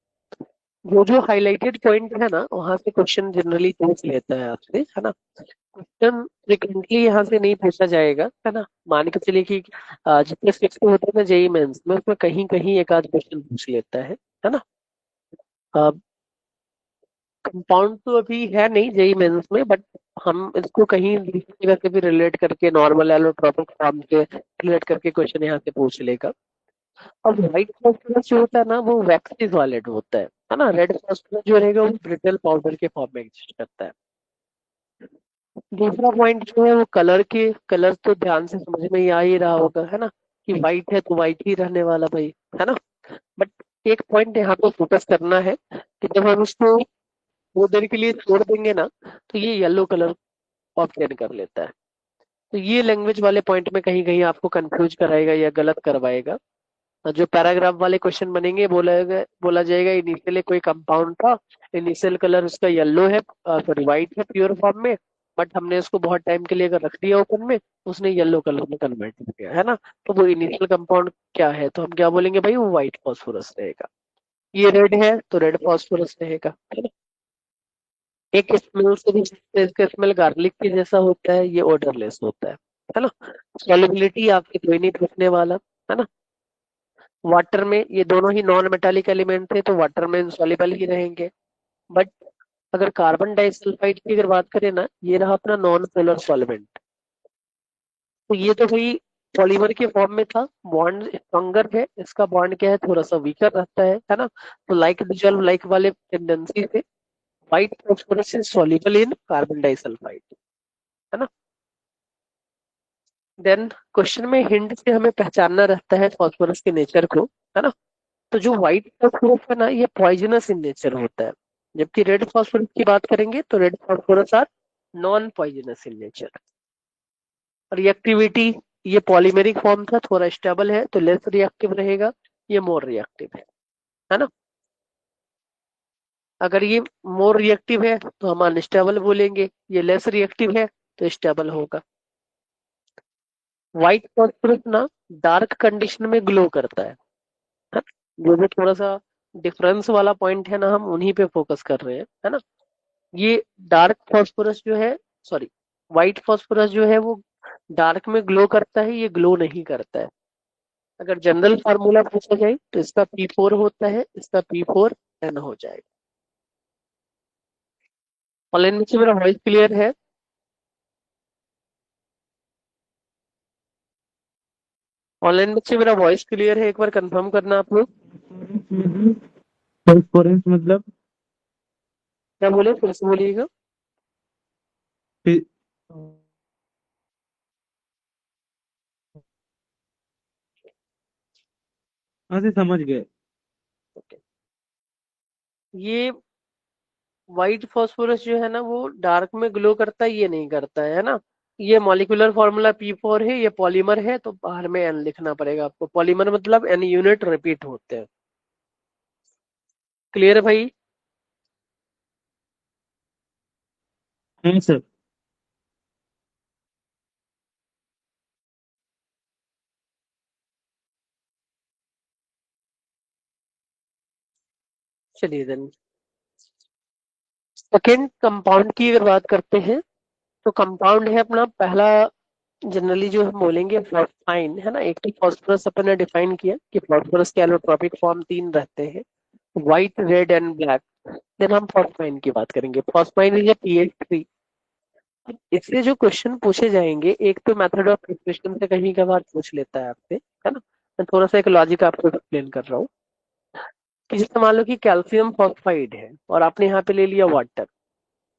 A: वो जो हाईलाइटेड पॉइंट है ना, वहां से क्वेश्चन जनरली पूछ लेता है आपसे, है ना। क्वेश्चन फ्रिक्वेंटली यहाँ से नहीं पूछा जाएगा, है ना। मान के चलिए कि जितने फिक्स होते हैं ना जेई मेंस में, उसमें कहीं कहीं एक आध क्वेश्चन पूछ लेता है ना। कंपाउंड तो अभी है नहीं जेई मेंस में, बट हम इसको कहीं दूसरी जगह से भी रिलेट करके नॉर्मल एलोट्रोपिक फॉर्म से रिलेट करके क्वेश्चन यहाँ से पूछ लेगा। और व्हाइट फॉस्फोरस जो होता है ना, वो वैक्सीज वालेट होता है ना। रेड फॉस्फोरस जो रहेगा वो ब्रिटल पाउडर के फॉर्म में एग्जिस्ट करता है। दूसरा पॉइंट जो है वो कलर के, कलर तो ध्यान से समझ में ही आ ही रहा होगा, है ना, कि व्हाइट है तो व्हाइट ही रहने वाला भाई, है ना। बट एक पॉइंट यहाँ पे फोकस करना है कि जब हम उसको वो देर के लिए छोड़ देंगे ना, तो ये येलो कलर ऑप्टेन कर लेता है। तो ये लैंग्वेज वाले पॉइंट में कहीं कहीं आपको कंफ्यूज कराएगा या गलत करवाएगा। जो पैराग्राफ वाले क्वेश्चन बनेंगे, बोला जाएगा इनिशियली कोई कंपाउंड था, इनिशियल कलर उसका येलो है, सॉरी व्हाइट है प्योर फॉर्म में, बट हमने उसको बहुत टाइम के लिए अगर रख दिया ओपन में, उसने येलो कलर में कन्वर्ट हो गया, है ना। तो वो इनिशियल कंपाउंड क्या है, तो हम क्या बोलेंगे भाई, वो व्हाइट फॉस्फोरस रहेगा। ये रेड है तो रेड फॉस्फोरस रहेगा, है ना। एक स्मेल से भी, इसका स्मेल गार्लिक के जैसा होता है, ये ओडरलेस होता है ना। सॉलिबिलिटी आपसे कोई नहीं पूछने वाला, है ना। वाटर में ये दोनों ही नॉन मेटालिक एलिमेंट थे, तो वाटर में इंसॉल्युबल ही रहेंगे। बट अगर कार्बन डाइसल्फाइड की अगर बात करें ना, ये रहा अपना नॉन पोलर सॉल्वेंट। तो ये तो भाई पॉलीमर के फॉर्म में था, बॉन्ड स्ट्रॉन्गर है, इसका बॉन्ड क्या है, थोड़ा सा वीकर रहता है ना। तो लाइक डिजॉल्व लाइक वाले टेंडेंसी से white phosphorus is soluble in carbon disulphide, है ना। देन क्वेश्चन में हिंट से हमें पहचानना रहता है फॉस्फोरस के नेचर को, है ना। तो जो व्हाइट फॉस्फोरस है ना, ये पॉइजनस इन नेचर होता है। जबकि रेड फॉस्फोरस की बात करेंगे तो red phosphorus are non poisonous in nature. Reactivity, ये पॉलीमेरिक फॉर्म था, थोड़ा स्टेबल है तो लेस रिएक्टिव रहेगा, ये मोर रिएक्टिव है ना। अगर ये मोर रिएक्टिव है तो हम अनस्टेबल बोलेंगे, ये लेस रिएक्टिव है तो स्टेबल होगा। व्हाइट फॉस्फोरस ना डार्क कंडीशन में ग्लो करता है। जो भी थोड़ा सा डिफरेंस वाला पॉइंट है ना, हम उन्हीं पे फोकस कर रहे हैं, है ना। ये डार्क फॉस्फोरस जो है, सॉरी, व्हाइट फॉस्फोरस जो है वो डार्क में ग्लो करता है, ये ग्लो नहीं करता है। अगर जनरल फार्मूला पूछा जाए तो इसका P4 होता है, इसका P4N हो जाएगा। ऑनलाइन में से मेरा वॉइस क्लियर है? ऑनलाइन में से मेरा वॉइस क्लियर है, एक बार कंफर्म करना आप लोग।
B: ट्रांसपेरेंस मतलब
A: क्या बोले, फिर से बोलिएगा।
B: फिर हाँ से समझ गए।
A: ओके। ये व्हाइट फास्फोरस जो है ना वो डार्क में ग्लो करता है, ये नहीं करता है ना। ये मॉलिक्यूलर फॉर्मूला P4 है, ये पॉलीमर है, तो बाहर में N लिखना पड़ेगा आपको। पॉलीमर मतलब N यूनिट रिपीट होते हैं। क्लियर है भाई?
B: हाँ सर।
A: चलिए देन सेकेंड कंपाउंड की अगर बात करते हैं, तो कंपाउंड है अपना पहला। जनरली जो हम बोलेंगे फॉस्फाइन है ना। एक तो फॉस्फोरस अपन ने डिफाइन किया कि फॉस्फोरस के एलोट्रॉपिक फॉर्म तीन रहते हैं, white, red and black. Then हम फॉस्फाइन की बात करेंगे। Phosphine is a pH 3। इससे जो क्वेश्चन पूछे जाएंगे, एक तो मेथड ऑफ प्रिपरेशन से कहीं कभार पूछ लेता है आपसे, है ना। मैं थोड़ा सा एक लॉजिक आपको एक्सप्लेन कर रहा हूँ कि जैसे मान लो कि कैल्शियम फॉस्फाइड है और आपने यहाँ पे ले लिया वाटर,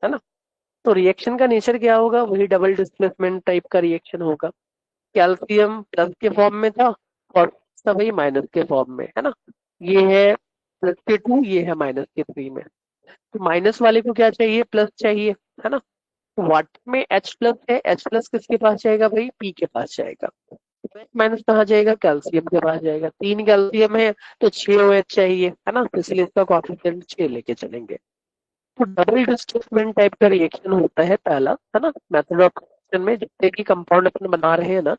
A: है ना। तो रिएक्शन का नेचर क्या होगा? वही डबल डिस्प्लेसमेंट टाइप का रिएक्शन होगा। कैल्शियम प्लस के फॉर्म में था और वही माइनस के फॉर्म में, है ना। ये है +के 2, ये है -के 3 में। तो माइनस वाले को क्या चाहिए? प्लस चाहिए, है ना। वाटर में H+ है, H+ किसके पास जाएगा भाई? P के पास जाएगा। माइनस कहाँ जाएगा? कैल्शियम के पास जाएगा। 3 कैल्शियम है तो 6 OH चाहिए, है ना। तो इसलिए इसका कॉफिशिएंट 6 लेके चलेंगे। तो डबल डिस्प्लेसमेंट टाइप का रिएक्शन होता है पहला, है ना। मेथड ऑफ रिएक्शन में जितने भी कंपाउंड अपन बना रहे हैं ना,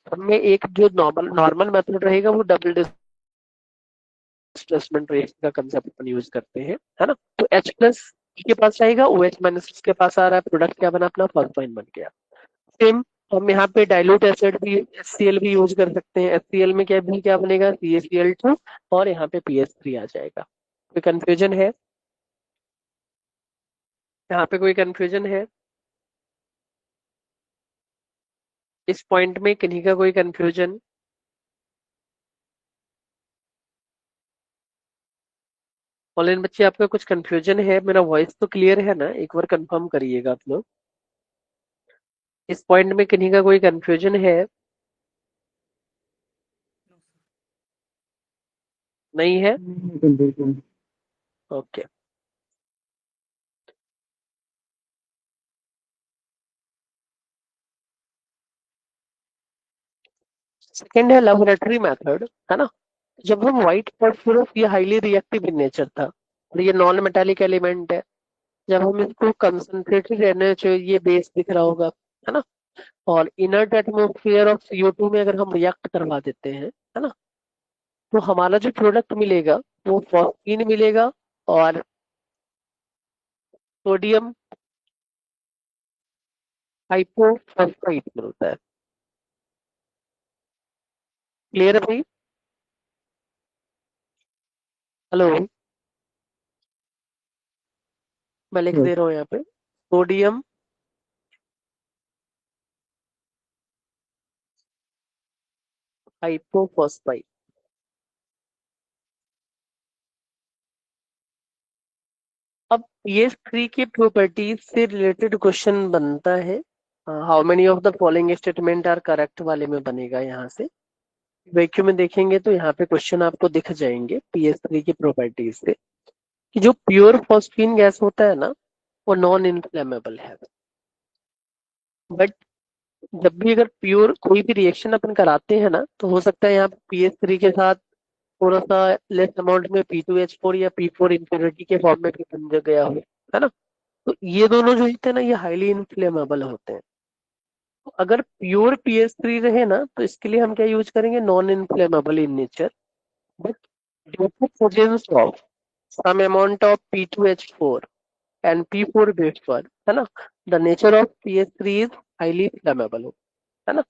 A: हमने एक जो नॉर्मल नॉर्मल मेथड रहेगा वो डबल डिस्प्लेसमेंट रिएक्शन का कंसेप्ट अपन यूज करते हैं, है ना। तो H+ के पास आएगा, OH- इसके पास आ रहा है, प्रोडक्ट क्या बना अपना? फॉस्फाइन बन गया। सेम हम यहाँ पे डाइल्यूट एसिड भी HCl भी यूज कर सकते हैं। HCl में क्या बनेगा? CaCl2 और यहाँ पे pH 3 आ जाएगा। कोई कंफ्यूजन है? यहाँ पे कोई कंफ्यूजन है इस पॉइंट में? किन्हीं का कोई कंफ्यूजन? ऑनलाइन बच्चे आपका कुछ कंफ्यूजन है? मेरा वॉइस तो क्लियर है ना? एक बार कंफर्म करिएगा आप लोग। इस पॉइंट में किन्हीं का कोई कंफ्यूजन है? नहीं है?
B: बिल्कुल।
A: ओके। सेकेंड है लेबोरेटरी मेथड, है ना। जब हम व्हाइट फॉस्फोरस, ये हाईली रिएक्टिव इन नेचर था और ये नॉन मेटालिक एलिमेंट है। जब हम इसको कंसंट्रेटेड NaOH, ये बेस दिख रहा होगा, है ना। और इनर्ट एटमोस्फियर ऑफ CO2 में अगर हम रिएक्ट करवा देते हैं, है ना, तो हमारा जो प्रोडक्ट मिलेगा वो फॉस्फीन मिलेगा और सोडियम हाइपोफॉस्फाइड मिलता है। क्लियर है भाई? हेलो, मैं लिख दे रहा हूँ यहाँ पे, सोडियम हाइपोफॉस्फाइड। अब pH 3 की प्रॉपर्टीज से रिलेटेड क्वेश्चन बनता है। How many of the following statement are correct वाले में बनेगा यहाँ से। वैक्यूम में देखेंगे तो यहाँ पे क्वेश्चन आपको दिख जाएंगे pH 3 की प्रॉपर्टीज से कि जो प्योर फॉस्फीन गैस होता है ना, वो नॉन इनफ्लेमेबल है। बट जब भी अगर प्योर कोई भी रिएक्शन अपन कराते हैं ना, तो हो सकता है यहाँ pH 3 के साथ थोड़ा सा लेस अमाउंट में P2H4 या P4 इम्प्योरिटी के फॉर्म में भी बन गया हो, है ना। तो ये दोनों जो होते हैं ना, ये हाईली इन्फ्लेमेबल होते हैं। तो अगर प्योर pH 3 रहे ना, तो इसके लिए हम क्या यूज करेंगे? Non inflammable in nature, but due to presence of some amount of P2H4 and P4 vapour, है ना, the nature of pH 3 is highly flammable, है ना।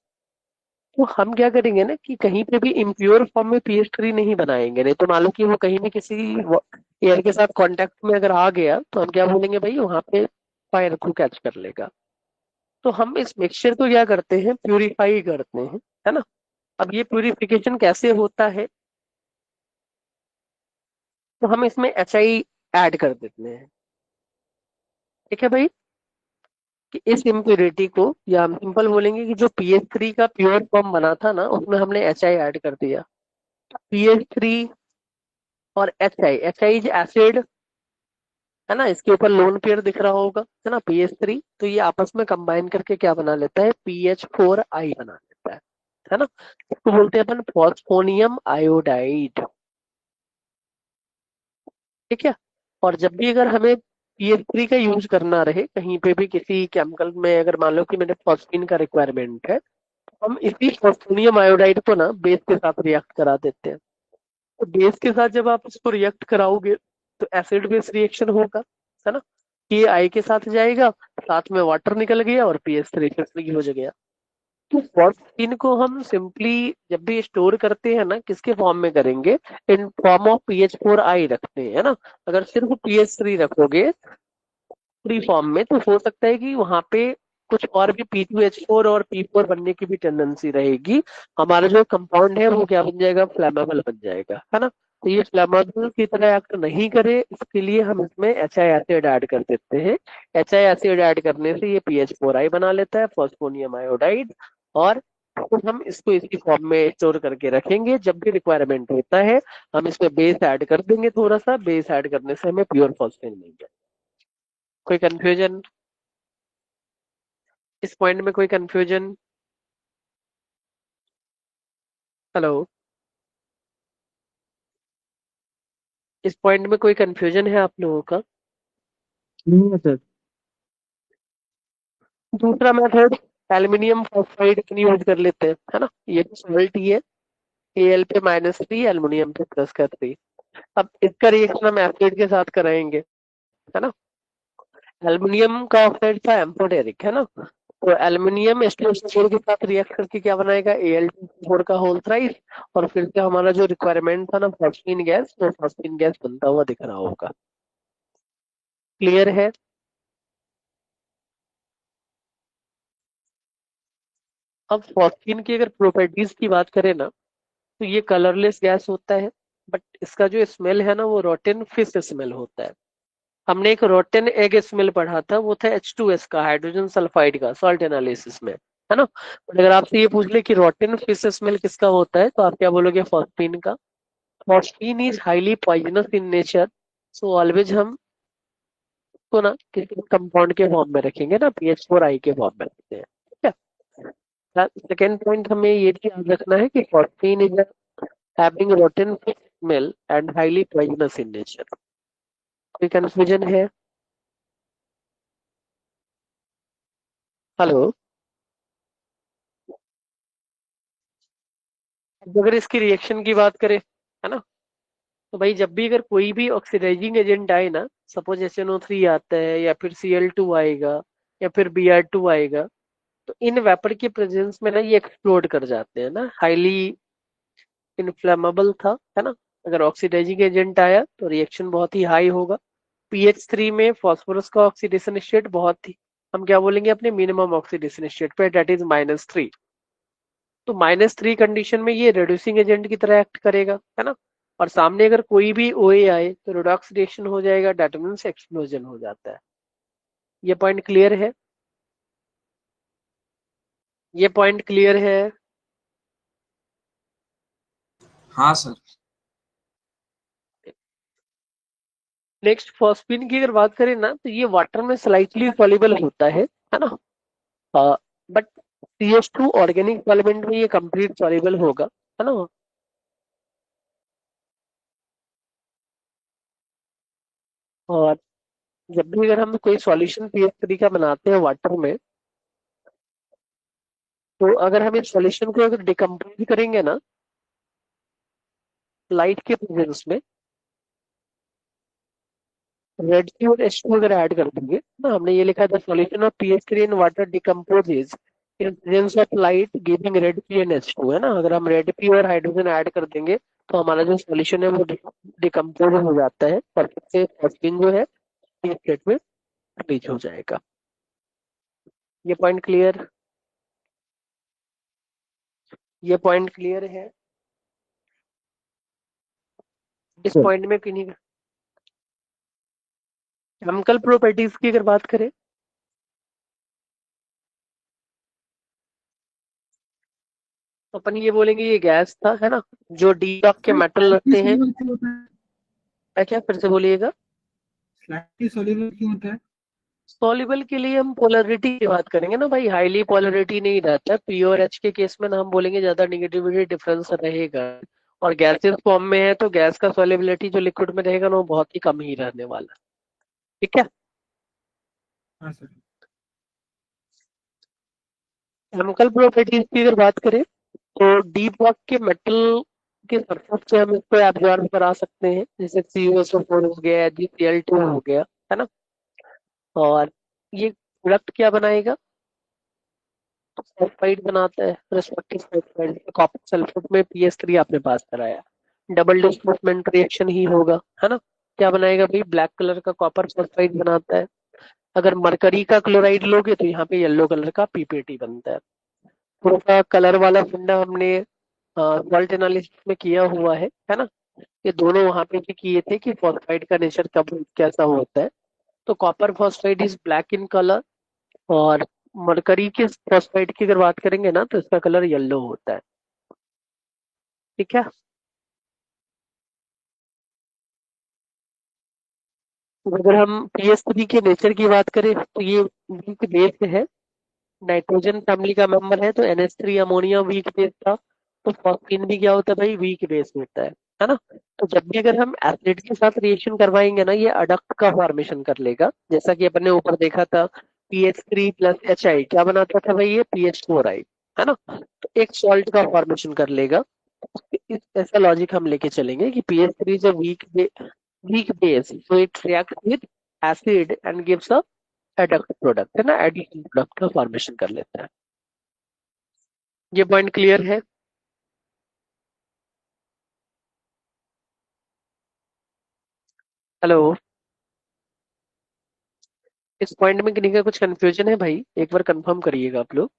A: तो हम क्या करेंगे ना कि कहीं पे भी इम्प्योर फॉर्म में pH 3 नहीं बनाएंगे। नहीं तो मान लो कि वो कहीं भी किसी एयर के साथ कांटेक्ट में अगर आ गया, तो हम क्या बोलेंगे भाई? वहां पे फायर को कैच कर लेगा। तो हम इस मिक्सचर को क्या करते हैं? प्यूरिफाई करते हैं, है ना। अब ये प्यूरिफिकेशन कैसे होता है? तो हम इसमें HI ऐड कर देते हैं। ठीक है भाई, कि इस इम्प्योरिटी को, या हम सिंपल बोलेंगे कि जो pH 3 का प्योर फॉर्म बना था ना, उसमें हमने HI ऐड कर दिया। pH 3 और HI, HI इज एसिड है ना, इसके ऊपर लोन पेयर दिख रहा होगा, है ना, PH3, तो ये आपस में कंबाइन करके क्या बना लेता है, PH4I बना लेता है ना। इसको बोलते हैं अपन फॉस्फोनियम आयोडाइड। ठीक है। और जब भी अगर हमें PH3 का यूज करना रहे कहीं पे भी किसी केमिकल में, अगर मान लो कि मेरे फॉस्फीन का रिक्वायरमेंट है, तो हम इसी फॉस्फोनियम आयोडाइड को ना बेस के साथ रिएक्ट करा देते हैं। तो बेस के साथ जब आप इसको रिएक्ट कराओगे तो एसिड बेस रिएक्शन होगा, है ना। ये आई के साथ जाएगा, साथ में वाटर निकल गया और PH3 फ्री हो गया। तो फॉस्फीन को हम सिंपली जब भी स्टोर करते हैं ना, किसके फॉर्म में करेंगे, इन फॉर्म ऑफ PH4I रखते हैं, है ना। अगर सिर्फ PH3 रखोगे फ्री फॉर्म में तो हो सकता है कि वहां पे कुछ और भी P2H4 और P4 बनने की भी टेंडेंसी रहेगी। हमारा जो कंपाउंड है वो क्या बन जाएगा, फ्लेमेबल बन जाएगा, है ना। तो ये फ्लेमेबल की तरह एक्ट नहीं करे, इसके लिए हम इसमें HI एसिड ऐड कर देते हैं। HI एसिड ऐड करने से ये PH4I बना लेता है, फॉस्फोनियम आयोडाइड। और तो हम इसको इसी फॉर्म में स्टोर करके रखेंगे, जब भी रिक्वायरमेंट होता है हम इसमें बेस ऐड कर देंगे, थोड़ा सा बेस ऐड करने से हमें प्योर फॉस्फेन मिल जाए। कोई कंफ्यूजन इस पॉइंट में, कोई कंफ्यूजन? हेलो, इस पॉइंट में कोई कंफ्यूजन है आप लोगों का?
B: नहीं है सर।
A: दूसरा मेथड एल्युमिनियम फॉस्फाइड अपन यूज कर लेते हैं, है ना। ये तो सॉल्ट ही है, Al पे -3, एल्युमिनियम पे +3। अब इसका रिएक्शन हम एसिड के साथ कराएंगे, है ना। एल्युमिनियम का ऑक्साइड था एम्फोटेरिक, है ना। तो एल्युमिनियम SiO4 के साथ रिएक्ट करके क्या बनाएगा, Al2O4 का होल थ्राइस। और फिर से हमारा जो रिक्वायरमेंट था ना फॉस्फीन गैस, वो फॉस्फीन गैस बनता हुआ दिख रहा होगा। क्लियर है? अब फॉस्फीन की अगर प्रॉपर्टीज की बात करें ना, तो ये कलरलेस गैस होता है। बट इसका जो स्मेल है ना वो रोटेन फिश स्मेल होता है। हमने एक रोटेन एग स्मेल पढ़ा था, वो था H2S का, हाइड्रोजन सल्फाइड का, सॉल्ट एनालिसिस में, है ना। और अगर आपसे ये पूछ ले कि रोटेन फिश स्मेल किसका होता है, तो आप क्या बोलोगे, फॉस्फीन का। Phosphine is highly poisonous in nature, so always हम इसको ना किसी कंपाउंड के फॉर्म में रखेंगे ना, PH4I के फॉर्म में रखते हैं, ठीक है। सेकेंड पॉइंट हमें ये भी याद रखना है कि phosphine is having rotten fish smell and highly poisonous in nature. कोई कंफ्यूजन है? हेलो। अब अगर इसकी रिएक्शन की बात करें, है ना, तो भाई जब भी अगर कोई भी ऑक्सीडाइजिंग एजेंट आए ना, सपोज SNO3 आता है या फिर Cl2 आएगा या फिर Br2 आएगा, तो इन वेपर के प्रेजेंस में ना ये एक्सप्लोड कर जाते हैं ना, हाईली इनफ्लेमेबल था, है ना। अगर ऑक्सीडाइजिंग एजेंट आया तो रिएक्शन बहुत ही हाई होगा। PH3 में फास्फोरस का ऑक्सीडेशन स्टेट बहुत ही, हम क्या बोलेंगे, अपने मिनिमम ऑक्सीडेशन स्टेट पे, डेट इज -3। तो -3 कंडीशन में ये रिड्यूसिंग एजेंट की तरह एक्ट करेगा, है ना। और सामने अगर कोई भी OA आए तो रिडॉक्स रिएक्शन हो जाएगा, डेट मीन्स एक्सप्लोजन हो जाता है। ये पॉइंट क्लियर है? ये पॉइंट क्लियर है?
C: हाँ सर।
A: नेक्स्ट फॉस्फीन की अगर बात करें ना, तो ये वाटर में स्लाइटली सॉल्युबल होता है ना। बट CH2 ऑर्गेनिक सॉल्वेंट में ये कंप्लीट सॉल्युबल होगा, है ना। और जब भी अगर हम कोई सॉल्यूशन PH3 का बनाते हैं वाटर में, तो अगर हम इस सॉल्यूशन को अगर डिकम्पोज करेंगे ना लाइट के प्रेजेंस में, रेड सी और H2 अगर ऐड कर देंगे ना, हमने ये लिखा था solution of PH3 in water decomposes in presence of light giving red P and H2, है ना। अगर हम रेड पी और हाइड्रोजन ऐड कर देंगे तो हमारा जो सॉल्यूशन है वो डिकम्पोज हो जाता है और फिर से फॉस्फीन जो है इस स्टेट में रीच हो जाएगा। ये पॉइंट क्लियर? ये पॉइंट क्लियर है? इस
B: सर
A: पॉइंट में किन्हीं केमिकल प्रॉपर्टीज की अगर बात करें, तो अपन ये बोलेंगे ये गैस था, है ना। जो डी ब्लॉक के मेटल रहते हैं, क्या क्या फिर से बोलिएगा।
B: स्लाइटली सोल्यूबल क्यों होता है?
A: सॉल्युबल के लिए हम पोलरिटी की बात करेंगे ना भाई, हाईली पोलरिटी नहीं रहता है। पी और एच के केस में ना हम बोलेंगे ज्यादा निगेटिविटी डिफरेंस रहेगा। और गैसेस फॉर्म में है तो गैस का सॉल्युबिलिटी जो लिक्विड में रहेगा ना वो बहुत ही कम ही रहने वाला है। ठीक है।
B: हाँ सर।
A: केमिकल प्रॉपर्टीज की अगर बात करें तो डीप वॉक के मेटल के सरफेस पे हम इसको एब्जॉर्ब करा सकते हैं, जैसे CuSO4 हो गया, GCl2 हो गया, है ना। और ये प्रोडक्ट क्या बनाएगा, सल्फाइड बनाता है। रिस्पेक्टिव सल्फाइड कॉपर सल्फेट में PS3 आपने पास कराया, डबल डिस्प्लेसमेंट रिएक्शन ही होगा, है ना। क्या बनाएगा भाई, ब्लैक कलर का कॉपर सल्फाइड बनाता है। अगर मरकरी का क्लोराइड लोगे तो यहाँ पे येलो कलर का PPT बनता है। थोड़ा सा कलर वाला फंडा हमने सॉल्ट एनालिसिस में किया हुआ है ना। ये दोनों वहां पे भी किए थे कि फॉस्फाइड का नेचर कब कैसा होता है। तो copper phosphide is black in colour, और मरकरी के फॉस्फाइड की अगर बात करेंगे ना तो इसका कलर येलो होता है। ठीक है। तो अगर हम PS3 के नेचर की बात करें तो ये वीक बेस है, नाइट्रोजन फैमिली का मेंबर है, तो NH3 अमोनिया वीक बेस था। तो फॉस्फीन भी क्या होता है भाई, वीक बेस होता है ना। तो जब भी अगर हम एसिड के साथ रिएक्शन करवाएंगे ना, ये अडक्ट का फॉर्मेशन कर लेगा, जैसा कि अपन ने ऊपर देखा था। PH3 + HI क्या बनाता था भाई, ये PH4I, है ना। तो एक सॉल्ट का फॉर्मेशन कर लेगा। इस ऐसा लॉजिक हम लेके चलेंगे कि PH3 is a weak base, so it reacts with acid and gives a adduct product, है ना, एडिशन प्रोडक्ट का फॉर्मेशन कर लेता है। ये पॉइंट क्लियर है। हेलो। इस पॉइंट में किन्हीं का कुछ कंफ्यूजन है भाई, एक बार कंफर्म करिएगा आप लोग।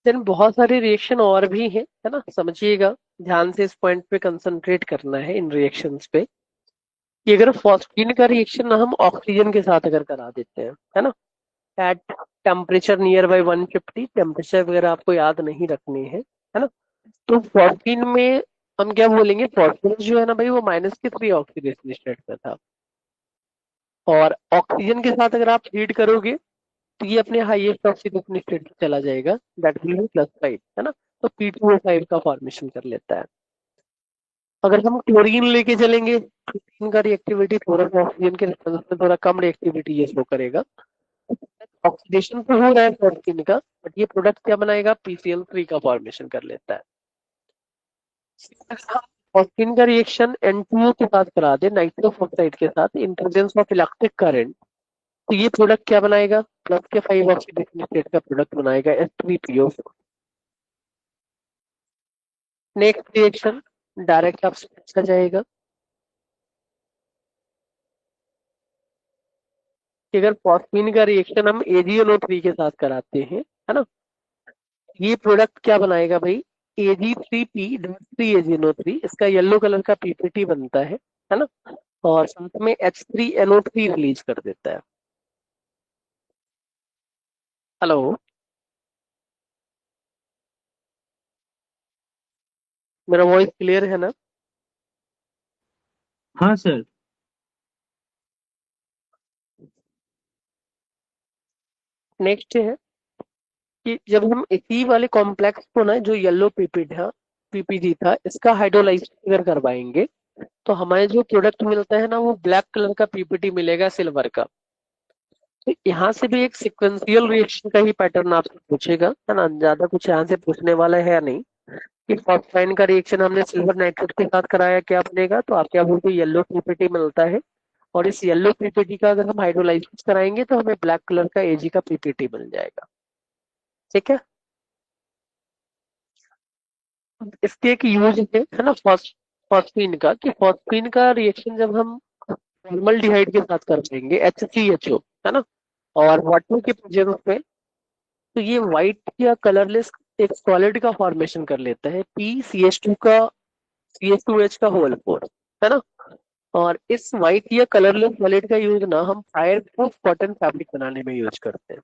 A: देन बहुत सारे रिएक्शन और भी हैं, है ना, समझिएगा। ध्यान से इस पॉइंट पे कंसंट्रेट करना है इन रिएक्शंस पे, कि अगर फॉस्फीन का रिएक्शन हम ऑक्सीजन के साथ अगर करा देते हैं, है ना, at temperature near by 150, temperature वगैरह आपको याद नहीं रखने हैं, है ना। तो फॉस्फीन में हम क्या बोलेंगे, फॉस्फोरस जो है ना भाई वो -3 ऑक्सीडेशन स्टेट पे था। और ऑक्सीजन के साथ अगर आप हीट करोगे तो ये अपने हाईएस्ट ऑक्सीडेशन स्टेट पे चला जाएगा, दैट विल बी +5, है ना। तो P2O5 का फॉर्मेशन कर लेता है। अगर हम क्लोरीन लेके चलेंगे, क्लोरीन का रिएक्टिविटी थोड़ा सा ऑक्सीजन के रेस्पॉन्स में थोड़ा कम रिएक्टिविटी ये शो करेगा। ऑक्सीडेशन तो हो रहा है क्लोरीन का, बट ये प्रोडक्ट क्या बनाएगा, PCl3 का फॉर्मेशन कर लेता है। ऑक्सीजन का रिएक्शन N2O के साथ करा दे, नाइट्रस ऑक्साइड के साथ, in presence of electric current, तो ये प्रोडक्ट क्या बनाएगा, +5 ऑक्सीडेशन स्टेट का प्रोडक्ट बनाएगा, H3PO4। नेक्स्ट रिएक्शन डायरेक्ट आपसे पूछा जाएगा कि अगर फॉस्फीन का रिएक्शन हम AgNO3 के साथ कराते हैं, है ना, ये प्रोडक्ट क्या बनाएगा भाई, Ag3P.3AgNO3, इसका येलो कलर का PPT बनता है ना। और साथ में H3NO3 रिलीज कर देता है। हेलो। मेरा वॉइस क्लियर है ना।
B: हाँ सर।
A: नेक्स्ट है कि जब हम इसी वाले कॉम्प्लेक्स को ना, जो येलो PPG था, इसका हाइड्रोलाइज अगर करवाएंगे तो हमें जो प्रोडक्ट मिलता है ना वो ब्लैक कलर का PPT मिलेगा, सिल्वर का। तो यहाँ से भी एक सिक्वेंशियल रिएक्शन का ही पैटर्न आपसे पूछेगा, है ना, ज्यादा कुछ यहाँ से पूछने वाला है नहीं। कि फॉस्फाइन का रिएक्शन हमने सिल्वर नाइट्रेट के साथ कराया, क्या बनेगा, तो आप क्या बोलते हैं, येलो PPT मिलता है। और इस येलो PPT का अगर हम हाइड्रोलाइसिस कराएंगे तो हमें ब्लैक कलर का Ag का PPT मिल जाएगा। ठीक है। इसके एक यूज है ना, फॉस्फीन का, कि फॉस्फीन का रिएक्शन जब हम फॉर्मल्डिहाइड के साथ कर देंगे, HCHO, है ना, और वाटर के प्रेजेंस में, तो ये व्हाइट या कलरलेस एक सॉलिड का फॉर्मेशन कर लेता है, PCH2 का CH2H का होल 4, है ना। और इस व्हाइट या कलरलेस सॉलिड का यूज ना हम फायर प्रूफ कॉटन फैब्रिक बनाने में यूज करते हैं।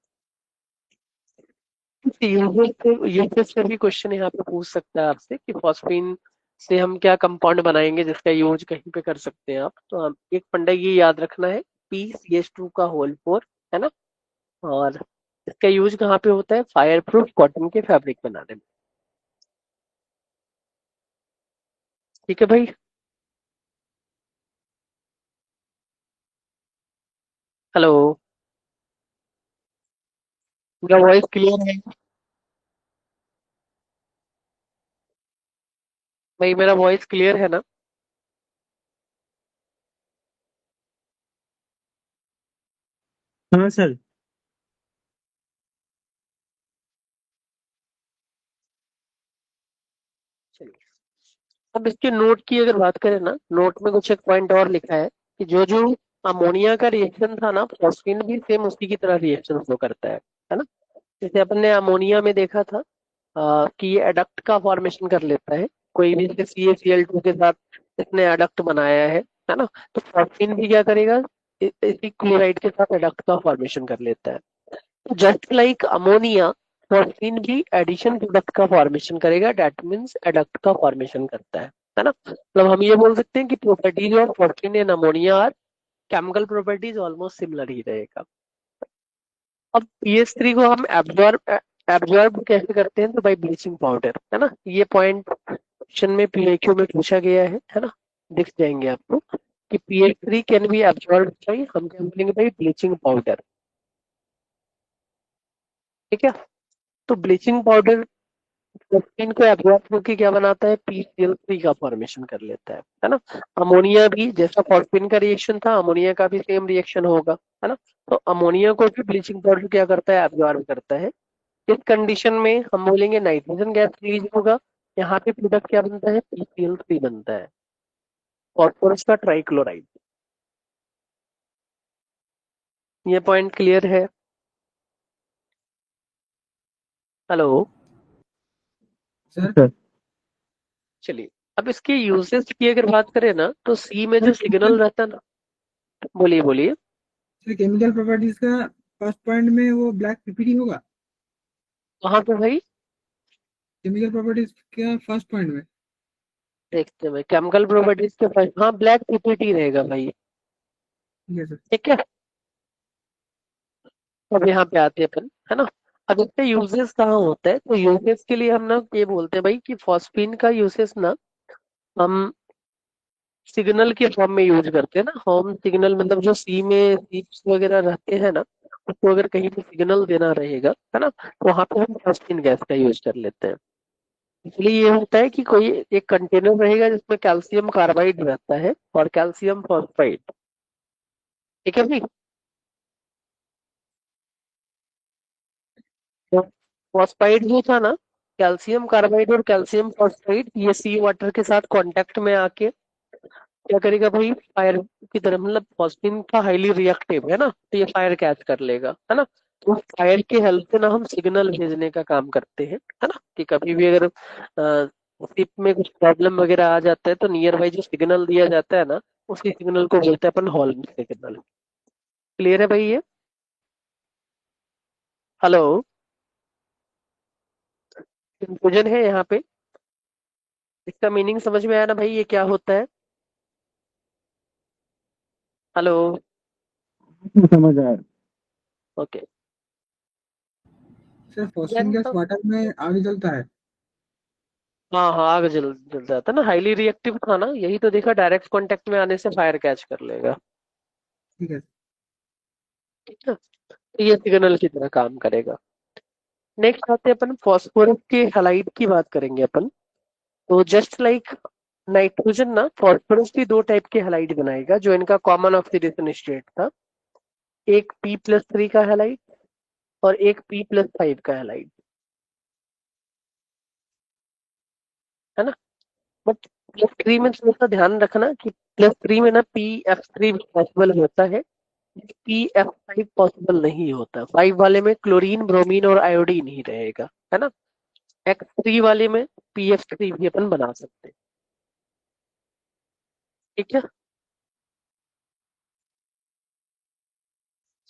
A: यूजेस से भी क्वेश्चन यहाँ पे पूछ सकता है आपसे कि फॉस्फीन से हम क्या कंपाउंड बनाएंगे जिसका यूज कहीं पे कर सकते हैं आप। तो हम एक फंडा ये याद रखना है, PCH2 का होल 4, है ना। और इसका यूज कहाँ पे होता है? फायर प्रूफ कॉटन के फैब्रिक बनाने में। ठीक है भाई। हेलो, मेरा वॉइस क्लियर है? भाई मेरा वॉइस क्लियर है ना?
B: हाँ सर।
A: चलिए, अब इसके नोट की अगर बात करें ना, नोट में कुछ एक पॉइंट और लिखा है कि जो जो अमोनिया का रिएक्शन था ना, फॉस्फीन भी सेम उसी की तरह रिएक्शन फ्लो करता है ना। जैसे अपन ने अमोनिया में देखा था कि ये एडक्ट का फॉर्मेशन कर लेता है। कोई भी जैसे CaCl2 के साथ इसने एडक्ट बनाया है ना। तो फॉस्फीन भी क्या करेगा? इसी क्लोराइड के साथ एडक्ट का फॉर्मेशन कर लेता है। जस्ट लाइक अमोनिया, फॉस्फीन भी एडिशन प्रोडक्ट का फॉर्मेशन करेगा, दैट मीन्स एडक्ट का फॉर्मेशन करता है ना। मतलब हम ये बोल सकते हैं कि properties of phosphine and ammonia are chemical properties almost similar ही रहेगा। अब PS3 को हम एब्जॉर्ब कैसे करते हैं? तो बाई ब्लीचिंग पाउडर, है ना। ये पॉइंट क्वेश्चन में PIQ में पूछा गया है ना। दिख जाएंगे आपको कि PS3 can be absorb by, हम क्या बोलेंगे भाई? Bleaching powder. ठीक है। तो ब्लीचिंग पाउडर प्रोटीन को एब्जॉर्ब करके क्या बनाता है? PCl3 का फॉर्मेशन कर लेता है ना। अमोनिया भी जैसा फॉस्फीन का रिएक्शन था, अमोनिया का भी सेम रिएक्शन होगा, है ना। तो अमोनिया को भी ब्लीचिंग पाउडर क्या करता है? एब्जॉर्ब करता है। इस कंडीशन में हम बोलेंगे नाइट्रोजन गैस रिलीज होगा। यहाँ पे प्रोडक्ट क्या बनता है? PCl3 बनता है, फॉस्फोरस का ट्राइक्लोराइड। ये पॉइंट क्लियर है? हेलो।
B: Sir sir.
A: चलिए, अब इसके यूजेस की अगर बात करें ना, तो सी में जो सिग्नल रहता है ना। बोलिए बोलिए।
B: केमिकल प्रॉपर्टीज का फर्स्ट पॉइंट में वो ब्लैक पीपीटी होगा।
A: वहां पे भाई
B: केमिकल प्रॉपर्टीज का फर्स्ट पॉइंट में।
A: देखते हैं भाई, केमिकल प्रॉपर्टीज के फर्स्ट, हाँ ब्लैक पीपीटी रहेगा भाई।
B: ठीक है सर।
A: ठीक है। अब यहाँ पे आते हैं अपन, है ना। अब इसका यूजेस कहाँ होता है? तो यूजेस के लिए हम ना ये बोलते हैं भाई कि फॉस्फीन का यूजेस ना हम सिग्नल के फॉर्म में यूज करते हैं ना। होम सिग्नल मतलब जो सी में सीप्स वगैरह रहते हैं ना, उसको अगर कहीं पे सिग्नल देना रहेगा, है ना, तो वहां पे हम फॉस्फीन गैस का यूज कर लेते हैं। इसलिए ये होता है कि कोई एक कंटेनर रहेगा जिसमें कैल्शियम कार्बाइड रहता है और कैल्शियम फॉस्फाइड। ठीक है भाई। तो फॉस्फाइड जो था ना, कैल्शियम कार्बाइड और कैल्शियम फॉस्फाइड, ये सी वाटर के साथ कांटेक्ट में आके क्या करेगा भाई? फायर की तरह, मतलब फॉस्फीन का हाईली रिएक्टिव है ना, तो ये फायर कैच कर लेगा, है ना। तो फायर की हेल्प से ना हम सिग्नल भेजने का काम करते हैं, है ना। कि कभी भी अगर शिप में कुछ प्रॉब्लम वगैरह आ जाता है तो नियर बाई जो सिग्नल दिया जाता है ना, उसी सिग्नल को बोलते हैं अपन हॉल सिग्नल। क्लियर है भाई ये? हेलो। कंफ्यूजन है यहाँ पे? इसका मीनिंग समझ में आया ना भाई, ये क्या होता है? हेलो।
B: समझ आया।
A: Okay.
B: Sir phosphine gas water में आगे जलता है।
A: हाँ हाँ, आग जल जाता है ना, हाईली रिएक्टिव था ना, यही तो देखा, डायरेक्ट कांटेक्ट में आने से फायर कैच कर लेगा।
B: ठीक है।
A: ठीक है। तो ये सिग्नल की तरह काम करेगा। नेक्स्ट आते हैं अपन फॉस्फोरस के हैलाइड की बात करेंगे अपन। तो जस्ट लाइक नाइट्रोजन ना, फॉस्फोरस भी दो टाइप के हैलाइड बनाएगा जो इनका कॉमन ऑक्सीडेशन स्टेट था। एक P+3 का हैलाइड और एक P+5 का हैलाइड, है ना। बट +3 में थोड़ा सा ध्यान रखना कि +3 में ना PF3 पॉसिबल होता है, PF5 पॉसिबल नहीं होता। 5 वाले में क्लोरीन ब्रोमीन और आयोडीन ही रहेगा, है ना। X3 वाले में PF3 भी अपन बना सकते हैं। ठीक है।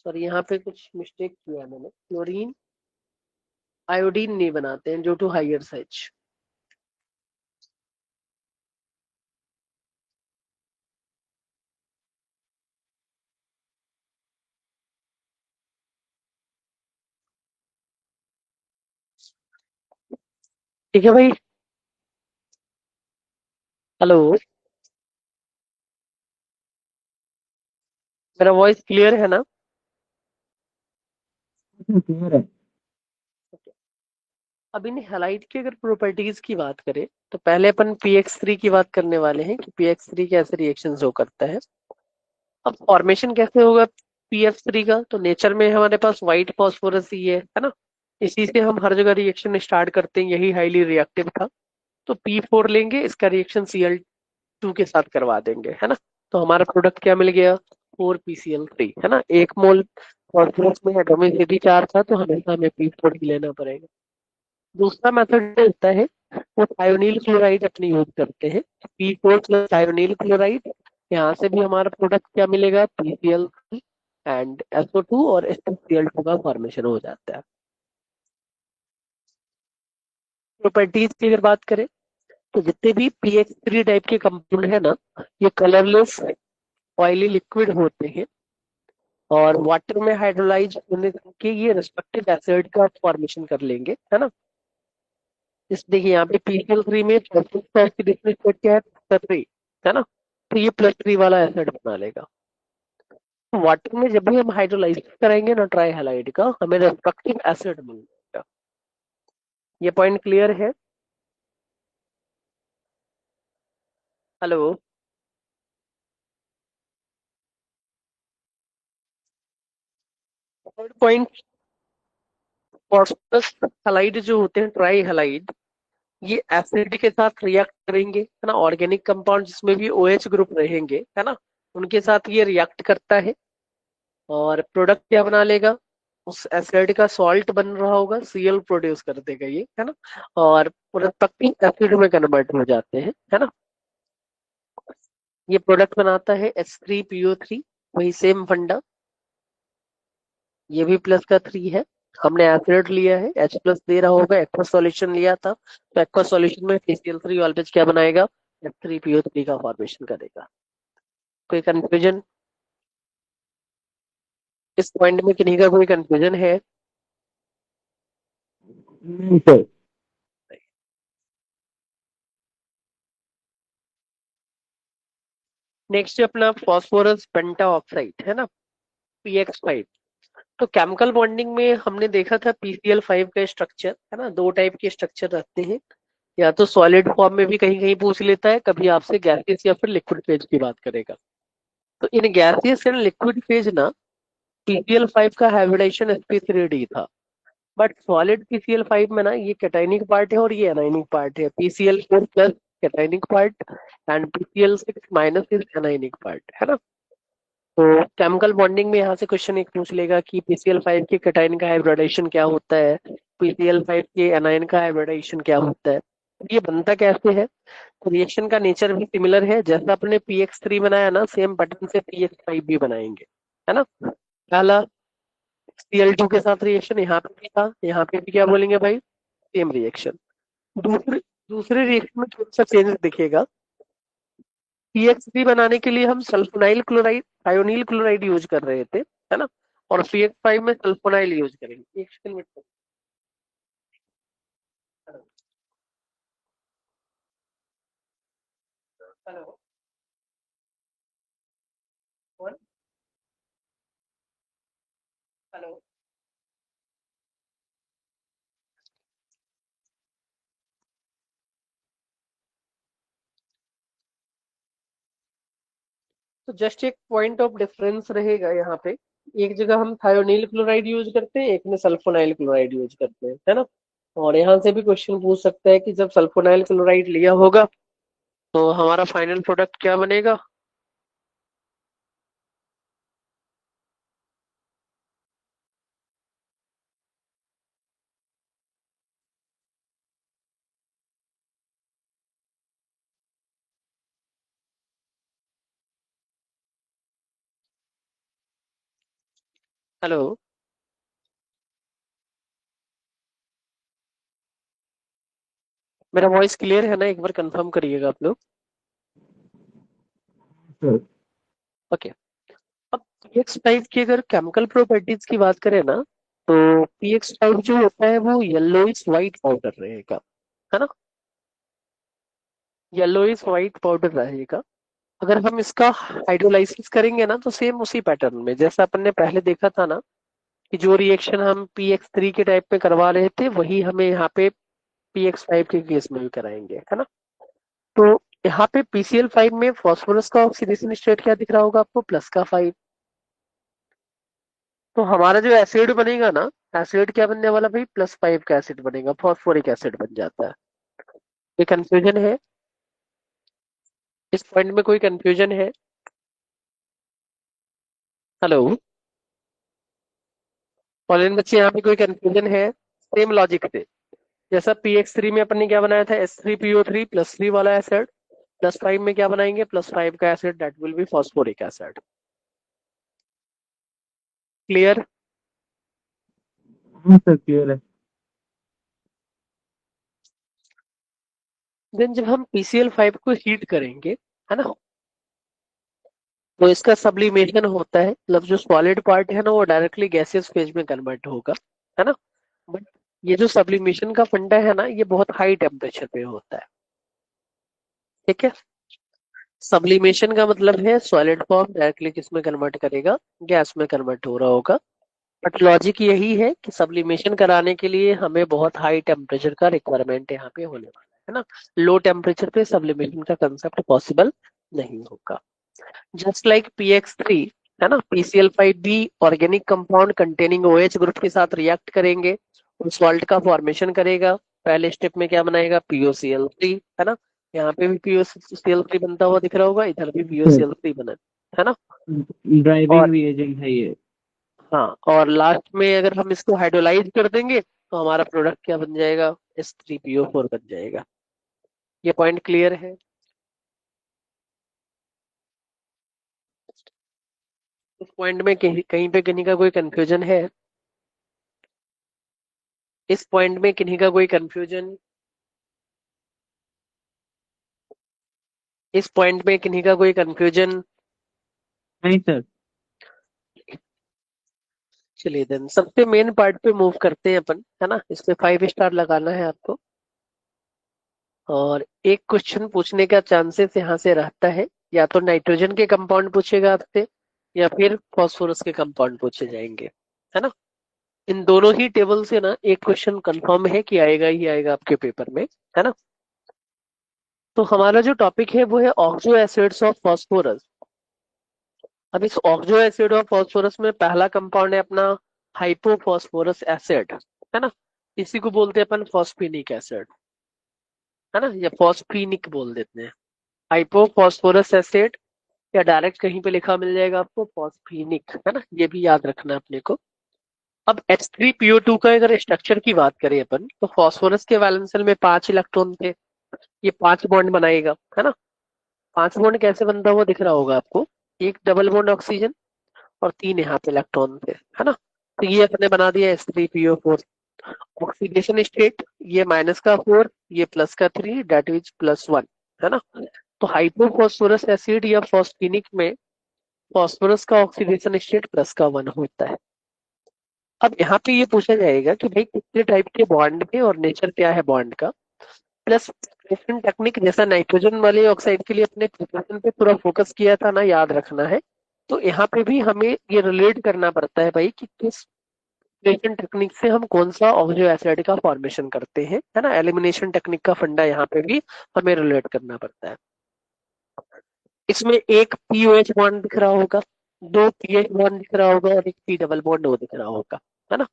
A: सॉरी, यहाँ पे कुछ मिस्टेक किया है मैंने। क्लोरीन आयोडीन नहीं बनाते हैं ड्यू टू हायर साइज। ठीक है भाई। हेलो, मेरा वॉइस क्लियर है ना?
B: क्लियर है।
A: अब इन हैलाइड की अगर प्रॉपर्टीज की बात करें तो पहले अपन PX3 की बात करने वाले हैं कि PX3 कैसे रिएक्शन शो करता है। अब फॉर्मेशन कैसे होगा PF3 का, तो नेचर में हमारे पास व्हाइट फॉस्फोरस ही है ना। इसी से हम हर जगह रिएक्शन स्टार्ट करते हैं, यही हाईली रिएक्टिव था। तो P4 लेंगे, इसका रिएक्शन Cl2 के साथ करवा देंगे, है ना। तो हमारा प्रोडक्ट क्या मिल गया? 4PCl3, है ना। 1 मोल फॉस्फोरस में एटॉमिक चार्ज था, तो हमेशा हमें P4 ही लेना पड़ेगा। दूसरा मेथड होता है, वो थायोनील क्लोराइड अपनी यूज करते हैं। P4 प्लस थायोनील क्लोराइड, यहाँ से भी हमारा प्रोडक्ट क्या मिलेगा? PCl एंड SO2 और HCl2 का फॉर्मेशन हो जाता है। प्रॉपर्टीज की अगर बात करें तो जितने भी PX3 टाइप के कंपाउंड है ना, ये कलरलेस ऑयली लिक्विड होते हैं और वाटर में हाइड्रोलाइज होने के ये रिस्पेक्टिव एसिड का फॉर्मेशन कर लेंगे, है ना। इस देखिए यहाँ पे PCl3 में क्या है? +3, है ना। तो ये +3 वाला एसिड बना लेगा। वाटर में जब भी हम हाइड्रोलाइज करेंगे ना ट्राई हैलाइड का, हमें रिस्पेक्टिव एसिड मिल जाएगा। ये पॉइंट क्लियर है? Hello. Third point, phosphorus halide जो होते हैं ट्राई हैलाइड, ये एसिड के साथ रिएक्ट करेंगे, है ना। ऑर्गेनिक कंपाउंड जिसमें भी OH ग्रुप रहेंगे, है ना, उनके साथ ये रिएक्ट करता है और प्रोडक्ट क्या बना लेगा? उस एसिड का सॉल्ट बन रहा होगा, Cl प्रोड्यूस कर देगा ये, है ना। और रिस्पेक्टिव एसिड में कन्वर्ट हो जाते हैं, है ना। ये प्रोडक्ट बनाता है H3PO3, वही सेम फंडा। ये भी प्लस का 3 है। हमने एसिड लिया है, H+ दे रहा होगा, एक्वा सॉल्यूशन लिया था, तो एक्वा सॉल्यूशन में PCl3 ऑलवेज क्या बनाएगा? H3PO3 का फॉर्मेशन करेगा। कोई कंफ्यूजन? इस पॉइंट में किन्हीं का कोई कंफ्यूजन है?
B: नहीं सर।
A: नेक्स्ट अपना फॉस्फोरस पेंटा ऑक्साइड, है ना, PX5। तो केमिकल बॉन्डिंग में हमने देखा था PCl5 का स्ट्रक्चर, है ना, दो टाइप के स्ट्रक्चर रहते हैं। या तो सॉलिड फॉर्म में भी कहीं कहीं पूछ लेता है, कभी आपसे गैसियस या फिर लिक्विड फेज की बात करेगा। तो in gaseous and liquid phase ना, PCl5 का हाइब्रिडाइजेशन sp3d था। बट सॉलिड PCl5 में ना ये कैटाइनिक पार्ट है और ये एनाइनिक पार्ट है। PCl4 plus cationic part and PCl6 minus is anionic part, है ना। तो केमिकल बॉन्डिंग में यहाँ से क्वेश्चन एक पूछ लेगा कि PCl5 के कैटाइन का हाइब्रिडाइजेशन क्या होता है, PCl5 के एनाइन का हाइब्रिडाइजेशन क्या होता है। ये बनता कैसे है? तो रिएक्शन का नेचर भी सिमिलर है, जैसा अपने PX3 बनाया ना, सेम पैटर्न से PX5 भी बनाएंगे, है ना। पहला Cl2 के साथ रिएक्शन यहाँ पे भी था, यहाँ पे भी क्या बोलेंगे भाई? Same reaction. दूसरे दूसरे रिएक्शन में थोड़ा सा चेंज दिखेगा। PX3 बनाने के लिए हम सल्फोनाइल क्लोराइड, थायोनील क्लोराइड यूज कर रहे थे, है ना। और PX5 में सल्फोनाइल यूज करेंगे। एक सेकंड में। हेलो। कौन? हेलो। तो जस्ट एक पॉइंट ऑफ डिफरेंस रहेगा यहाँ पे। एक जगह हम थायोनील क्लोराइड यूज करते हैं, एक में सल्फोनाइल क्लोराइड यूज करते हैं, है ना। और यहाँ से भी क्वेश्चन पूछ सकता है कि जब सल्फोनाइल क्लोराइड लिया होगा तो हमारा फाइनल प्रोडक्ट क्या बनेगा? हेलो। मेरा वॉइस क्लियर है ना? एक बार कंफर्म करिएगा आप लोग।
B: Sir
A: okay. अब PX5 की अगर केमिकल प्रॉपर्टीज की बात करें ना, तो PX5 जो होता है वो येलोइश व्हाइट पाउडर रहेगा, है ना? येलोइश व्हाइट पाउडर रहेगा। अगर हम इसका हाइड्रोलाइसिस करेंगे ना, तो सेम उसी पैटर्न में जैसा अपन ने पहले देखा था ना, कि जो रिएक्शन हम PX3 के टाइप में करवा रहे थे, वही हमें यहाँ पे PX5 के केस में भी कराएंगे, है ना? तो यहाँ पे PCl5 में फास्फोरस का ऑक्सीडेशन स्टेट क्या दिख रहा होगा आपको? +5। तो हमारा जो एसिड बनेगा ना, एसिड क्या बनने वाला भाई? +5 का एसिड बनेगा, फॉस्फोरिक एसिड बन जाता है। कोई कंफ्यूजन है इस पॉइंट में? कोई कंफ्यूजन है? हेलो कॉलेज बच्चे, यहाँ पे कोई कंफ्यूजन है? सेम लॉजिक से जैसा PX3 में अपन ने क्या बनाया था, S3PO3 +3 वाला एसिड, +5 में क्या बनाएंगे? +5 का acid, that will be phosphoric acid. Clear?
B: हाँ सर क्लियर है।
A: देन जब हम PCl5 को हीट करेंगे, है ना, तो इसका सब्लिमेशन होता है, मतलब जो सॉलिड पार्ट है ना, वो डायरेक्टली गैसियस फेज में कन्वर्ट होगा, है ना? बट ये जो सब्लिमेशन का फंडा है ना, ये बहुत हाई टेम्परेचर पे होता है। ठीक है? सब्लिमेशन का मतलब है सॉलिड फॉर्म डायरेक्टली किसमें कन्वर्ट करेगा? गैस में कन्वर्ट हो रहा होगा। बट लॉजिक यही है कि सब्लिमेशन कराने के लिए हमें बहुत हाई टेम्परेचर का रिक्वायरमेंट यहाँ पे होने वाला है ना? लो टेम्परेचर पे सब्लिमेशन का कंसेप्ट पॉसिबल नहीं होगा। जस्ट लाइक PX3, है ना, PCl5 भी organic compound containing OH group के साथ रिएक्ट करेंगे और सॉल्ट का फॉर्मेशन करेगा। पहले स्टेप में क्या बनाएगा? POCl3, है ना? यहाँ पे भी POCl3 बनता हुआ दिख रहा होगा, इधर भी
B: सर
A: POCl3 बना है ना? और
B: ड्राइविंग रिएजेंट है ये।
A: हाँ, और लास्ट में अगर हम इसको हाइड्रोलाइज कर देंगे, तो हमारा प्रोडक्ट क्या बन जाएगा? S3PO4 बन जाएगा। ये पॉइंट क्लियर है? इस पॉइंट में कहीं कहीं पे किन्हीं का कोई कंफ्यूजन है? इस पॉइंट में किन्हीं का कोई कंफ्यूजन? इस पॉइंट में किन्हीं का कोई कंफ्यूजन?
B: नहीं सर।
A: चलिए देन सबसे मेन पार्ट पे मूव करते हैं अपन, है ना? इस पे 5 स्टार लगाना है आपको। और एक क्वेश्चन पूछने का चांसेस यहाँ से रहता है, या तो नाइट्रोजन के कंपाउंड पूछेगा आपसे, या फिर फास्फोरस के कंपाउंड पूछे जाएंगे, है ना? इन दोनों ही टेबल से ना एक क्वेश्चन कंफर्म है कि आएगा ही आएगा आपके पेपर में, है ना? तो हमारा जो टॉपिक है वो है ऑक्सो एसिड्स ऑफ फास्फोरस। अब इस ऑक्सो एसिड ऑफ फास्फोरस में पहला कंपाउंड है अपना हाइपोफॉस्फोरस एसिड, है ना? इसी को बोलते हैं अपन फॉस्फेनिक एसिड, है ना, या फॉस्फीनिक बोल देते हैं। हाइपोफॉस्फोरस एसिड, या डायरेक्ट कहीं पे लिखा मिल जाएगा आपको फॉस्फीनिक, है ना? ये भी याद रखना है अपने को। अब H3PO2 का अगर स्ट्रक्चर की बात करें अपन, तो फास्फोरस के वैलेंस शेल में 5 इलेक्ट्रॉन थे, ये 5 बॉन्ड बनाएगा, है ना? 5 बॉन्ड कैसे बनता हुआ दिख रहा होगा आपको? एक डबल बॉन्ड ऑक्सीजन और 3 यहाँ पे इलेक्ट्रॉन थे, है ना? तो ये अपने बना दिया H3PO4। ऑक्सीडेशन स्टेट, ये -4, ये +3, डेट इज +1, है ना? तो हाइपोफॉस्फोरस एसिड या फॉस्फेनिक में फास्फोरस का ऑक्सीडेशन स्टेट +1 होता है। अब यहाँ पे ये पूछा जाएगा कि भाई कितने टाइप के बॉन्ड थे और नेचर क्या है बॉन्ड का, प्लस प्रिपरेशन टेक्निक, जैसा नाइट्रोजन वाले ऑक्साइड के लिए अपने प्रिपरेशन पे पूरा फोकस किया था ना, याद रखना है। तो यहाँ पे भी हमें ये रिलेट करना पड़ता है भाई कि किस प्रिपरेशन टेक्निक से हम कौन सा ऑक्सो एसिड का फॉर्मेशन करते हैं, है ना? एलिमिनेशन टेक्निक का फंडा यहाँ पे भी हमें रिलेट करना पड़ता है। इसमें एक POH बॉन्ड दिख रहा होगा, दो PH बॉन्ड दिख रहा होगा और एक P डबल बॉन्ड वो दिख रहा होगा, है ना?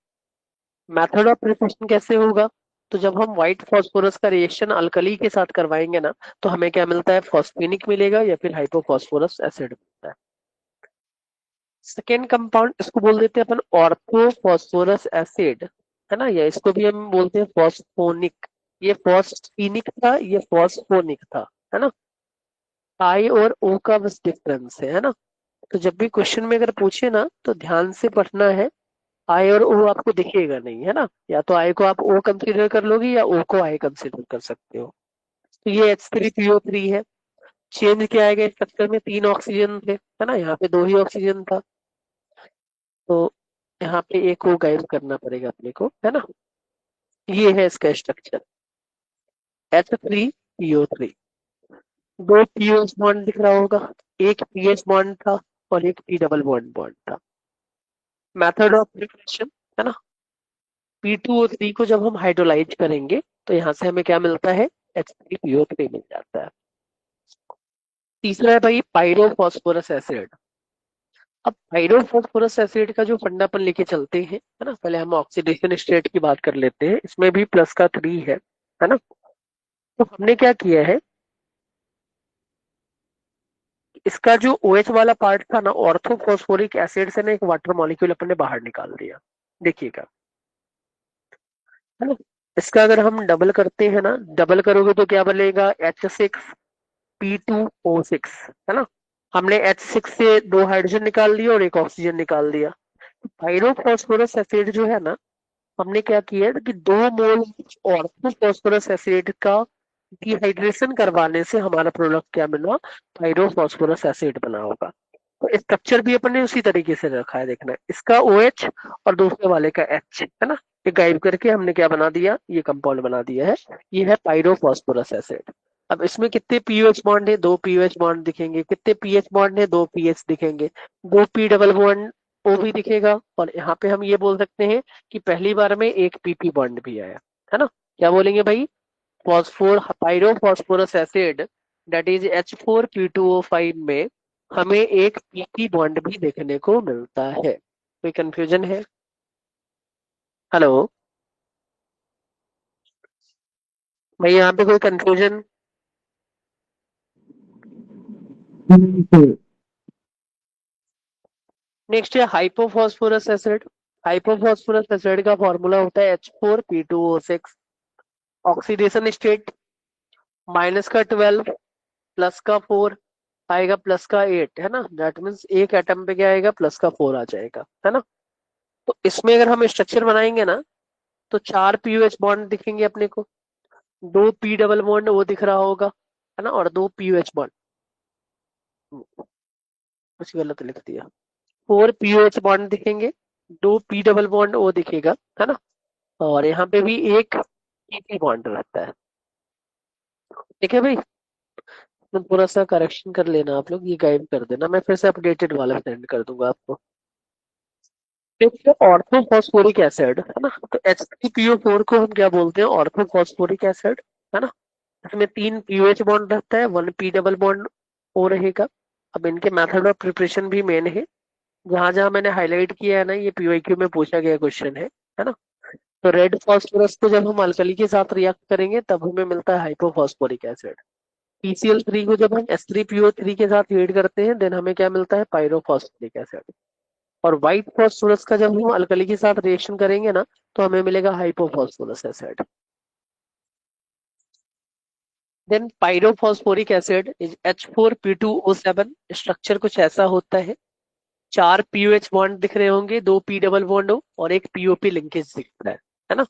A: मेथड ऑफ प्रिपरेशन कैसे होगा? तो जब हम व्हाइट फास्फोरस का रिएक्शन अल्कली के साथ करवाएंगे ना, तो हमें क्या मिलता है? फॉस्फेनिक मिलेगा या फिर हाइपोफॉस्फोरस एसिड मिलता है। सेकेंड कंपाउंड इसको बोल देते हैं अपन ऑर्थो फास्फोरस एसिड, है ना? या इसको भी हम बोलते हैं फॉस्फोनिक। ये फॉस्फीनिक था, ये फॉस्फोनिक था, है ना? आई और ओ का बस डिफरेंस है ना? तो जब भी क्वेश्चन में अगर पूछे ना, तो ध्यान से पढ़ना है आई और ओ आपको दिखेगा नहीं, है ना, या तो आई को आप ओ कंसीडर कर लोगे या ओ को आई कंसीडर कर सकते हो। तो ये H3PO3 है। चेंज क्या आएगा इस स्ट्रक्चर में, 3 ऑक्सीजन थे, है ना, यहाँ पे 2 ही ऑक्सीजन था, तो यहाँ पे एक को गायब करना पड़ेगा अपने को, है ना। ये है इसका स्ट्रक्चर H3PO3। 2 पीओएच बॉन्ड दिख रहा होगा, एक पीएच बॉन्ड था और एक पी डबल बॉन्ड बॉन्ड था। मेथड ऑफ प्रिपरेशन, है ना, P2O3 को जब हम हाइड्रोलाइज करेंगे तो यहाँ से हमें क्या मिलता है, H3PO3 मिल जाता है। तीसरा है भाई पायरोफॉस्फोरस एसिड। अब पायरोफॉस्फोरस एसिड का जो फंडा अपन लेके चलते हैं, है ना, पहले हम ऑक्सीडेशन स्टेट की बात कर लेते हैं, इसमें भी प्लस का 3 है ना। तो हमने क्या किया है, इसका जो OH वाला पार्ट था ना, ऑर्थोफॉस्फोरिक एसिड से ना एक वाटर मॉलिक्यूल अपन ने बाहर निकाल दिया, देखिएगा, है ना। इसका अगर हम डबल करते हैं ना, डबल करोगे तो क्या बनेगा, H6P2O6, है ना। हमने H6 से 2 हाइड्रोजन निकाल दिया और एक ऑक्सीजन निकाल दिया। पायरोफॉस्फोरस एसिड जो है ना, हमने क्या किया कि 2 मोल ऑर्थोफॉस्फोरस एसिड का डिहाइड्रेशन करवाने से हमारा प्रोडक्ट क्या बना, पायरोफॉस्फोरस एसिड बना होगा। तो स्ट्रक्चर भी अपन ने उसी तरीके से रखा है, देखना है इसका OH और दूसरे वाले का H, है ना, ये गायब करके हमने क्या बना दिया, ये कंपाउंड बना दिया है। ये है पायरोफॉस्फोरस एसिड। अब इसमें कितने पीओएच बॉन्ड है, 2 पीओएच बॉन्ड दिखेंगे, कितने पीएच बॉन्ड है, 2 पीएच दिखेंगे, 2 पी डबल बॉन्ड ओ भी दिखेगा, और यहाँ पे हम ये बोल सकते हैं कि पहली बार में एक पीपी बॉन्ड भी आया, है ना। क्या बोलेंगे भाई, phosphor pyrophosphorus acid that is H4P2O5 में हमें एक पीपी बॉन्ड भी देखने को मिलता है। कोई कंफ्यूजन है? हेलो भाई, यहाँ पे कोई कंफ्यूजन? नेक्स्ट है हाइपोफॉस्फोरस एसिड। हाइपोफॉस्फोरस एसिड का फॉर्मूला होता है H4P2O6। ऑक्सीडेशन स्टेट -12 +4 आएगा +8, है ना, दैट मीन्स एक एटम पे क्या आएगा, +4 आ जाएगा, है ना। तो इसमें अगर हम स्ट्रक्चर बनाएंगे ना, तो 4 पीओएच बॉन्ड दिखेंगे अपने को, 2 पी डबल बॉन्ड वो दिख रहा होगा, है ना, और 2 पीओएच बॉन्ड, कुछ गलत लिख दिया, 4 पीओएच बॉन्ड दिखेंगे, 2 पी डबल बॉन्ड वो दिखेगा, है ना, और यहाँ पे भी एक पीपी बॉन्ड रहता है। ठीक है भाई, तो थोड़ा सा करेक्शन कर लेना आप लोग, ये गाइड कर देना, मैं फिर से अपडेटेड वाला सेंड कर दूंगा आपको। देखिए ऑर्थोफॉस्फोरिक एसिड, है ना, तो H3PO4 को हम क्या बोलते हैं, ऑर्थोफॉस्फोरिक एसिड, है ना। इसमें 3 पीओएच बॉन्ड रहता है, 1 पी डबल बॉन्ड ओ रहेगा। अब इनके मेथड ऑफ प्रिपरेशन भी मेन है, जहां जहां मैंने हाईलाइट किया है ना, ये पीवाईक्यू में पूछा गया क्वेश्चन है ना। तो रेड फॉस्फोरस को जब हम अल्कली के साथ रिएक्ट करेंगे तब हमें मिलता है हाइपोफॉस्फोरिक एसिड। PCl3 को जब हम H3PO3 के साथ रीड करते हैं देन हमें क्या मिलता है, पायरोफॉस्फोरिक एसिड। और व्हाइट फॉस्फोरस का जब हम अल्कली के साथ रिएक्शन करेंगे ना, तो हमें मिलेगा hypophosphorous acid. Then pyrophosphoric acid is H4P2O7। Structure कुछ ऐसा होता है, 4 पीओएच बॉन्ड दिख रहे होंगे, 2 पी डबल बॉन्ड हो और एक पीओपी लिंकेज दिख रहा है ना।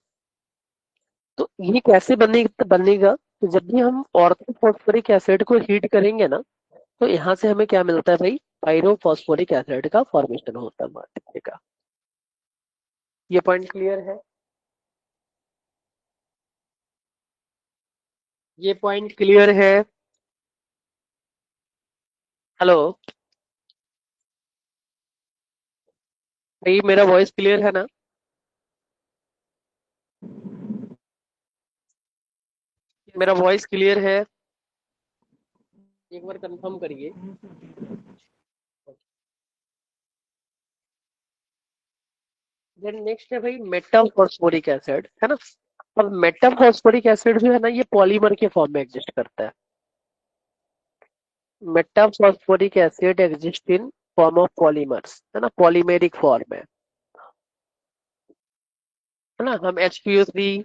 A: तो ये कैसे बनेगा, तो जब भी हम ऑर्थोफॉस्फोरिक एसिड को हीट करेंगे ना, तो यहाँ से हमें क्या मिलता है भाई, पायरोफॉस्फोरिक एसिड का फॉर्मेशन होता है माध्यम का। ये पॉइंट क्लियर है? ये पॉइंट क्लियर है? हेलो भाई, मेरा वॉइस क्लियर है ना? मेरा वॉइस क्लियर है? एक बार कंफर्म करिए। देन नेक्स्ट है भाई मेटाफॉस्फोरिक एसिड, है ना। अब मेटाफॉस्फोरिक एसिड जो है ना, ये पॉलीमर के फॉर्म में एग्जिस्ट करता है। Metaphosphoric acid exist in form of polymers, है ना, पॉलीमेरिक फॉर्म है ना। हम HPO3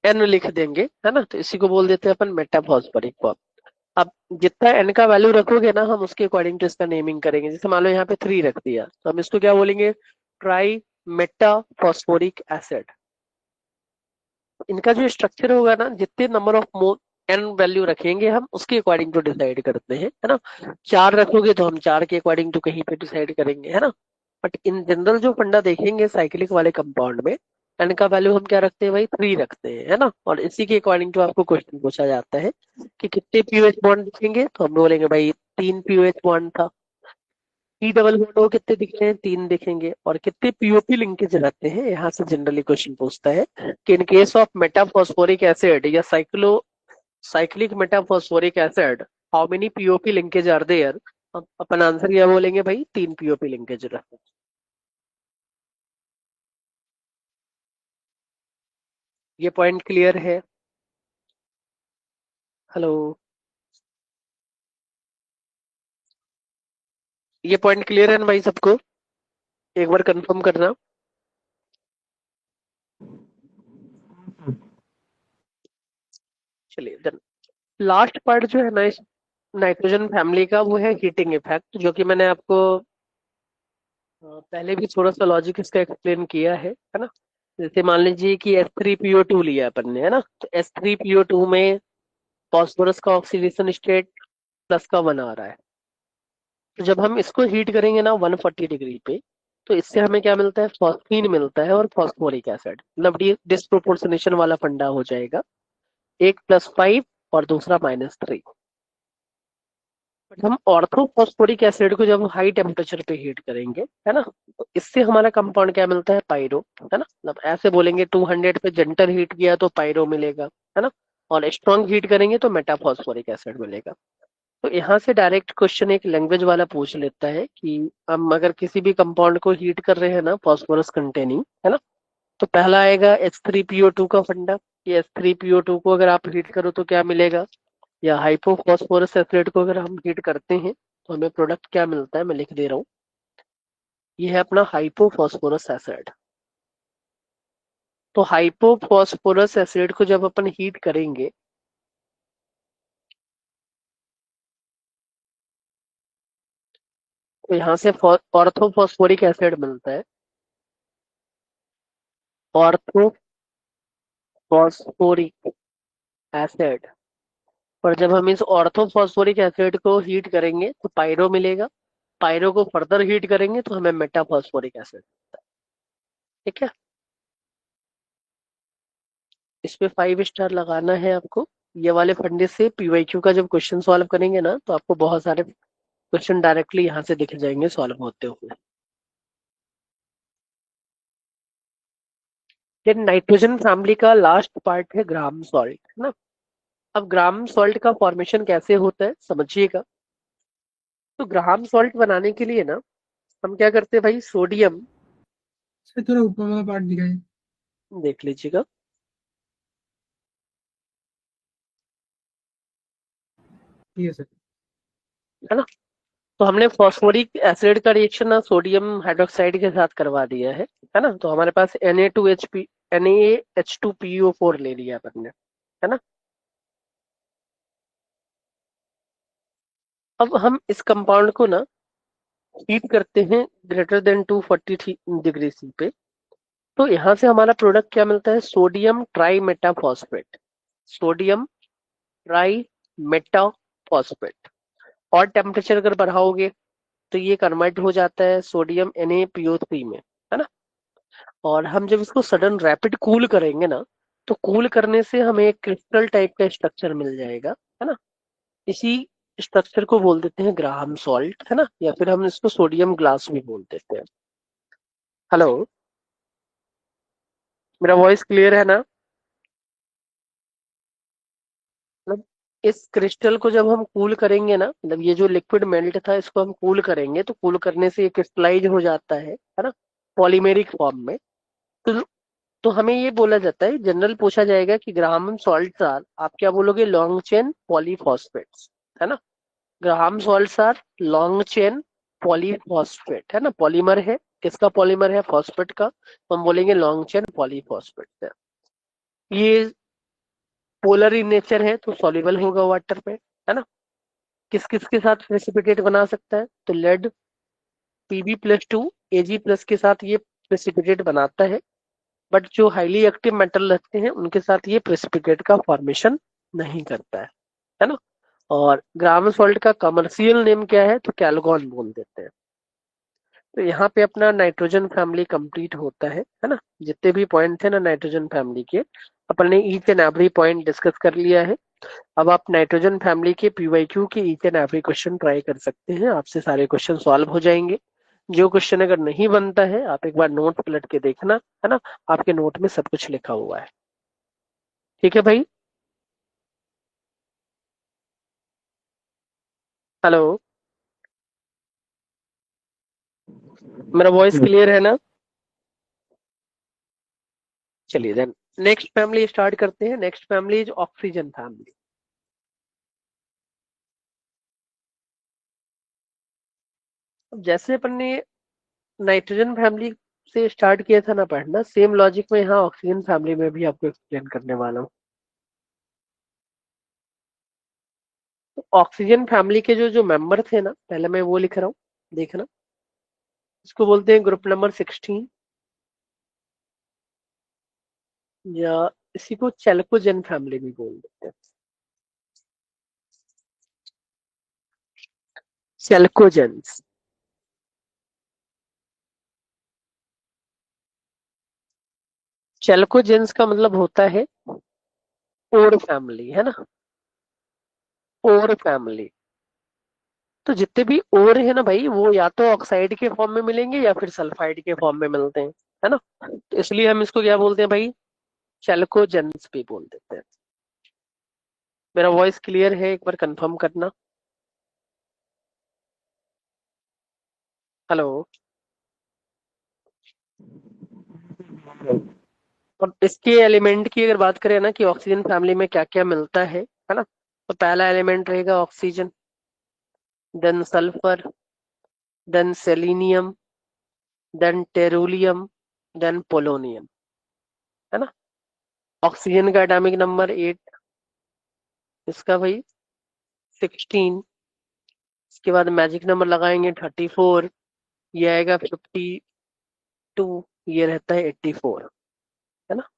A: N लिख देंगे, है ना, तो इसी को बोल देते हैं अपन मेटाफॉस्फोरिक फॉर्म। अब जितना N का वैल्यू रखोगे ना, हम उसके अकॉर्डिंग टू इसका नेमिंग करेंगे। जैसे मान लो यहाँ पे 3 रख दिया, तो हम इसको क्या बोलेंगे, ट्राई मेटा फॉस्फोरिक एसिड। इनका जो स्ट्रक्चर होगा ना, जितने number of mole N value रखेंगे हम उसके अकॉर्डिंग टू डिसाइड करते हैं, है ना। 4 रखोगे तो हम 4 के अकॉर्डिंग टू कहीं पे डिसाइड करेंगे, है ना। बट इन जनरल जो फंडा देखेंगे साइक्लिक वाले कंपाउंड में, एन का वैल्यू हम क्या रखते हैं भाई, 3 रखते हैं, है ना। और इसी के अकॉर्डिंग टू आपको क्वेश्चन पूछा जाता है कि कितने पीओएच बॉन्ड दिखेंगे, तो हम बोलेंगे भाई 3 पीओएच बॉन्ड था। पी डबल बॉन्ड को कितने दिख रहे हैं, 3 दिखेंगे। और कितने पीओपी लिंकेज रहते हैं, यहाँ से जनरली क्वेश्चन पूछता है कि in case of metaphosphoric acid या cyclic metaphosphoric acid how many POP linkage are there. अपन आंसर क्या बोलेंगे भाई, 3 पीओपी लिंकेज रहते हैं। ये पॉइंट क्लियर है? हेलो, ये पॉइंट क्लियर है ना भाई सबको? एक बार कंफर्म करना। चलिए देन लास्ट पार्ट जो है ना इस नाइट्रोजन फैमिली का, वो है हीटिंग इफेक्ट, जो कि मैंने आपको पहले भी थोड़ा सा लॉजिक इसका एक्सप्लेन किया है ना। जैसे मान लीजिए कि H3PO2 लिया अपन ने, है ना। तो H3PO2 में फॉस्फोरस का ऑक्सीडेशन स्टेट प्लस का 1 आ रहा है। तो जब हम इसको हीट करेंगे ना 140 डिग्री पे, तो इससे हमें क्या मिलता है, फॉस्फीन मिलता है और फॉस्फोरिक एसिड। मतलब डिस्प्रोपोर्शनेशन वाला फंडा हो जाएगा, एक +5 और दूसरा -3। बट हम ऑर्थोफॉस्फोरिक एसिड को जब हाई टेम्परेचर पे हीट करेंगे, है ना, तो इससे हमारा कंपाउंड क्या मिलता है, पायरो, है ना। मतलब ऐसे बोलेंगे 200 पे जेंटल हीट किया तो पायरो मिलेगा, है ना। और स्ट्रॉन्ग हीट करेंगे तो मेटाफॉस्फोरिक एसिड मिलेगा। तो यहाँ से डायरेक्ट क्वेश्चन एक लैंग्वेज वाला पूछ लेता है कि हम अगर किसी भी कंपाउंड को हीट कर रहे हैं ना फॉस्फोरस कंटेनिंग, है ना, तो पहला आएगा H3PO2 का फंडा। कि H3PO2 को अगर आप हीट करो तो क्या मिलेगा, या हाइपोफॉस्फोरस एसिड को अगर हम हीट करते हैं तो हमें प्रोडक्ट क्या मिलता है, मैं लिख दे रहा हूँ। ये है अपना हाइपोफॉस्फोरस एसिड। तो हाइपोफॉस्फोरस एसिड को जब अपन हीट करेंगे, तो यहाँ से ऑर्थोफॉस्फोरिक एसिड मिलता है। Orthophosphoric acid. और जब हम इस ऑर्थोफॉस्फोरिक एसिड को हीट करेंगे तो पायरो मिलेगा। पायरो को फर्दर हीट करेंगे तो हमें मेटाफॉस्फोरिक एसिड। ठीक है, इस पे 5 स्टार लगाना है आपको। ये वाले फंडे से पीवाईक्यू का जब क्वेश्चन सॉल्व करेंगे ना, तो आपको बहुत सारे क्वेश्चन डायरेक्टली यहाँ से दिख जाएंगे सॉल्व होते हुए। ये नाइट्रोजन फैमिली का लास्ट पार्ट है ग्राम सॉल्ट, है ना। अब ग्राम सॉल्ट का फॉर्मेशन कैसे होता है समझिएगा। तो ग्राम सॉल्ट बनाने के लिए ना हम क्या करते हैं भाई, सोडियम,
B: सर थोड़ा ऊपर वाला पार्ट दिखाइए।
A: देख लीजिएगा,
B: ठीक है सर।
A: है ना। तो हमने फॉस्फोरिक एसिड का रिएक्शन ना सोडियम हाइड्रोक्साइड के साथ करवा दिया है ना। तो हमारे पास NaH2PO4 ले लिया अपन ने, है ना। अब हम इस कंपाउंड को ना हीट करते हैं ग्रेटर देन 240 डिग्री सी पे। तो यहाँ से हमारा प्रोडक्ट क्या मिलता है, sodium tri metaphosphate. Sodium tri metaphosphate. और टेम्परेचर अगर बढ़ाओगे तो ये कन्वर्ट हो जाता है सोडियम NaPO3 में, है ना। और हम जब इसको सडन रैपिड कूल करेंगे ना, तो कूल करने से हमें एक क्रिस्टल टाइप का स्ट्रक्चर मिल जाएगा, है ना। इसी स्ट्रक्चर को बोल देते हैं ग्राहम सॉल्ट, है ना। या फिर हम इसको सोडियम ग्लास भी बोल देते हैं। हेलो, मेरा वॉइस क्लियर है ना? मतलब इस क्रिस्टल को जब हम कूल करेंगे ना, मतलब ये जो लिक्विड मेल्ट था इसको हम कूल करेंगे तो कूल करने से ये क्रिस्टलाइज हो जाता है ना, पॉलीमेरिक फॉर्म में। तो तो हमें ये बोला जाता है, जनरल पूछा जाएगा कि ग्राहम सॉल्ट्स आर, आप क्या बोलोगे, लॉन्ग चेन पॉलीफॉस्फेट्स, है ना। Graham salts are long chain polyphosphate, है ना। पॉलीमर है, किसका पॉलीमर है, फॉस्फेट का, तो हम बोलेंगे लॉन्ग चेन पॉलीफॉस्फेट है। ये पोलर इन नेचर है तो सॉल्युबल होगा वाटर में, है ना। किस किस के साथ प्रेसिपिटेट बना सकता है, तो लेड Pb+2 Ag+ के साथ ये प्रेसिपिटेट बनाता है, बट जो हाईली एक्टिव मेटल रहते हैं उनके साथ ये प्रेसिपिटेट का फॉर्मेशन नहीं करता है ना। और ग्राम सॉल्ट का कमर्शियल नेम क्या है, तो कैलगॉन बोल देते हैं। तो यहाँ पे अपना नाइट्रोजन फैमिली कंप्लीट होता है ना। जितने भी पॉइंट थे ना नाइट्रोजन फैमिली के, अपन ने each and every point discuss कर लिया है। अब आप नाइट्रोजन फैमिली के पीवाईक्यू के each and every question try कर सकते हैं, आपसे सारे क्वेश्चन सॉल्व हो जाएंगे। जो क्वेश्चन अगर नहीं बनता है आप एक बार नोट पलट के देखना, है ना। आपके नोट में सब कुछ लिखा हुआ है, ठीक है भाई। हेलो, मेरा वॉइस क्लियर है ना? चलिए देन नेक्स्ट फैमिली स्टार्ट करते हैं। Next family is oxygen family. अब जैसे अपन ने नाइट्रोजन फैमिली से स्टार्ट किया था ना पढ़ना, सेम लॉजिक में यहाँ ऑक्सीजन फैमिली में भी आपको एक्सप्लेन करने वाला हूँ। तो ऑक्सीजन फैमिली के जो जो मेंबर थे ना, पहले मैं वो लिख रहा हूँ, देखना। इसको बोलते हैं ग्रुप नंबर 16, या इसी को चैल्कोजेन फैमिली भी बोल देते हैं। चैल्कोजेंस। चैल्कोजेंस का मतलब होता है ओर फैमिली, है ना। ओर फैमिली। तो जितने भी ओर है ना भाई, वो या तो ऑक्साइड के फॉर्म में मिलेंगे या फिर सल्फाइड के फॉर्म में मिलते हैं, है ना। तो इसलिए हम इसको क्या बोलते हैं भाई, चैल्कोजेंस भी बोल देते हैं। मेरा वॉइस क्लियर है, एक बार कंफर्म करना। हेलो। और इसके एलिमेंट की अगर बात करें ना कि ऑक्सीजन फैमिली में क्या क्या मिलता है ना। तो पहला एलिमेंट रहेगा oxygen, then sulphur, then selenium, then tellurium, then polonium, है ना। ऑक्सीजन का एटॉमिक नंबर 8, इसका भाई 16। इसके बाद मैजिक नंबर लगाएंगे 34, ये आएगा 52, ये रहता है 84, है ना।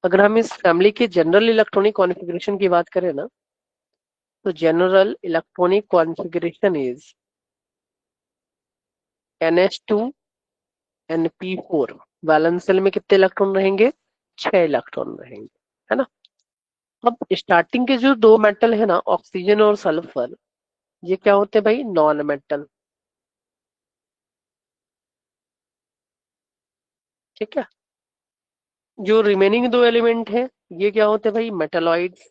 A: अगर हम इस फैमिली के जनरल इलेक्ट्रॉनिक कॉन्फ़िगरेशन की बात करें ना, तो general electronic configuration is NH2 NP4। Valence shell में कितने इलेक्ट्रॉन रहेंगे, 6 इलेक्ट्रॉन रहेंगे, है ना। अब स्टार्टिंग के जो दो मेटल है ना, ऑक्सीजन और सल्फर, ये क्या होते हैं भाई, नॉन मेटल, ठीक है। जो रिमेनिंग दो एलिमेंट है, ये क्या होते हैं भाई, मेटलॉइड्स।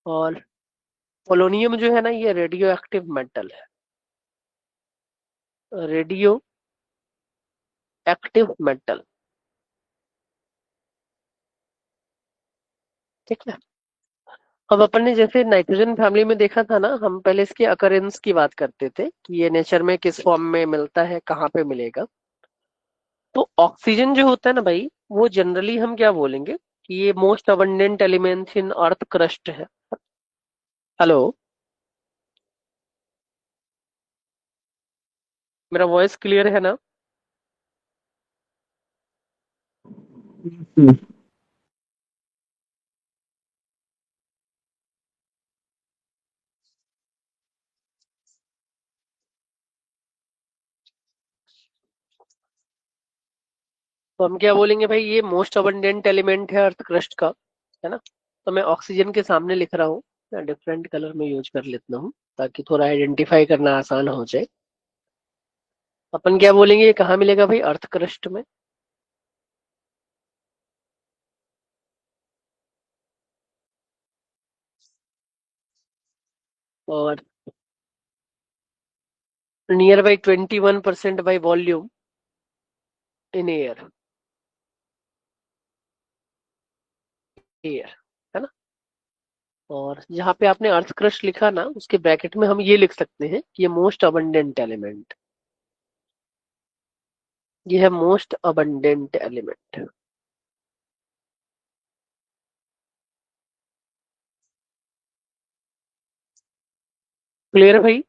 A: और पोलोनियम जो है ना, ये रेडियो एक्टिव मेटल है, रेडियो एक्टिव मेटल, ठीक है। अब अपन ने जैसे नाइट्रोजन फैमिली में देखा था ना, हम पहले इसके अकरेंस की बात करते थे कि ये नेचर में किस फॉर्म में मिलता है, कहाँ पे मिलेगा। तो ऑक्सीजन जो होता है ना भाई, वो जनरली हम क्या बोलेंगे कि ये most abundant element in earth crust है। हेलो, मेरा वॉइस क्लियर है ना? तो हम क्या बोलेंगे भाई, ये मोस्ट अबंडेंट एलिमेंट है अर्थ क्रस्ट का, है ना। तो मैं ऑक्सीजन के सामने लिख रहा हूँ, डिफरेंट कलर में यूज कर लेता हूँ ताकि थोड़ा आइडेंटिफाई करना आसान हो जाए। अपन क्या बोलेंगे, ये कहाँ मिलेगा भाई, अर्थ क्रस्ट में। और near by 21% by volume in air, air, है ना। और जहाँ पे आपने अर्थ क्रस्ट लिखा ना, उसके ब्रैकेट में हम ये लिख सकते हैं कि ये मोस्ट अबंडेंट एलिमेंट, ये है मोस्ट अबंडेंट एलिमेंट। क्लियर है भाई?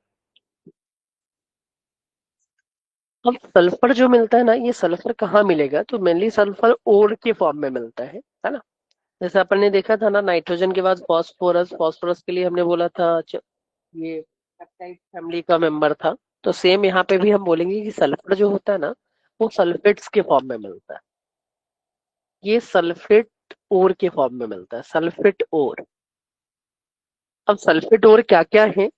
A: अब सल्फर जो मिलता है ना, ये सल्फर कहाँ मिलेगा, तो मेनली सल्फर ओर के फॉर्म में मिलता है ना। जैसे अपन ने देखा था ना, नाइट्रोजन के बाद फास्फोरस, फास्फोरस के लिए हमने बोला था ये पेप्टाइड फैमिली का मेंबर था। तो सेम यहाँ पे भी हम बोलेंगे कि सल्फर जो होता है ना, वो सल्फेट्स के फॉर्म में मिलता है। ये सल्फेट ओर के फॉर्म में मिलता है, सल्फेट ओर। अब सल्फेट ओर क्या क्या है।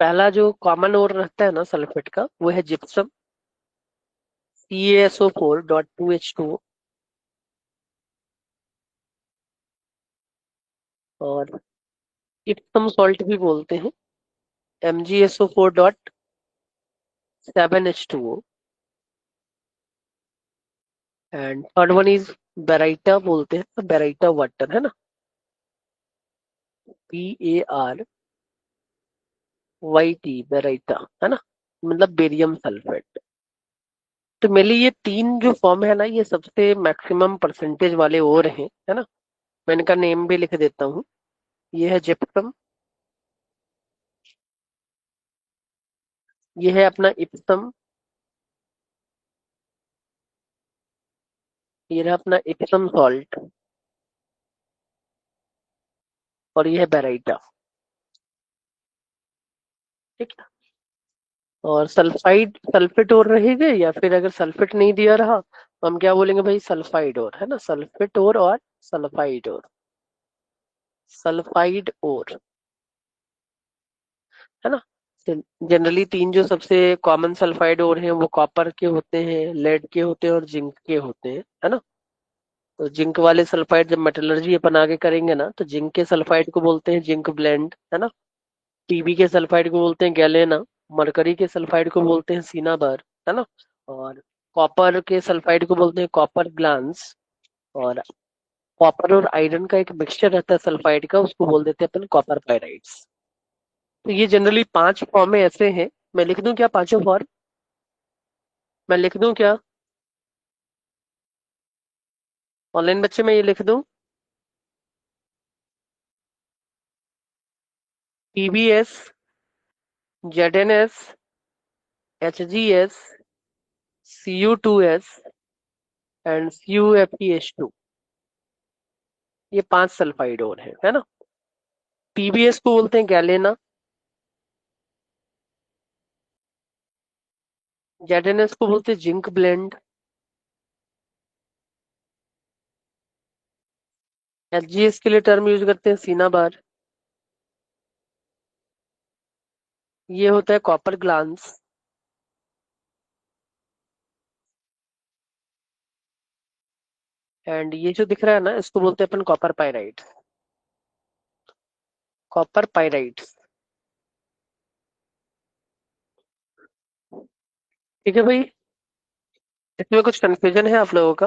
A: पहला जो कॉमन ओर रहता है ना सल्फेट का, वो है जिप्सम, CaSO4.2H2O। और इप्सम सॉल्ट भी बोलते हैं, MgSO4.7H2O। And third one is baryta बोलते हैं, बेराइटा वाटर है ना, BARYT, बेराइटा, है ना, मतलब बेरियम सल्फेट। तो मेनली ये तीन जो फॉर्म है ना, ये सबसे मैक्सिमम परसेंटेज वाले और हैं, है ना। मैं इनका नेम भी लिख देता हूँ। ये है जिप्सम, ये है अपना इप्सम, ये है अपना इप्सम सॉल्ट, और ये है बेराइटा। ठीक है। और सल्फाइड, सल्फेट और रहेगा, या फिर अगर सल्फेट नहीं दिया रहा तो हम क्या बोलेंगे भाई, सल्फाइड और, है ना, सल्फेट और सल्फाइड और, सल्फाइड और, है ना। जनरली तीन जो सबसे कॉमन सल्फाइड और हैं वो कॉपर के होते हैं, लेड के होते हैं और जिंक के होते हैं, है ना। तो जिंक वाले सल्फाइड जब मेटलर्जी अपन आगे करेंगे ना, तो जिंक के सल्फाइड को बोलते हैं जिंक ब्लेंड, है ना। टीबी के सल्फाइड को बोलते हैं गैलेना, मरकरी के सल्फाइड को बोलते हैं सिनाबर, है ना। और कॉपर के सल्फाइड को बोलते हैं कॉपर ग्लांस। और कॉपर और आयरन का एक मिक्सचर रहता है सल्फाइड का, उसको बोल देते हैं अपन कॉपर पायराइड्स। तो ये जनरली 5 फॉर्म ऐसे हैं। मैं लिख दूं क्या पांचों फॉर्म, मैं लिख दूं क्या ऑनलाइन बच्चे, में ये लिख दूं, PBS, ZNS, HGS, Cu2S and CuFeH2। ये 5 सल्फाइड और है ना। PBS को बोलते हैं गैलेना, ZNS को बोलते हैं जिंक ब्लेंड, HGS के लिए टर्म यूज करते हैं सीना बार, ये होता है कॉपर ग्लांस, एंड ये जो दिख रहा है ना, इसको बोलते हैं अपन कॉपर पायराइड, कॉपर पायराइड। ठीक है भाई, इसमें कुछ कंफ्यूजन है आप लोगों का।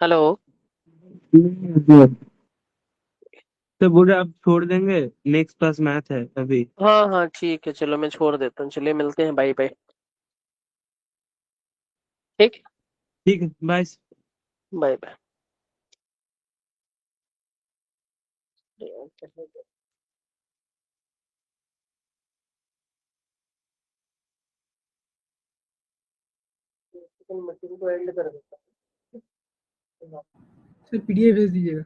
A: हेलो।
D: तो बोले आप छोड़ देंगे, नेक्स्ट क्लास मैथ है अभी।
A: हाँ हाँ ठीक है, चलो मैं छोड़ देता हूँ, चलिए मिलते हैं, बाय बाय। ठीक।
D: ठीक है, बाय।
A: Bye bye. मशीन को एंड कर देता
B: सर PDF भेज दीजिएगा।